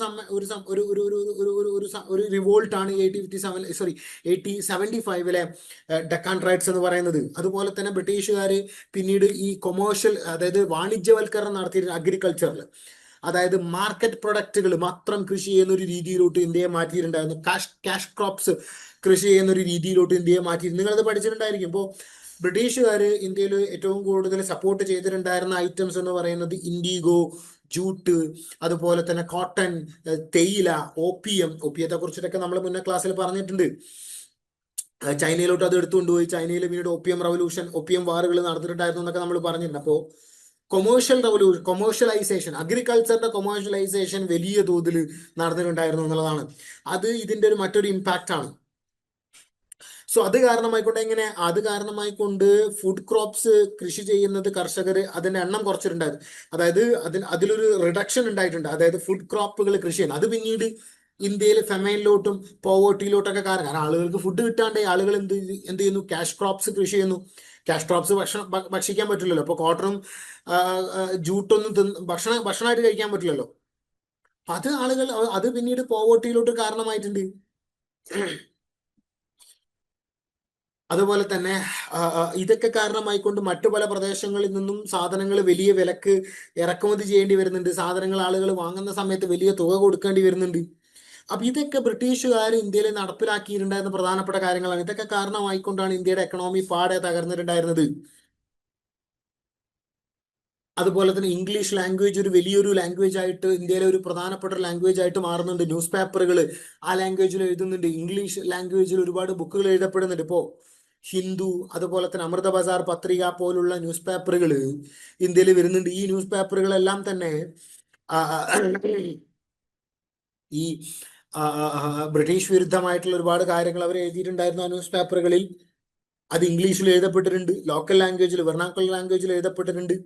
ഒരു റിവോൾട്ടാണ് 1875 ഡക്കാൻ റൈറ്റ്സ് എന്ന് പറയുന്നത്. അതുപോലെ തന്നെ ബ്രിട്ടീഷുകാർ പിന്നീട് ഈ കൊമേഴ്ഷ്യൽ, അതായത് വാണിജ്യവൽക്കരണം നടത്തിയിരുന്ന അഗ്രികൾച്ചറിൽ, അതായത് മാർക്കറ്റ് പ്രൊഡക്റ്റുകൾ മാത്രം കൃഷി ചെയ്യുന്ന ഒരു രീതിയിലോട്ട് ഇന്ത്യയെ മാറ്റിയിട്ടുണ്ടായിരുന്നു. ക്യാഷ് ക്രോപ്സ് കൃഷി ചെയ്യുന്ന ഒരു രീതിയിലോട്ട് ഇന്ത്യയെ മാറ്റിയിരുന്നു. നിങ്ങളത് പഠിച്ചിട്ടുണ്ടായിരിക്കും. ഇപ്പോൾ ബ്രിട്ടീഷുകാർ ഇന്ത്യയിൽ ഏറ്റവും കൂടുതൽ സപ്പോർട്ട് ചെയ്തിട്ടുണ്ടായിരുന്ന ഐറ്റംസ് എന്ന് പറയുന്നത് ഇൻഡിഗോ, ജൂട്ട്, അതുപോലെ തന്നെ കോട്ടൺ, തേയില, ഓപ്പിയത്തെ കുറിച്ചിട്ടൊക്കെ നമ്മൾ മുന്നേ ക്ലാസ്സിൽ പറഞ്ഞിട്ടുണ്ട്. ചൈനയിലോട്ട് അത് എടുത്തുകൊണ്ടുപോയി ചൈനയിൽ പിന്നീട് ഓപ്പിയം വാറുകൾ നടന്നിട്ടുണ്ടായിരുന്നു എന്നൊക്കെ നമ്മൾ പറഞ്ഞിട്ടുണ്ട്. അപ്പോൾ കൊമേഴ്ഷ്യലൈസേഷൻ, അഗ്രികൾച്ചറിന്റെ കൊമേഴ്ഷ്യലൈസേഷൻ വലിയ തോതിൽ നടന്നിട്ടുണ്ടായിരുന്നു എന്നുള്ളതാണ്. അത് ഇതിന്റെ മറ്റൊരു ഇമ്പാക്റ്റ് ആണ്. സോ അത് കാരണമായിക്കൊണ്ട് ഫുഡ് ക്രോപ്സ് കൃഷി ചെയ്യുന്നത് കർഷകർ അതിന്റെ എണ്ണം കുറച്ചിട്ടുണ്ടായിരുന്നു. അതായത് അതിലൊരു റിഡക്ഷൻ ഉണ്ടായിട്ടുണ്ട്. അതായത് ഫുഡ് ക്രോപ്പുകൾ കൃഷി ചെയ്യുന്നത് അത് പിന്നീട് ഇന്ത്യയിൽ ഫെമൈനിലോട്ടും പോവേർട്ടിയിലോട്ടൊക്കെ കാരണം ആളുകൾക്ക് ഫുഡ് കിട്ടാണ്ട് ആളുകൾ എന്ത് ചെയ്യുന്നു, ക്യാഷ് ക്രോപ്സ് കൃഷി ചെയ്യുന്നു. ക്യാഷ് ക്രോപ്സ് ഭക്ഷിക്കാൻ പറ്റില്ലല്ലോ. അപ്പൊ കോട്ടണും ജൂട്ടൊന്നും ഭക്ഷണമായിട്ട് കഴിക്കാൻ പറ്റില്ലല്ലോ. അത് പിന്നീട് പോവേർട്ടിയിലോട്ട് കാരണമായിട്ടുണ്ട്. അതുപോലെ തന്നെ ഇതൊക്കെ കാരണമായിക്കൊണ്ട് മറ്റു പല പ്രദേശങ്ങളിൽ നിന്നും സാധനങ്ങൾ വലിയ വിലക്ക് ഇറക്കുമതി ചെയ്യേണ്ടി വരുന്നുണ്ട്. സാധനങ്ങൾ ആളുകൾ വാങ്ങുന്ന സമയത്ത് വലിയ തുക കൊടുക്കേണ്ടി വരുന്നുണ്ട്. അപ്പൊ ഇതൊക്കെ ബ്രിട്ടീഷുകാർ ഇന്ത്യയിൽ നടപ്പിലാക്കിയിട്ടുണ്ടായിരുന്ന പ്രധാനപ്പെട്ട കാര്യങ്ങളാണ്. ഇതൊക്കെ കാരണമായിക്കൊണ്ടാണ് ഇന്ത്യയുടെ എക്കണോമി പാടെ തകർന്നിട്ടുണ്ടായിരുന്നത്. അതുപോലെ തന്നെ ഇംഗ്ലീഷ് ലാംഗ്വേജ് ഒരു വലിയൊരു ലാംഗ്വേജ് ആയിട്ട് ഇന്ത്യയിലെ ഒരു പ്രധാനപ്പെട്ട ഒരു ലാംഗ്വേജ് ആയിട്ട് മാറുന്നുണ്ട്. ന്യൂസ് പേപ്പറുകൾ ആ ലാംഗ്വേജിൽ എഴുതുന്നുണ്ട്. ഇംഗ്ലീഷ് ലാംഗ്വേജിൽ ഒരുപാട് ബുക്കുകൾ എഴുതപ്പെടുന്നുണ്ട്. ഇപ്പോ ഹിന്ദു, അതുപോലെ തന്നെ അമൃത ബസാർ പത്രിക പോലുള്ള ന്യൂസ് പേപ്പറുകൾ ഇന്ത്യയിൽ വരുന്നുണ്ട്. ഈ ന്യൂസ് പേപ്പറുകളെല്ലാം തന്നെ ഈ ബ്രിട്ടീഷ് വിരുദ്ധമായിട്ടുള്ള ഒരുപാട് കാര്യങ്ങൾ അവർ എഴുതിയിട്ടുണ്ടായിരുന്നു ആ ന്യൂസ് പേപ്പറുകളിൽ. അത് ഇംഗ്ലീഷിൽ എഴുതപ്പെട്ടിട്ടുണ്ട്, ലോക്കൽ ലാംഗ്വേജിൽ, വെർണാക്കുലർ ലാംഗ്വേജിൽ എഴുതപ്പെട്ടിട്ടുണ്ട്.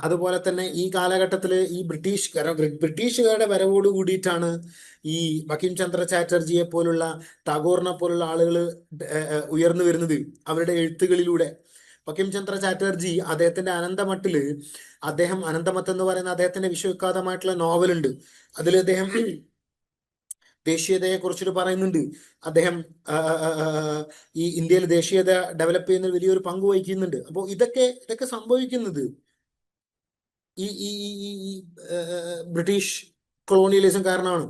അതുപോലെ തന്നെ ഈ കാലഘട്ടത്തിൽ ഈ ബ്രിട്ടീഷുകാരുടെ വരവോട് കൂടിയിട്ടാണ് ഈ ബങ്കിം ചന്ദ്ര ചാറ്റർജിയെ പോലുള്ള, ടാഗോറിനെ പോലുള്ള ആളുകൾ ഉയർന്നു വരുന്നത് അവരുടെ എഴുത്തുകളിലൂടെ. ബങ്കിം ചന്ദ്ര ചാറ്റർജി അദ്ദേഹത്തിന്റെ അനന്തമത്ത് എന്ന് പറയുന്ന അദ്ദേഹത്തിന്റെ വിശ്വവിഖ്യാതമായിട്ടുള്ള നോവലുണ്ട്. അതിൽ അദ്ദേഹം ദേശീയതയെ കുറിച്ചിട്ട് പറയുന്നുണ്ട്. അദ്ദേഹം ഈ ഇന്ത്യയിൽ ദേശീയത ഡെവലപ്പ് ചെയ്യുന്ന വലിയൊരു പങ്ക് വഹിക്കുന്നുണ്ട്. അപ്പോൾ ഇതൊക്കെ സംഭവിക്കുന്നത് ഈ ഈ ബ്രിട്ടീഷ് കൊളോണിയലിസം കാരണമാണ്.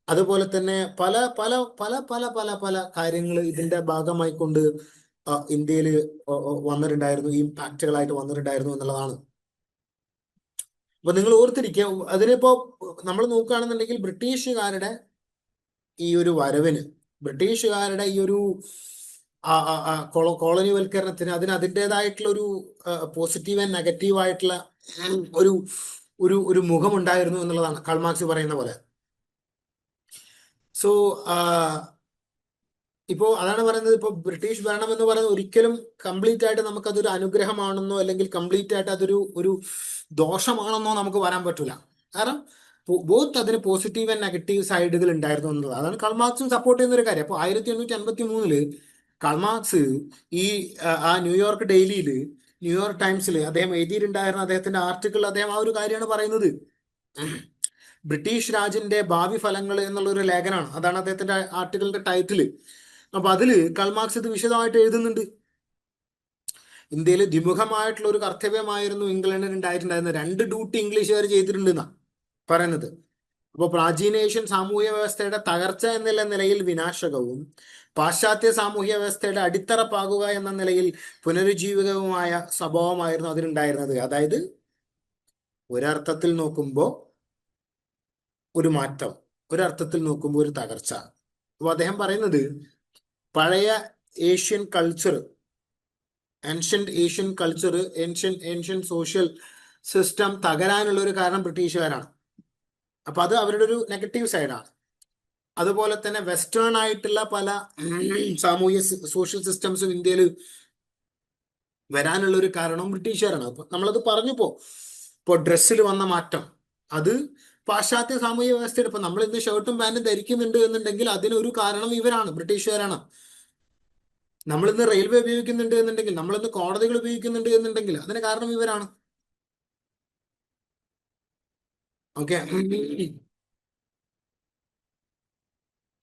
അതുപോലെ തന്നെ പല പല പല പല പല പല കാര്യങ്ങൾ ഇതിന്റെ ഭാഗമായിക്കൊണ്ട് ഇന്ത്യയിൽ വന്നിട്ടുണ്ടായിരുന്നു, ഈ ഇമ്പാക്റ്റുകളായിട്ട് വന്നിട്ടുണ്ടായിരുന്നു എന്നുള്ളതാണ്. അപ്പൊ നിങ്ങൾ ഓർത്തിരിക്കുക, അതിനിപ്പോ നമ്മൾ നോക്കുകയാണെന്നുണ്ടെങ്കിൽ ബ്രിട്ടീഷുകാരുടെ ഈ ഒരു വരവിന്, ബ്രിട്ടീഷുകാരുടെ ഈ ഒരു കോളനിവൽക്കരണത്തിന് അതിൻ്റെതായിട്ടുള്ള ഒരു പോസിറ്റീവ് ആൻഡ് നെഗറ്റീവ് ആയിട്ടുള്ള ഒരു ഒരു ഒരു മുഖം ഉണ്ടായിരുന്നു എന്നുള്ളതാണ് കാൾ മാർക്സ് പറയുന്ന പോലെ. സോ ഇപ്പോ അതാണ് പറയുന്നത്, ഇപ്പൊ ബ്രിട്ടീഷ് ഭരണം എന്ന് പറയുന്നത് ഒരിക്കലും കംപ്ലീറ്റ് ആയിട്ട് നമുക്കതൊരു അനുഗ്രഹമാണെന്നോ അല്ലെങ്കിൽ കംപ്ലീറ്റ് ആയിട്ട് അതൊരു ദോഷമാണെന്നോ നമുക്ക് വരാൻ പറ്റൂല. കാരണം ബോത്ത് അതിന് പോസിറ്റീവ് ആൻഡ് നെഗറ്റീവ് സൈഡുകൾ ഉണ്ടായിരുന്നു എന്നുള്ളത്. അതാണ് കാൾ മാർക്സും സപ്പോർട്ട് ചെയ്യുന്ന ഒരു കാര്യം. അപ്പോൾ 1853 കാൾ മാർക്സ് ഈ ന്യൂയോർക്ക് ടൈംസിൽ അദ്ദേഹം എഴുതിയിട്ടുണ്ടായിരുന്ന അദ്ദേഹത്തിന്റെ ആർട്ടിക്കിൾ അദ്ദേഹം ആ ഒരു കാര്യമാണ് പറയുന്നത്. ബ്രിട്ടീഷ് രാജിന്റെ ഭാവി ഫലങ്ങൾ എന്നുള്ള ഒരു ലേഖനമാണ്. അതാണ് അദ്ദേഹത്തിന്റെ ആർട്ടിക്കിളിന്റെ ടൈറ്റില്. അപ്പൊ അതില് കാൾ മാർക്സ് ഇത് വിശദമായിട്ട് എഴുതുന്നുണ്ട്. ഇന്ത്യയിൽ ദ്വിമുഖമായിട്ടുള്ള ഒരു കർത്തവ്യമായിരുന്നു ഇംഗ്ലണ്ടിന് ഉണ്ടായിട്ടുണ്ടായിരുന്നത്. 2 ഡ്യൂട്ടി ഇംഗ്ലീഷുകാർ ചെയ്തിട്ടുണ്ടെന്നാ പറയുന്നത്. അപ്പോൾ പ്രാചീന ഏഷ്യൻ സാമൂഹ്യ വ്യവസ്ഥയുടെ തകർച്ച എന്നുള്ള നിലയിൽ വിനാശകവും പാശ്ചാത്യ സാമൂഹ്യ വ്യവസ്ഥയുടെ അടിത്തറപ്പാകുക എന്ന നിലയിൽ പുനരുജ്ജീവിതവുമായ സ്വഭാവമായിരുന്നു അതിനുണ്ടായിരുന്നത്. അതായത് ഒരർത്ഥത്തിൽ നോക്കുമ്പോൾ ഒരു മാറ്റം, ഒരർത്ഥത്തിൽ നോക്കുമ്പോൾ ഒരു തകർച്ച. അപ്പോൾ അദ്ദേഹം പറയുന്നത് പഴയ Asian culture, ancient social system തകരാനുള്ള ഒരു കാരണം ബ്രിട്ടീഷുകാരാണ്. അപ്പൊ അത് അവരുടെ ഒരു നെഗറ്റീവ് സൈഡാണ്. അതുപോലെ തന്നെ വെസ്റ്റേൺ ആയിട്ടുള്ള പല സാമൂഹ്യ സോഷ്യൽ സിസ്റ്റംസും ഇന്ത്യയിൽ വരാനുള്ള ഒരു കാരണം ബ്രിട്ടീഷുകാരാണ്. അപ്പൊ നമ്മളത് പറഞ്ഞപ്പോ ഇപ്പൊ ഡ്രസ്സിൽ വന്ന മാറ്റം അത് പാശ്ചാത്യ സാമൂഹ്യ വ്യവസ്ഥയുടെ ഇപ്പൊ നമ്മൾ ഇന്ന് ഷർട്ടും പാന്റും ധരിക്കുന്നുണ്ട് എന്നുണ്ടെങ്കിൽ അതിനൊരു കാരണം ഇവരാണ്, ബ്രിട്ടീഷുകാരാണ്. നമ്മളിന്ന് റെയിൽവേ ഉപയോഗിക്കുന്നുണ്ട് എന്നുണ്ടെങ്കിൽ, നമ്മളിന്ന് കോടതികൾ ഉപയോഗിക്കുന്നുണ്ട് എന്നുണ്ടെങ്കിൽ അതിന് കാരണം ഇവരാണ്. ഓക്കെ.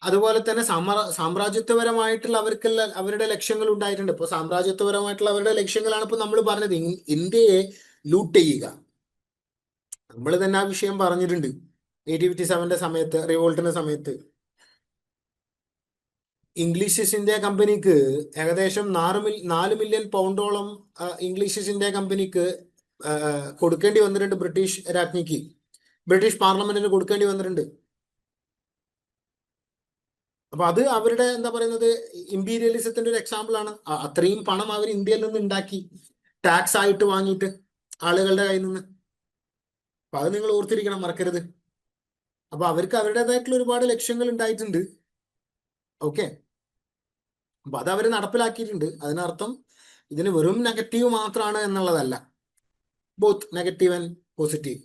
അതുപോലെ തന്നെ സാമ്രാജ്യത്വപരമായിട്ടുള്ള അവർക്കെല്ലാം അവരുടെ ലക്ഷ്യങ്ങൾ ഉണ്ടായിട്ടുണ്ട്. ഇപ്പൊ സാമ്രാജ്യത്വപരമായിട്ടുള്ള അവരുടെ ലക്ഷ്യങ്ങളാണ് ഇപ്പൊ നമ്മൾ പറഞ്ഞത്, ഇന്ത്യയെ ലൂട്ട് ചെയ്യുക. നമ്മൾ തന്നെ ആ വിഷയം പറഞ്ഞിട്ടുണ്ട് 1857 സമയത്ത്, റിവോൾട്ടിന്റെ സമയത്ത്. ഇംഗ്ലീഷ് ഈസ്റ്റ് ഇന്ത്യ കമ്പനിക്ക് ഏകദേശം 4 മില്യൺ പൗണ്ടോളം ഇംഗ്ലീഷ് ഈസ്റ്റ് ഇന്ത്യ കമ്പനിക്ക് കൊടുക്കേണ്ടി വന്നിട്ടുണ്ട്, ബ്രിട്ടീഷ് രാജ്ഞിക്ക്, ബ്രിട്ടീഷ് പാർലമെന്റിന് കൊടുക്കേണ്ടി വന്നിട്ടുണ്ട്. അപ്പൊ അത് അവരുടെ എന്താ പറയുന്നത്, ഇമ്പീരിയലിസത്തിന്റെ ഒരു എക്സാമ്പിൾ ആണ്. അത്രയും പണം അവർ ഇന്ത്യയിൽ നിന്ന് ഉണ്ടാക്കി, ടാക്സ് ആയിട്ട് വാങ്ങിയിട്ട് ആളുകളുടെ കയ്യിൽ നിന്ന്. അപ്പൊ അത് നിങ്ങൾ ഓർത്തിരിക്കണം, മറക്കരുത്. അപ്പൊ അവർക്ക് അവരുടേതായിട്ടുള്ള ഒരുപാട് ലക്ഷ്യങ്ങൾ ഉണ്ടായിട്ടുണ്ട്. ഓക്കെ. അപ്പൊ അത് അവർ നടപ്പിലാക്കിയിട്ടുണ്ട്. അതിനർത്ഥം ഇതിന് വെറും നെഗറ്റീവ് മാത്രമാണ് എന്നുള്ളതല്ല, ബോത്ത് നെഗറ്റീവ് ആൻഡ് പോസിറ്റീവ്.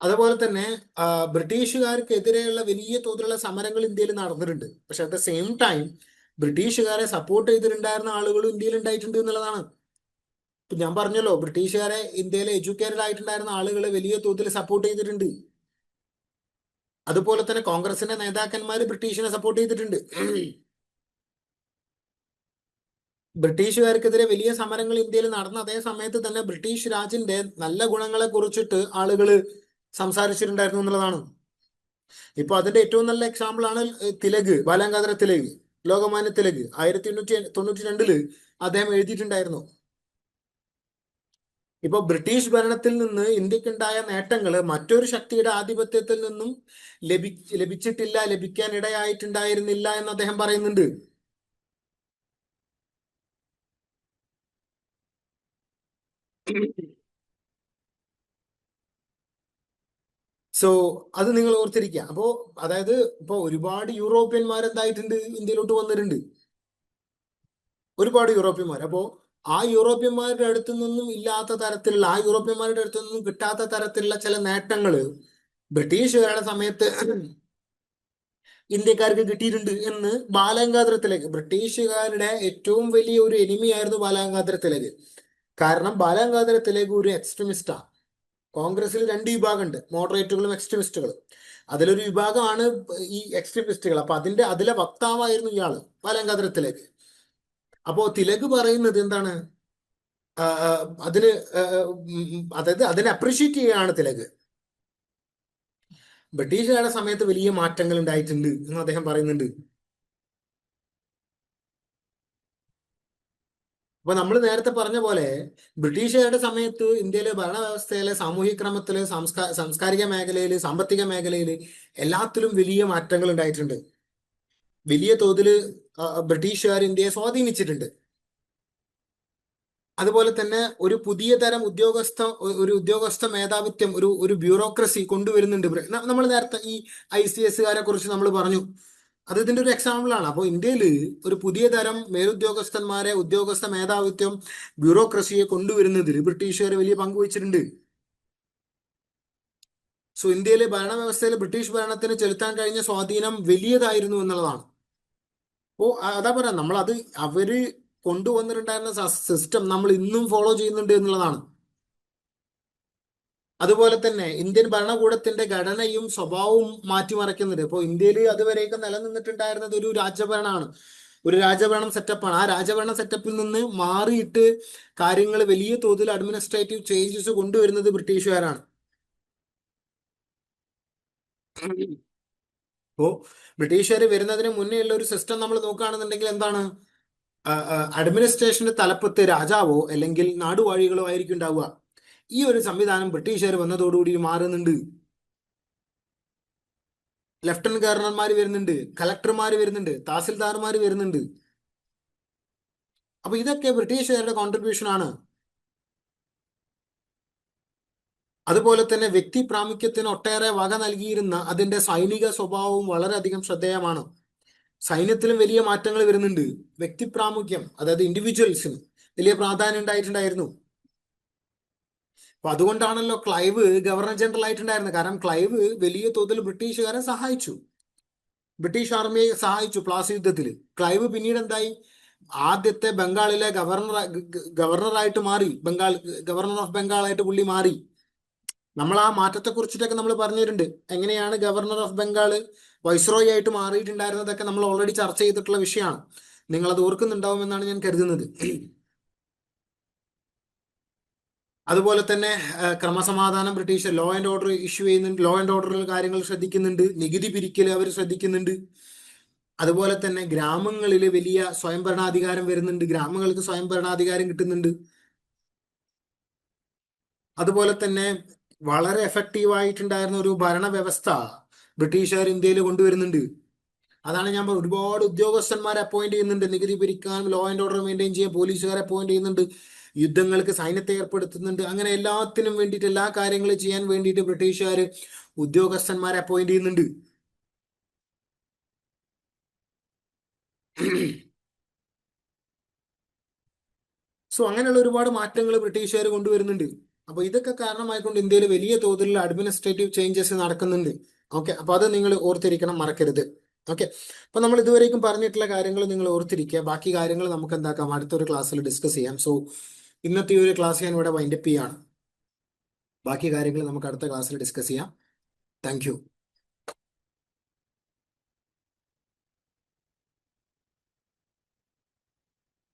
അതുപോലെ തന്നെ ബ്രിട്ടീഷുകാർക്കെതിരെയുള്ള വലിയ തോതിലുള്ള സമരങ്ങൾ ഇന്ത്യയിൽ നടന്നിട്ടുണ്ട്. പക്ഷെ അറ്റ് ദ സെയിം ടൈം ബ്രിട്ടീഷുകാരെ സപ്പോർട്ട് ചെയ്തിട്ടുണ്ടായിരുന്ന ആളുകളും ഇന്ത്യയിൽ ഉണ്ടായിട്ടുണ്ട് എന്നുള്ളതാണ്. ഇപ്പൊ ഞാൻ പറഞ്ഞല്ലോ, ബ്രിട്ടീഷുകാരെ ഇന്ത്യയിലെ എഡ്യൂക്കേറ്റഡ് ആയിട്ടുണ്ടായിരുന്ന ആളുകളെ വലിയ തോതിൽ സപ്പോർട്ട് ചെയ്തിട്ടുണ്ട്. അതുപോലെ തന്നെ കോൺഗ്രസിന്റെ നേതാക്കന്മാർ ബ്രിട്ടീഷിനെ സപ്പോർട്ട് ചെയ്തിട്ടുണ്ട്. ബ്രിട്ടീഷുകാർക്കെതിരെ വലിയ സമരങ്ങൾ ഇന്ത്യയിൽ നടന്ന അതേ സമയത്ത് തന്നെ ബ്രിട്ടീഷ് രാജിന്റെ നല്ല ഗുണങ്ങളെ കുറിച്ചിട്ട് ആളുകൾ സംസാരിച്ചിട്ടുണ്ടായിരുന്നു എന്നുള്ളതാണ്. ഇപ്പൊ അതിന്റെ ഏറ്റവും നല്ല എക്സാമ്പിൾ ആണ് തിലക്, ബാലഗംഗാധര തിലക്, ലോകമാന്യ തിലക്. 1892 അദ്ദേഹം എഴുതിയിട്ടുണ്ടായിരുന്നു, ഇപ്പൊ ബ്രിട്ടീഷ് ഭരണത്തിൽ നിന്ന് ഇന്ത്യക്കുണ്ടായ നേട്ടങ്ങൾ മറ്റൊരു ശക്തിയുടെ ആധിപത്യത്തിൽ നിന്നും ലഭിച്ചിട്ടില്ല, ലഭിക്കാൻ ഇടയായിട്ടുണ്ടായിരുന്നില്ല എന്ന് അദ്ദേഹം പറയുന്നുണ്ട്. സോ അത് നിങ്ങൾ ഓർത്തിരിക്കുക. അപ്പോ അതായത് ഇപ്പൊ ഒരുപാട് യൂറോപ്യന്മാർ എന്തായിട്ടുണ്ട്, ഇന്ത്യയിലോട്ട് വന്നിട്ടുണ്ട്, ഒരുപാട് യൂറോപ്യന്മാർ. അപ്പോ ആ യൂറോപ്യന്മാരുടെ അടുത്ത് നിന്നും ഇല്ലാത്ത തരത്തിലുള്ള, ആ യൂറോപ്യന്മാരുടെ അടുത്ത് നിന്നും കിട്ടാത്ത തരത്തിലുള്ള ചില നേട്ടങ്ങൾ ബ്രിട്ടീഷുകാരുടെ സമയത്ത് ഇന്ത്യക്കാർക്ക് കിട്ടിയിട്ടുണ്ട് എന്ന് ബാലഗംഗാധര തിലക്, ബ്രിട്ടീഷുകാരുടെ ഏറ്റവും വലിയ ഒരു എനിമിയായിരുന്നു ബാലഗംഗാധര തിലക്. കാരണം ബാലഗംഗാധര തിലക് ഒരു എക്സ്ട്രീമിസ്റ്റാണ്. കോൺഗ്രസിൽ രണ്ട് വിഭാഗമുണ്ട്, മോഡറേറ്റുകളും എക്സ്ട്രീമിസ്റ്റുകളും. അതിലൊരു വിഭാഗമാണ് ഈ എക്സ്ട്രീമിസ്റ്റുകൾ. അപ്പൊ അതിലെ വക്താവായിരുന്നു ഇയാള്, ബാലഗംഗാധര തിലക്. അപ്പോ തിലക് പറയുന്നത് എന്താണ്, അതിന് അതായത് അതിനെ അപ്രീഷിയേറ്റ് ചെയ്യുകയാണ് തിലക്. ബ്രിട്ടീഷുകാരുടെ സമയത്ത് വലിയ മാറ്റങ്ങൾ ഉണ്ടായിട്ടുണ്ട് എന്ന് അദ്ദേഹം പറയുന്നുണ്ട്. അപ്പൊ നമ്മൾ നേരത്തെ പറഞ്ഞ പോലെ ബ്രിട്ടീഷുകാരുടെ സമയത്ത് ഇന്ത്യയിലെ ഭരണവ്യവസ്ഥയിലെ സാമൂഹിക ക്രമത്തില്, സാംസ്കാരിക മേഖലയില്, സാമ്പത്തിക മേഖലയില് എല്ലാത്തിലും വലിയ മാറ്റങ്ങൾ ഉണ്ടായിട്ടുണ്ട്. വലിയ തോതിൽ ബ്രിട്ടീഷുകാർ ഇന്ത്യയെ സ്വാധീനിച്ചിട്ടുണ്ട്. അതുപോലെ തന്നെ ഒരു പുതിയ തരം ഉദ്യോഗസ്ഥ മേധാവിത്വം, ഒരു ബ്യൂറോക്രസി കൊണ്ടുവരുന്നുണ്ട്. നമ്മൾ നേരത്തെ ഈ ICS കുറിച്ച് നമ്മൾ പറഞ്ഞു, അത് ഇതിന്റെ ഒരു എക്സാമ്പിൾ ആണ്. അപ്പോൾ ഇന്ത്യയിൽ ഒരു പുതിയ തരം മേലുദ്യോഗസ്ഥന്മാരെ, ഉദ്യോഗസ്ഥ മേധാവിത്വം, ബ്യൂറോക്രസിയെ കൊണ്ടുവരുന്നതിൽ ബ്രിട്ടീഷുകാർ വലിയ പങ്ക് വഹിച്ചിട്ടുണ്ട്. സോ ഇന്ത്യയിലെ ഭരണവ്യവസ്ഥയിൽ ബ്രിട്ടീഷ് ഭരണത്തിന് ചെലുത്താൻ കഴിഞ്ഞ സ്വാധീനം വലിയതായിരുന്നു എന്നുള്ളതാണ്. അപ്പോ അതാ പറയാം, നമ്മളത് അവര് കൊണ്ടുവന്നിട്ടുണ്ടായിരുന്ന സിസ്റ്റം നമ്മൾ ഇന്നും ഫോളോ ചെയ്യുന്നുണ്ട് എന്നുള്ളതാണ്. അതുപോലെ തന്നെ ഇന്ത്യൻ ഭരണകൂടത്തിന്റെ ഘടനയും സ്വഭാവവും മാറ്റിമറിക്കുന്നുണ്ട്. ഇപ്പോൾ ഇന്ത്യയിൽ അതുവരെയൊക്കെ നിലനിന്നിട്ടുണ്ടായിരുന്നത് ഒരു രാജഭരണമാണ്, ഒരു രാജഭരണം സെറ്റപ്പാണ്. ആ രാജഭരണ സെറ്റപ്പിൽ നിന്ന് മാറിയിട്ട് കാര്യങ്ങൾ വലിയ തോതിൽ അഡ്മിനിസ്ട്രേറ്റീവ് ചേഞ്ചസ് കൊണ്ടുവരുന്നത് ബ്രിട്ടീഷുകാരാണ്. അപ്പോ ബ്രിട്ടീഷുകാർ വരുന്നതിന് മുന്നേ ഉള്ള ഒരു സിസ്റ്റം നമ്മൾ നോക്കുകയാണെന്നുണ്ടെങ്കിൽ എന്താണ്, അഡ്മിനിസ്ട്രേഷന്റെ തലപ്പത്ത് രാജാവോ അല്ലെങ്കിൽ നാടുവാഴികളോ ആയിരിക്കും ഉണ്ടാവുക. ഈ ഒരു സംവിധാനം ബ്രിട്ടീഷുകാർ വന്നതോടുകൂടി മാറുന്നുണ്ട്. ലഫ്റ്റനന്റ് ഗവർണർമാർ വരുന്നുണ്ട്, കളക്ടർമാർ വരുന്നുണ്ട്, തഹസിൽദാർമാർ വരുന്നുണ്ട്. അപ്പൊ ഇതൊക്കെ ബ്രിട്ടീഷുകാരുടെ കോൺട്രിബ്യൂഷൻ ആണ്. അതുപോലെ തന്നെ വ്യക്തി പ്രാമുഖ്യത്തിന് ഒട്ടേറെ വക നൽകിയിരുന്ന അതിന്റെ സൈനിക സ്വഭാവവും വളരെയധികം ശ്രദ്ധേയമാണ്. സൈന്യത്തിലും വലിയ മാറ്റങ്ങൾ വരുന്നുണ്ട്. വ്യക്തി പ്രാമുഖ്യം, അതായത് ഇൻഡിവിജ്വൽസിന് വലിയ പ്രാധാന്യം ഉണ്ടായിട്ടുണ്ടായിരുന്നു. അപ്പൊ അതുകൊണ്ടാണല്ലോ ക്ലൈവ് ഗവർണർ ജനറൽ ആയിട്ടുണ്ടായിരുന്നത്. കാരണം ക്ലൈവ് വലിയ തോതിൽ ബ്രിട്ടീഷുകാരെ സഹായിച്ചു, ബ്രിട്ടീഷ് ആർമിയെ സഹായിച്ചു പ്ലാസി യുദ്ധത്തിൽ. ക്ലൈവ് പിന്നീട് എന്തായി, ആദ്യത്തെ ബംഗാളിലെ ഗവർണറായിട്ട് മാറി. ഗവർണർ ഓഫ് ബംഗാൾ ആയിട്ട് പുള്ളി മാറി. നമ്മൾ ആ മാറ്റത്തെ കുറിച്ചിട്ടൊക്കെ നമ്മൾ പറഞ്ഞിട്ടുണ്ട്. എങ്ങനെയാണ് ഗവർണർ ഓഫ് ബംഗാൾ വൈസ്രോയി ആയിട്ട് മാറിയിട്ടുണ്ടായിരുന്നതൊക്കെ നമ്മൾ ഓൾറെഡി ചർച്ച ചെയ്തിട്ടുള്ള വിഷയമാണ്. നിങ്ങളത് ഓർക്കുന്നുണ്ടാവുമെന്നാണ് ഞാൻ കരുതുന്നത്. അതുപോലെ തന്നെ ക്രമസമാധാനം, British law and order issue ചെയ്യുന്നുണ്ട്, ലോ ആൻഡ് ഓർഡറിൽ കാര്യങ്ങൾ ശ്രദ്ധിക്കുന്നുണ്ട്, നികുതി പിരിക്കൽ അവർ ശ്രദ്ധിക്കുന്നുണ്ട്. അതുപോലെ തന്നെ ഗ്രാമങ്ങളിൽ വലിയ സ്വയംഭരണാധികാരം വരുന്നുണ്ട്, ഗ്രാമങ്ങൾക്ക് സ്വയംഭരണാധികാരം കിട്ടുന്നുണ്ട്. അതുപോലെ തന്നെ വളരെ എഫക്റ്റീവ് ആയിട്ടുണ്ടായിരുന്ന ഒരു ഭരണ വ്യവസ്ഥ ബ്രിട്ടീഷുകാർ ഇന്ത്യയിൽ കൊണ്ടുവരുന്നുണ്ട്. അതാണ് ഞാൻ ഒരുപാട് ഉദ്യോഗസ്ഥന്മാരെ അപ്പോയിന്റ് ചെയ്യുന്നുണ്ട്, നികുതി പിരിക്കാനും ലോ ആൻഡ് ഓർഡർ മെയിൻറ്റെയിൻ ചെയ്യാൻ പോലീസുകാരെ അപ്പോയിന്റ് ചെയ്യുന്നുണ്ട്, യുദ്ധങ്ങൾക്ക് സൈന്യത്തെ ഏർപ്പെടുത്തുന്നുണ്ട്. അങ്ങനെ എല്ലാത്തിനും വേണ്ടിയിട്ട്, എല്ലാ കാര്യങ്ങളും ചെയ്യാൻ വേണ്ടിയിട്ട് ബ്രിട്ടീഷുകാർ ഉദ്യോഗസ്ഥന്മാരെ അപ്പോയിന്റ് ചെയ്യുന്നുണ്ട്. സോ അങ്ങനെയുള്ള ഒരുപാട് മാറ്റങ്ങൾ ബ്രിട്ടീഷുകാർ കൊണ്ടുവരുന്നുണ്ട്. അപ്പൊ ഇതൊക്കെ കാരണമായിക്കൊണ്ട് ഇന്ത്യയിൽ വലിയ തോതിലുള്ള അഡ്മിനിസ്ട്രേറ്റീവ് ചേഞ്ചസ് നടക്കുന്നുണ്ട്. ഓക്കെ, അപ്പൊ അത് നിങ്ങൾ ഓർത്തിരിക്കണം, മറക്കരുത്. ഓക്കെ, അപ്പൊ നമ്മൾ ഇതുവരേക്കും പറഞ്ഞിട്ടുള്ള കാര്യങ്ങൾ നിങ്ങൾ ഓർത്തിരിക്കുക. ബാക്കി കാര്യങ്ങൾ നമുക്ക് എന്താക്കാം, അടുത്തൊരു ക്ലാസ്സിൽ ഡിസ്കസ് ചെയ്യാം. സോ ഇന്നത്തെ ഈ ഒരു ക്ലാസ് ഞാൻ ഇവിടെ വൈൻഡപ്പ് ചെയ്യാണ്. ബാക്കി കാര്യങ്ങൾ നമുക്ക് അടുത്ത ക്ലാസ്സിൽ ഡിസ്കസ് ചെയ്യാം. Thank you.